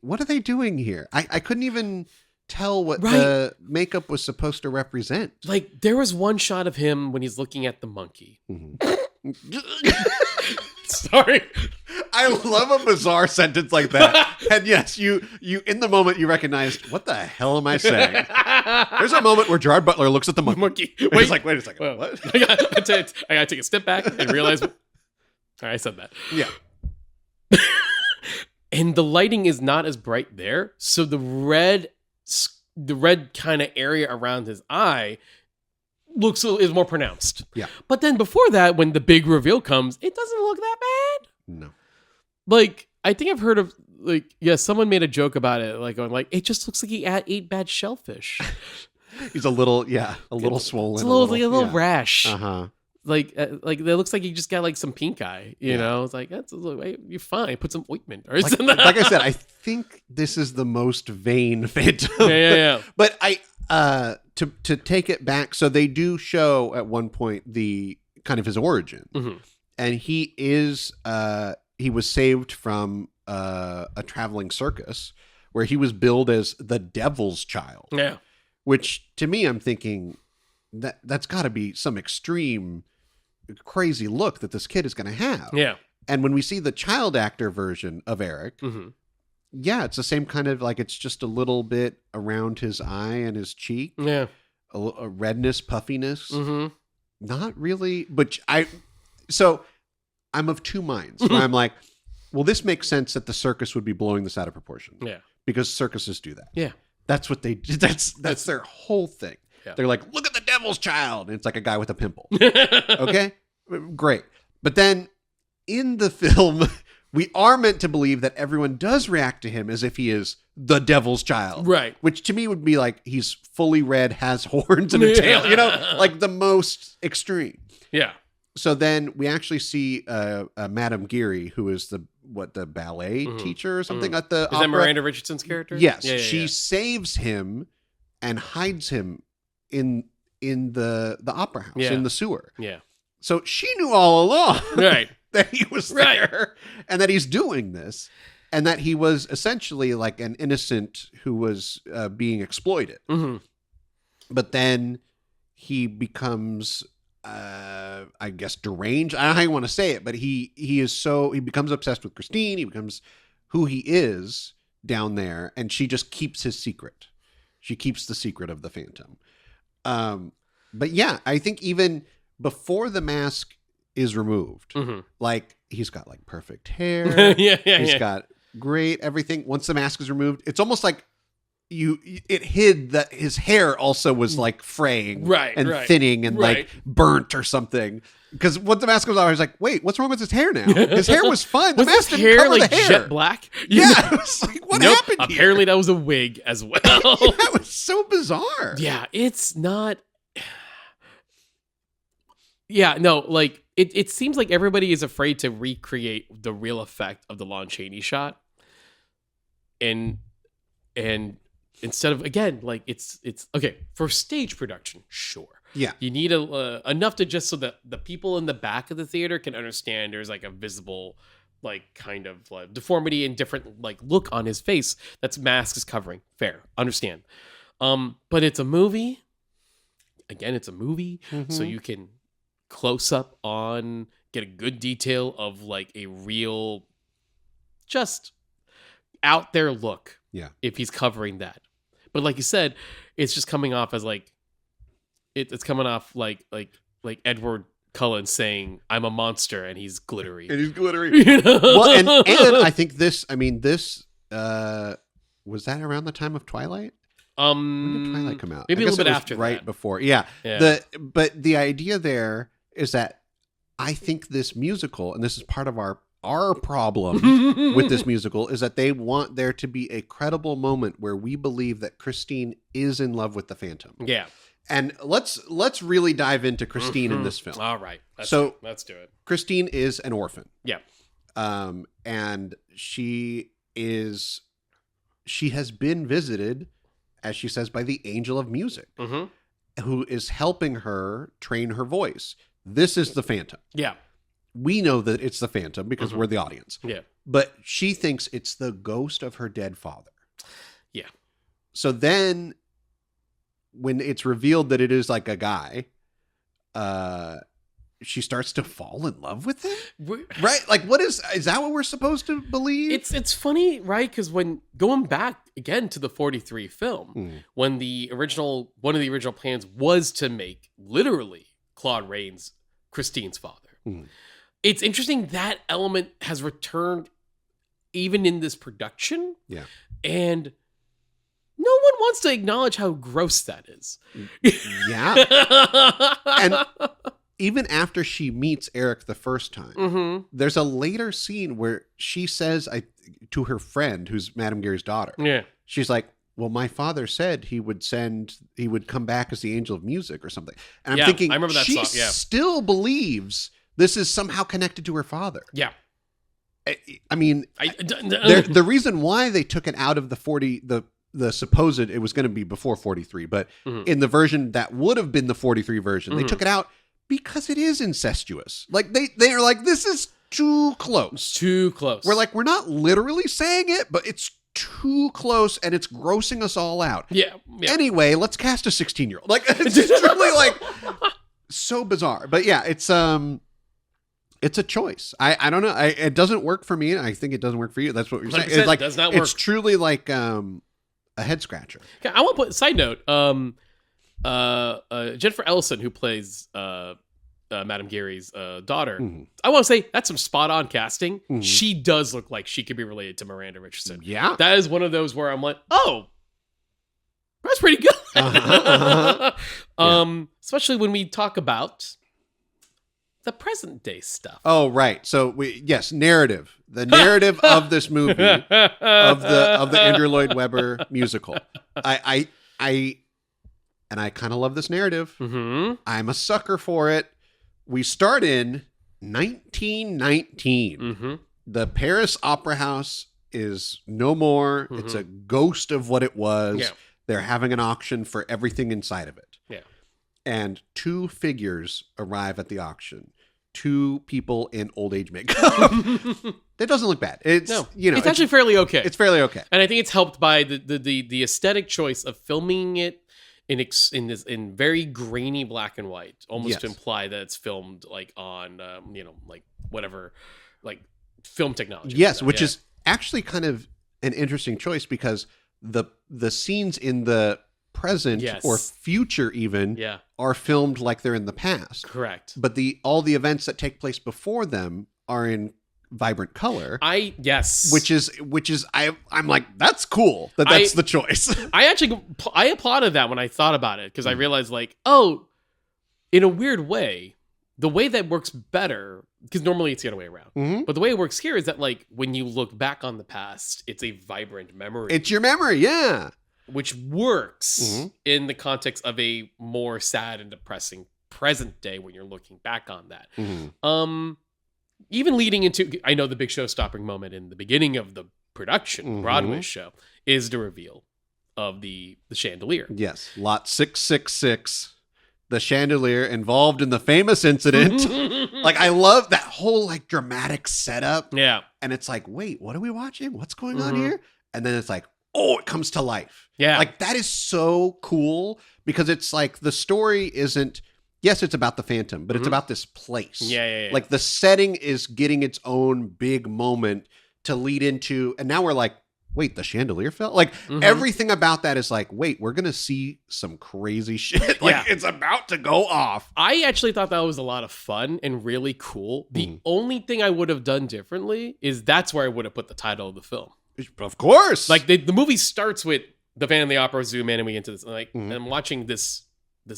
S2: what are they doing here? I couldn't even tell what
S1: Right.
S2: the makeup was supposed to represent.
S1: Like, there was one shot of him when he's looking at the monkey.
S2: Mhm.
S1: Sorry.
S2: I love a bizarre sentence like that. And yes, you in the moment you recognized, what the hell am I saying? There's a moment where Gerard Butler looks at the monkey.
S1: Wait.
S2: He's like, wait a second,
S1: Well,
S2: what?
S1: I gotta take a step back and realize. All right, I said that.
S2: Yeah.
S1: And the lighting is not as bright there, so the red kind of area around his eye is more pronounced.
S2: Yeah.
S1: But then before that, when the big reveal comes, it doesn't look that bad.
S2: No.
S1: Like, I think I've heard of, like, yeah, someone made a joke about it, like going like, it just looks like he ate bad shellfish.
S2: He's a little swollen.
S1: It's a little
S2: yeah.
S1: rash.
S2: Uh-huh.
S1: Like it looks like he just got like some pink eye, you know? It's like, you're fine. Put some ointment or something.
S2: Like I said, I think this is the most vain Phantom.
S1: Yeah.
S2: But to take it back, so they do show at one point the kind of his origin.
S1: Mm-hmm.
S2: And he was saved from a traveling circus where he was billed as the devil's child.
S1: Yeah.
S2: Which to me, I'm thinking that's got to be some extreme, crazy look that this kid is going to have.
S1: Yeah.
S2: And when we see the child actor version of Eric,
S1: Mm-hmm.
S2: yeah, it's the same kind of like it's just a little bit around his eye and his cheek.
S1: Yeah.
S2: A redness, puffiness.
S1: Mm-hmm.
S2: Not really, but I'm of two minds. Where I'm like, well, this makes sense that the circus would be blowing this out of proportion.
S1: Yeah.
S2: Because circuses do that.
S1: Yeah.
S2: That's what they do. That's their whole thing.
S1: Yeah.
S2: They're like, look at the devil's child. And it's like a guy with a pimple. Okay? Great. But then in the film, we are meant to believe that everyone does react to him as if he is the devil's child.
S1: Right.
S2: Which to me would be like he's fully red, has horns and a tail. You know, like the most extreme.
S1: Yeah.
S2: So then we actually see Madame Geary, who is the ballet teacher or something at the
S1: Is
S2: opera.
S1: that Miranda Richardson's character?
S2: Yes.
S1: Yeah,
S2: she saves him and hides him in the opera house, in the sewer.
S1: Yeah.
S2: So she knew all along
S1: Right.
S2: that he was there and that he's doing this and that he was essentially like an innocent who was being exploited.
S1: Mm-hmm.
S2: But then he becomes, I guess, deranged. I don't know how you want to say it, but he becomes obsessed with Christine. He becomes who he is down there, and she just keeps his secret. She keeps the secret of the Phantom. But yeah, I think even before the mask is removed, like he's got like perfect hair. He's got great everything. Once the mask is removed, it's almost like it hid that his hair also was like fraying and thinning and like burnt or something. Because once the mask goes off, I was like, wait, what's wrong with his hair now? His hair was fine. The mask didn't cover
S1: like
S2: the hair.
S1: jet black?
S2: Yeah. I was like, what happened here?
S1: Apparently that was a wig as well.
S2: That was so bizarre.
S1: Yeah, it's not. Yeah, no, like it seems like everybody is afraid to recreate the real effect of the Lon Chaney shot. And instead of, again, like it's okay for stage production, sure.
S2: Yeah.
S1: You need enough to just so that the people in the back of the theater can understand there's like a visible like kind of like deformity and different like look on his face that's mask is covering. Fair. Understand. But it's a movie. Again, it's a movie. So you can close up on, get a good detail of like a real just out there look.
S2: Yeah.
S1: If he's covering that. But like you said, it's just coming off as like it's coming off like Edward Cullen saying, "I'm a monster," and he's glittery.
S2: And he's glittery. You know? Well, and I think this was that around the time of Twilight? When did Twilight come out?
S1: Maybe a little bit after
S2: right
S1: that.
S2: Before. Yeah. But the idea there is that I think this musical, and this is part of our problem with this musical, is that they want there to be a credible moment where we believe that Christine is in love with the Phantom.
S1: Yeah.
S2: And let's really dive into Christine in this film.
S1: All right. Let's do it.
S2: Christine is an orphan.
S1: Yeah.
S2: And she has been visited, as she says, by the angel of music, who is helping her train her voice. This is the Phantom.
S1: Yeah.
S2: We know that it's the Phantom because we're the audience.
S1: Yeah.
S2: But she thinks it's the ghost of her dead father.
S1: Yeah.
S2: So then when it's revealed that it is like a guy, she starts to fall in love with him,
S1: We-
S2: right? Like, is that what we're supposed to believe?
S1: It's funny, right? Because when going back again to the 43 film, when one of the original plans was to make literally Claude Rains Christine's father. It's interesting that element has returned even in this production.
S2: Yeah.
S1: And no one wants to acknowledge how gross that is.
S2: Yeah. And even after she meets Eric the first time, there's a later scene where she says to her friend, who's Madame Gary's daughter, she's like, well, my father said he would come back as the angel of music or something. And I'm thinking,
S1: I remember that
S2: she
S1: song. Yeah.
S2: still believes this is somehow connected to her father.
S1: Yeah.
S2: I mean, the reason why they took it out of the supposed, it was going to be before 43, but in the version that would have been the 43 version, they took it out because it is incestuous. Like they are like, this is too close.
S1: Too close.
S2: We're like, we're not literally saying it, but it's too close and it's grossing us all out.
S1: Yeah.
S2: Anyway, let's cast a 16-year-old. Like, it's really like so bizarre. But yeah, it's a choice. I don't know. It doesn't work for me. I think it doesn't work for you. That's what you're saying. It's like,
S1: does not work.
S2: It's truly like a head scratcher.
S1: Okay, I want to put side note. Jennifer Ellison, who plays Madame Gary's daughter, I want to say that's some spot on casting. She does look like she could be related to Miranda Richardson.
S2: Yeah,
S1: that is one of those where I'm like, oh, that's pretty good. Especially when we talk about the present day stuff.
S2: Oh, right. So narrative. The narrative of this movie of the Andrew Lloyd Webber musical. I kind of love this narrative. I'm a sucker for it. We start in 1919. The Paris Opera House is no more. It's a ghost of what it was.
S1: Yeah.
S2: They're having an auction for everything inside of it.
S1: Yeah.
S2: And two figures arrive at the auction. Two people in old age makeup. It doesn't look bad. It's
S1: actually fairly okay.
S2: It's fairly okay.
S1: And I think it's helped by the aesthetic choice of filming it in very grainy black and white, almost to imply that it's filmed like on like whatever, like film technology.
S2: Yes, which is actually kind of an interesting choice because the scenes in the present or future even are filmed like they're in the past.
S1: Correct.
S2: But all the events that take place before them are in vibrant color. Which is I'm like, that's cool that's the choice.
S1: I applauded that when I thought about it because I realized like, oh, in a weird way, the way that works better, because normally it's the other way around, but the way it works here is that like when you look back on the past, it's a vibrant memory.
S2: It's your memory, yeah.
S1: Which works in the context of a more sad and depressing present day when you're looking back on that. Even leading into, I know the big show-stopping moment in the beginning of the production, Broadway show, is the reveal of the chandelier.
S2: Yes, lot 666, the chandelier involved in the famous incident. Like, I love that whole like dramatic setup.
S1: Yeah.
S2: And it's like, wait, what are we watching? What's going on here? And then it's like, oh, it comes to life.
S1: Yeah.
S2: Like, that is so cool because it's like the story isn't, yes, it's about the Phantom, but it's about this place.
S1: Yeah.
S2: Like, the setting is getting its own big moment to lead into, and now we're like, wait, the chandelier fell? Like, everything about that is like, wait, we're going to see some crazy shit. Like, it's about to go off.
S1: I actually thought that was a lot of fun and really cool. The only thing I would have done differently is that's where I would have put the title of the film.
S2: Of course.
S1: Like, the movie starts with the Phantom of the Opera zoom in and we get into this. And I'm watching this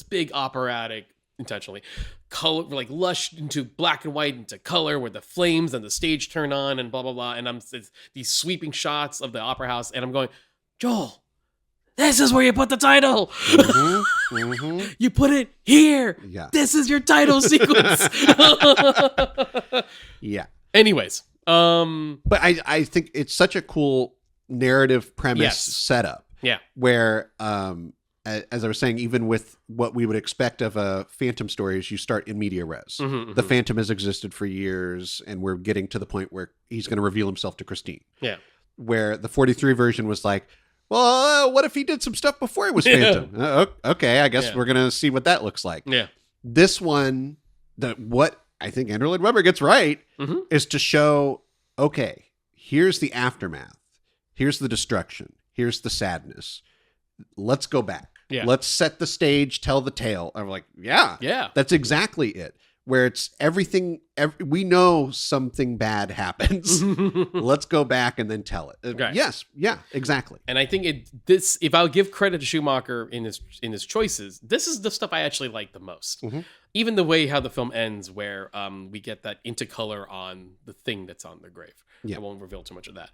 S1: big operatic, intentionally, color, like lush into black and white into color where the flames and the stage turn on and blah, blah, blah. And it's these sweeping shots of the opera house. And I'm going, Joel, this is where you put the title. You put it here.
S2: Yeah.
S1: This is your title sequence.
S2: Yeah.
S1: Anyways.
S2: But I think it's such a cool narrative premise setup.
S1: Yeah.
S2: Where, as I was saying, even with what we would expect of a Phantom story is you start in media res. The Phantom has existed for years and we're getting to the point where he's going to reveal himself to Christine.
S1: Yeah.
S2: Where the 43 version was like, well, what if he did some stuff before he was Phantom? Okay, I guess we're going to see what that looks like.
S1: Yeah.
S2: This one what I think Andrew Lloyd Webber gets right is to show, okay, here's the aftermath. Here's the destruction. Here's the sadness. Let's go back.
S1: Yeah.
S2: Let's set the stage, tell the tale. I'm like,
S1: Yeah.
S2: that's exactly it. Where it's everything, we know something bad happens. Let's go back and then tell it.
S1: Right.
S2: Yes. Yeah, exactly.
S1: And I think if I'll give credit to Schumacher in his choices, this is the stuff I actually like the most. Even the way how the film ends, where we get that intercolor on the thing that's on the grave.
S2: Yeah.
S1: I won't reveal too much of that.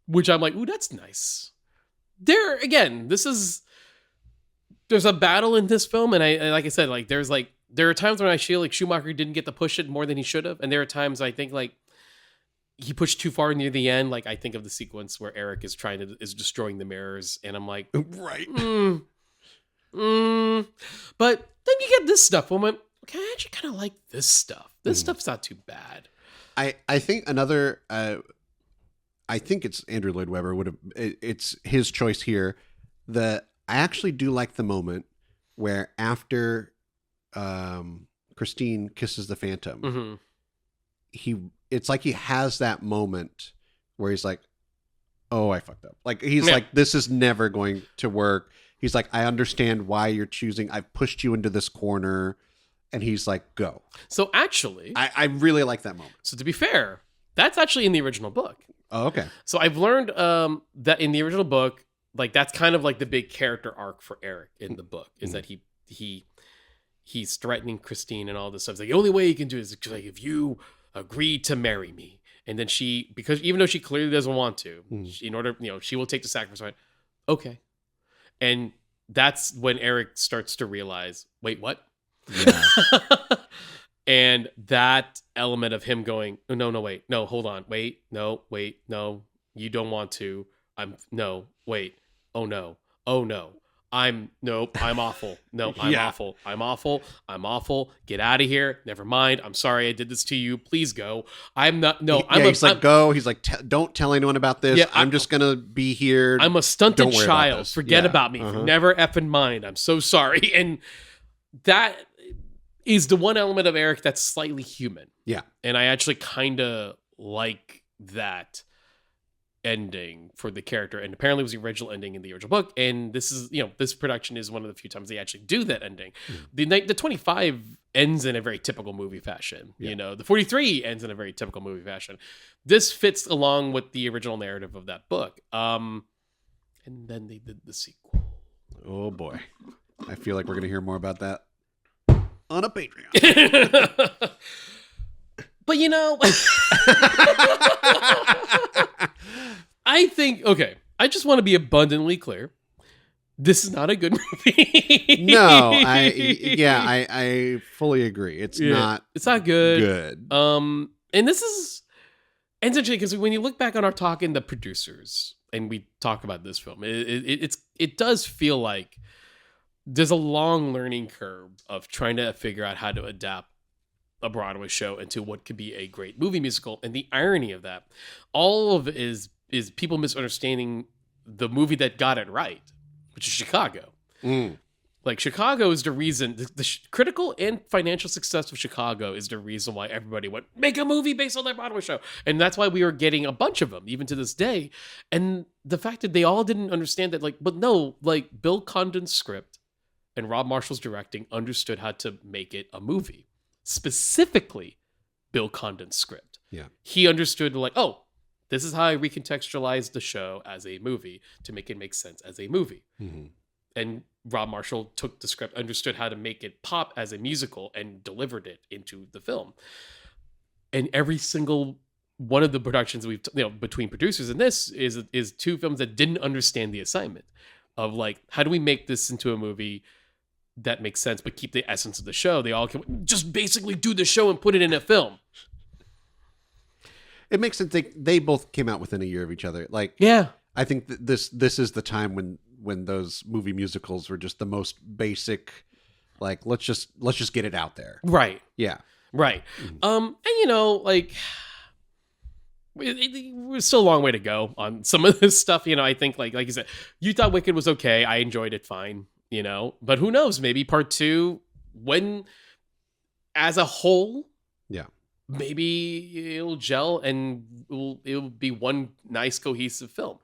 S1: Which I'm like, ooh, that's nice. There again, there's a battle in this film, and I like I said, like there are times when I feel like Schumacher didn't get to push it more than he should have, and there are times I think like he pushed too far near the end. Like I think of the sequence where Eric is destroying the mirrors, and I'm like,
S2: right.
S1: But then you get this stuff. I'm like, okay, I actually kind of like this stuff. This stuff's not too bad.
S2: I think another. I think it's Andrew Lloyd Webber it's his choice here. I actually do like the moment where after Christine kisses the Phantom, it's like he has that moment where he's like, oh, I fucked up. Like he's like, this is never going to work. He's like, I understand why you're choosing. I've pushed you into this corner. And he's like, go.
S1: So actually,
S2: I really like that moment.
S1: So to be fair, that's actually in the original book.
S2: Oh, okay.
S1: So I've learned that in the original book, like that's kind of like the big character arc for Eric in the book is that he's threatening Christine and all this stuff. It's like the only way he can do it is like if you agree to marry me, and then because even though she clearly doesn't want to, she will take the sacrifice. Right? Okay, and that's when Eric starts to realize, wait, what?
S2: Yeah.
S1: And that element of him going, oh, no, wait, no, hold on, wait, no, you don't want to. I'm awful. No, I'm awful. Get out of here. Never mind. I'm sorry I did this to you. Please go. I'm not. No,
S2: go. He's like, don't tell anyone about this.
S1: Yeah,
S2: I'm just gonna be here.
S1: I'm a stunted
S2: Don't worry
S1: child.
S2: about this.
S1: Forget
S2: Yeah.
S1: about me. Never effing mind. I'm so sorry. And that is the one element of Eric that's slightly human.
S2: Yeah.
S1: And I actually kind of like that ending for the character, and apparently it was the original ending in the original book, and this is this production is one of the few times they actually do that ending. The 25 ends in a very typical movie fashion. The 43 ends in a very typical movie fashion. This fits along with the original narrative of that book, and then they did the sequel.
S2: Oh boy, I feel like we're gonna hear more about that on a Patreon.
S1: But I think, okay, I just want to be abundantly clear. This is not a good movie.
S2: No, I fully agree. It's not
S1: good. And this is interesting because when you look back on our talk in the producers and we talk about this film, it does feel like there's a long learning curve of trying to figure out how to adapt a Broadway show into what could be a great movie musical. And the irony of that, all of it is people misunderstanding the movie that got it right, which is Chicago. Like Chicago is the reason, the critical and financial success of Chicago is the reason why everybody went, make a movie based on that Broadway show. And that's why we are getting a bunch of them, even to this day. And the fact that they all didn't understand that, but no, Bill Condon's script and Rob Marshall's directing understood how to make it a movie. Specifically, Bill Condon's script.
S2: Yeah.
S1: He understood, this is how I recontextualize the show as a movie to make it make sense as a movie. And Rob Marshall took the script, understood how to make it pop as a musical, and delivered it into the film. And every single one of the productions we've, between producers in this is two films that didn't understand the assignment of how do we make this into a movie that makes sense, but keep the essence of the show. They all can just basically do the show and put it in a film.
S2: It makes sense. They both came out within a year of each other. I think this is the time when those movie musicals were just the most basic. Let's just get it out there.
S1: Right.
S2: Yeah.
S1: Right. And there's still a long way to go on some of this stuff. I think like you said, you thought Wicked was okay. I enjoyed it fine. But who knows? Maybe part two, when as a whole,
S2: Yeah.
S1: maybe it'll gel and it'll be one nice cohesive film.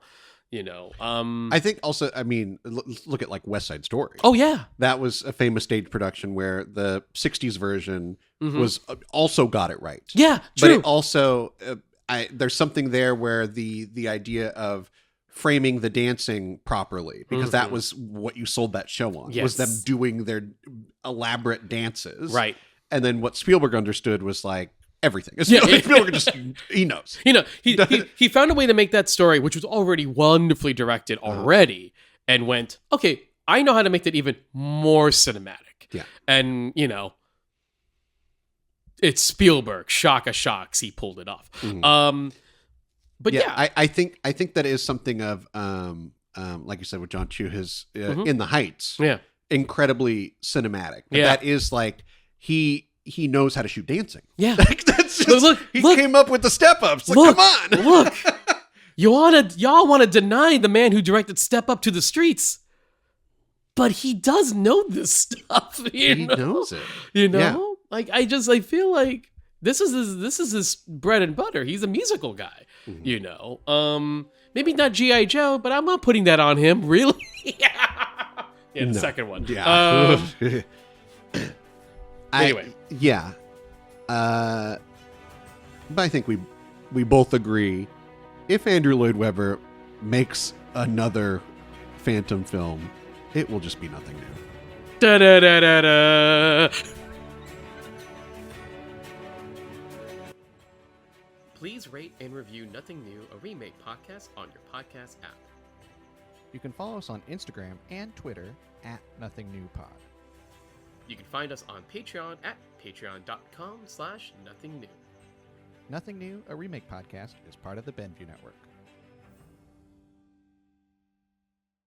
S2: I think also, I mean, look at like West Side Story.
S1: Oh yeah,
S2: That was a famous stage production where the 60s version
S1: Mhm.
S2: was also got it right.
S1: yeah,
S2: But
S1: true.
S2: it also, there's something there where the idea of framing the dancing properly, because that
S1: Mhm.
S2: was what you sold that show on, was
S1: Yes.
S2: them doing their elaborate dances.
S1: Right.
S2: And then what Spielberg understood was like everything.
S1: Yeah.
S2: Spielberg just, he knows.
S1: He found a way to make that story, which was already wonderfully directed already, and went, okay, I know how to make that even more cinematic.
S2: Yeah.
S1: And, it's Spielberg. Shock of shocks. He pulled it off.
S2: Mhm.
S1: But yeah.
S2: I think that is something of, like you said with John Chu, his
S1: Mhm.
S2: In the Heights,
S1: Yeah.
S2: incredibly cinematic. But
S1: Yeah.
S2: that is like, he knows how to shoot dancing.
S1: Yeah.
S2: Like, that's just, he
S1: look.
S2: came up with the step ups. Like,
S1: Look,
S2: come on.
S1: look. Y'all want to deny the man who directed Step Up to the Streets, but he does know this stuff.
S2: He knows it. Yeah.
S1: Like I feel like this is his bread and butter. He's a musical guy.
S2: Mhm.
S1: Maybe not G.I. Joe, but I'm not putting that on him. Really? Yeah, the
S2: No.
S1: second one.
S2: Yeah.
S1: Anyway.
S2: Yeah. But I think we both agree, if Andrew Lloyd Webber makes another Phantom film, it will just be nothing new.
S1: Da da da da da. Please rate and review Nothing New, a remake podcast on your podcast app.
S5: You can follow us on Instagram and Twitter at NothingNewPod.
S1: You can find us on Patreon at patreon.com/nothingnnew.
S5: Nothing New, a remake podcast, is part of the Benview Network.